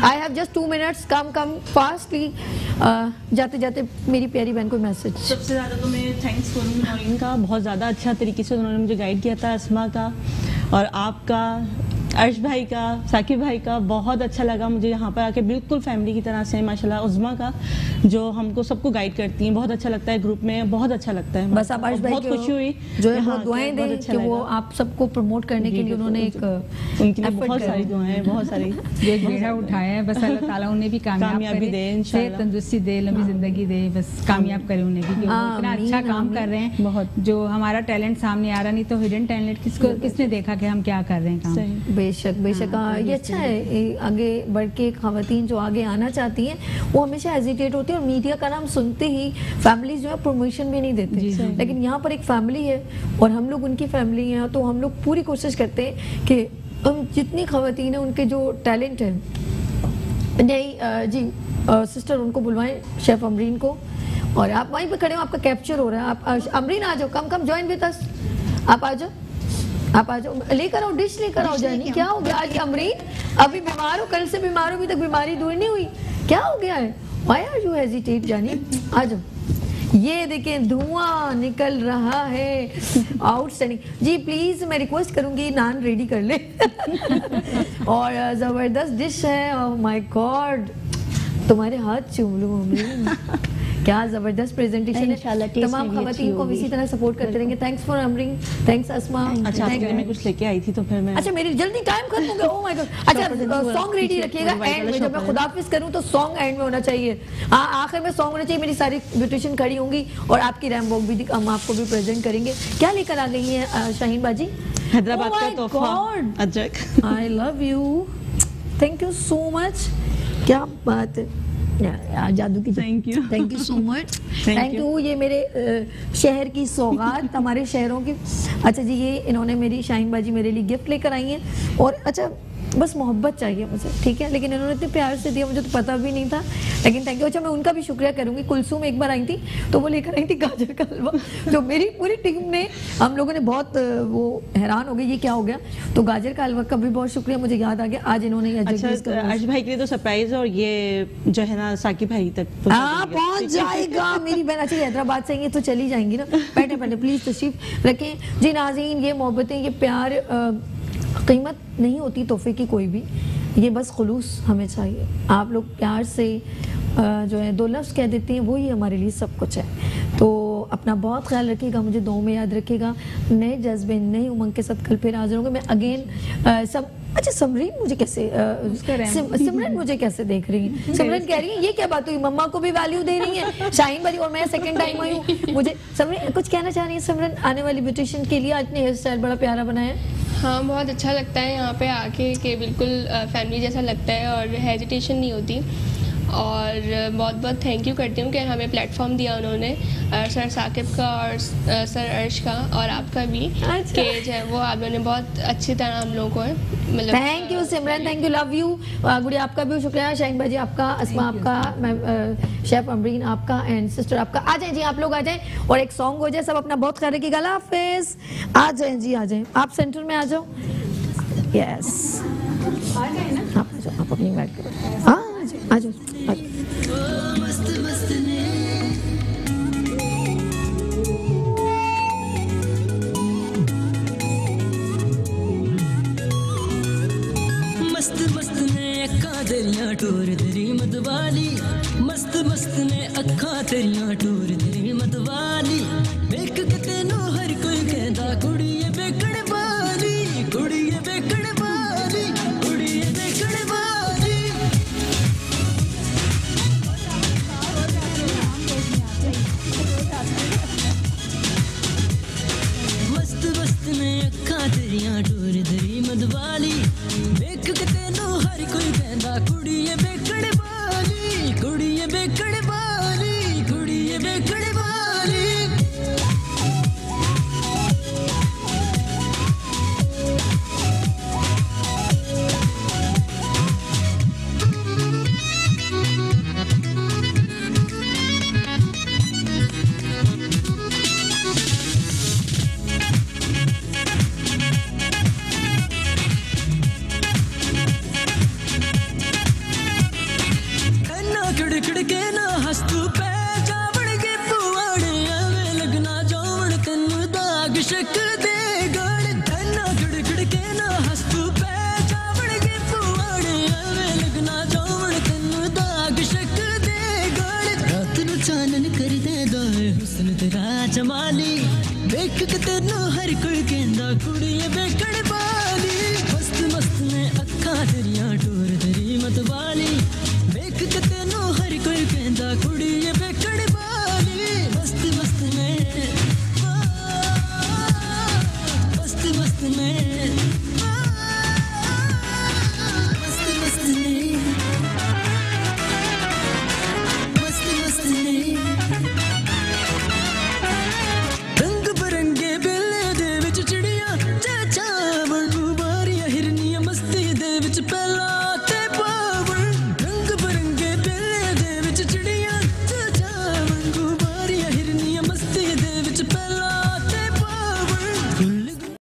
I have just 2 minutes, come fastly. जाते जाते मेरी प्यारी बहन को मैसेज। सबसे ज़्यादा तो मैं थैंक्स करूँगी नौरीन का, बहुत ज़्यादा अच्छा तरीके से उन्होंने मुझे गाइड किया था, अस्मा का और आपका, अर्श भाई का, साकिब भाई का। बहुत अच्छा लगा मुझे यहाँ पर आके, बिल्कुल फैमिली की तरह से माशाल्लाह। उज़मा का जो हमको सबको गाइड करती हैं, बहुत अच्छा लगता है ग्रुप में, बहुत अच्छा लगता है। बस आप अर्श भाई बहुत खुशी हुई जो है बहुत दुआएं दें कि वो आप सबको प्रमोट करने के लिए उन्होंने एक उनके लिए बहुत सारी दुआएं, बहुत सारी एक बेड़ा उठाया है। बस अल्लाह ताला उन्हें भी कामयाबी दे, इंशाल्लाह तंदुरुस्ती दे, लंबी जिंदगी दे, बस कामयाब करे उन्हें भी। इतना अच्छा काम कर रहे हैं बहुत, जो हमारा टैलेंट सामने आ रहा, नहीं तो हिडन टैलेंट किसने देखा कि हम क्या कर रहे हैं काम। बेशक ये अच्छा है। आगे बढ़ के खवातीन जो आगे आना चाहती हैं वो हमेशा हेजिटेट होती है, और मीडिया का नाम सुनते ही फैमिलीज जो है प्रमोशन भी नहीं देते। लेकिन यहाँ पर एक फैमिली है और हम लोग उनकी फैमिली हैं, तो हम लोग पूरी कोशिश करते हैं कि हम जितनी खवातीन हैं उनके जो टैलेंट है, नहीं जी सिस्टर उनको बुलवाएं, शेफ अमरीन को। और आप वहीं पे खड़े हो, आपका कैप्चर हो रहा है। आप अमरीन आ जाओ, कम ज्वाइन विद अस, आप आ जाओ, आप आ जाओ, लेकर आओ डिश, लेकर आओ जानी। क्या हो गया आज अमरीन? अभी बीमार हो, कल से बीमार हो, अभी तक बीमारी दूर नहीं हुई, क्या हो गया है? व्हाई आर यू हेजिटेट जानी? आ जाओ। ये देखें धुआं निकल रहा है, आउटस्टैंडिंग। जी प्लीज मैं रिक्वेस्ट करूंगी नान रेडी कर ले। और जबरदस्त डिश है, ओह माय गॉड, तुम्हारे हाथ चूम लूं अमरीन। क्या जबरदस्त प्रेजेंटेशन है। तमाम खवातीन को इसी तरह सपोर्ट करते रहेंगे। थैंक्स फॉर अमरीन, थैंक्स अस्मा। अच्छा मैं कुछ लेके आई थी तो फिर मैं, अच्छा मेरी जल्दी टाइम खत्म हो गया। Oh my God. अच्छा सॉन्ग रेडी रखिएगा, एंड में जब मैं खुदाफिज करूं तो सॉन्ग एंड में होना चाहिए। हाँ आखिर में सॉन्ग होना चाहिए। मेरी सारी ब्यूटिशियन खड़ी होंगी और आपकी रैम वॉक भी हम आपको भी प्रेजेंट करेंगे। क्या लेकर आ गई हैं शाहीन बाजी? हैदराबाद का तोहफा अजक। I love you, thank you so much. क्या बात है जादू की। Thank you so much, thank you. ये मेरे शहर की सौगात, हमारे शहरों की। अच्छा जी ये इन्होंने मेरी शाहीन बाजी मेरे लिए गिफ्ट लेकर आई हैं। और अच्छा बस मोहब्बत चाहिए मुझे, ठीक है, लेकिन इन्होंने इतने प्यार से दिया, मुझे तो पता भी नहीं था, लेकिन थैंक यू। अच्छा मैं उनका भी शुक्रिया करूंगी। कुलसूम एक बार आई थी तो वो लेकर आई थी गाजर का हलवा, जो मेरी पूरी टीम ने, हम लोगों ने बहुत वो हैरान हो गए ये क्या हो गया। तो गाजर का हलवा का भी बहुत शुक्रिया, मुझे याद आ गया आज इन्होंने। अच्छा अर्श भाई के लिए तो सरप्राइज, और ये जो है ना साकिब भाई तक पहुंच जाएगा मेरी बहन। अच्छा हैदराबाद से तो चली जाएंगी ना, बैठे बैठे प्लीज तशरीफ रखें। जी नाज़रीन, ये मोहब्बतें, ये प्यार, कीमत नहीं होती तोहफे की कोई भी, ये बस खुलूस हमें चाहिए। आप लोग प्यार से जो है 2 लफ्ज़ कह देते हैं, वो ही हमारे लिए सब कुछ है। तो अपना बहुत ख्याल रखिएगा, मुझे दुआ में याद रखिएगा। नए जज्बे नई उमंग के साथ कल फिर हाजिर होंगे। मैं अगेन सब। अच्छा समरीन मुझे कैसे सिमरन मुझे कैसे देख रही है? सिमरन कह रही है ये क्या बात हुई, मम्मा को भी वैल्यू दे रही है शाहीन भाई, और मैं सेकंड टाइम आई हूँ। मुझे समरीन कुछ कहना चाह रही है सिमरन आने वाली ब्यूटिशियन के लिए? आज ने हेयर स्टाइल बड़ा प्यारा बनाया। हाँ बहुत अच्छा लगता है यहाँ पे आके, कि बिल्कुल फैमिली जैसा लगता है और हेजिटेशन नहीं होती। और बहुत बहुत थैंक यू करती हूँ कि हमें प्लेटफॉर्म दिया उन्होंने, सर साकिब का और सर अर्श का और आपका भी। कि जो है वो आप लोगों ने बहुत अच्छी तरह हम लोगों को मतलब। Thank you Simran, thank you, love you. गुड़िया आपका भी शुक्रिया, शाहीन बाजी आपका, अस्मा आपका, मैं शेफ अमरीन आपका, एंड सिस्टर आपका। आ जाएं जी आप लोग, आ जाएं और एक सॉन्ग हो जाए। सब अपना बहुत ख्याल रखिएगा। अल्लाह हाफिज़। आ जाएं जी, आ जाएं, आप सेंटर में आ जाओ। यस आ जाए ना, आप आ जाओ, आप अपनी बैठ करो। हाँ आ जाओ। मस्त मस्त ने अक्खा तेरियां टोर तेरी मतवाली, मस्त मस्त ने अक्खा तेरियां टोर तेरी मतवाली। वेख के तेनू हर कोई कहंदा कुड़ीए बेकड़ वाली, कुड़ीए बेकड़ वाली, कुड़ीए बेकड़ वाली। मस्त मस्त ने अक्खा तेरियां टोर तेरी मतवाली। वेख के तेनू हर कोई कहंदा कुड़ीए बेकड़ वाली, कुड़ीए बेकड़ वाली, कुड़ीए बेकड़ वाली। खिड़ के ना हंस तू पे जावण के पुआड़े आवे लगना जावण तेनू दाग शक दे गाल धना खिड़ के ना हंस तू पे जावण के पुआड़े आवे लगना जावण तेनू दाग शक दे गाल रात नु चानन कर दे दोए हुस्न तेरा जमाली देख के तेनू हर कोई कहंदा कुड़िए बेकड़ बाली मस्त मस्त ने अखा तेरियां टोर तेरी मत वाली देख के तेनू हर कोई कहंदा कुड़िए बेकड़ बाली मस्त मस्त ने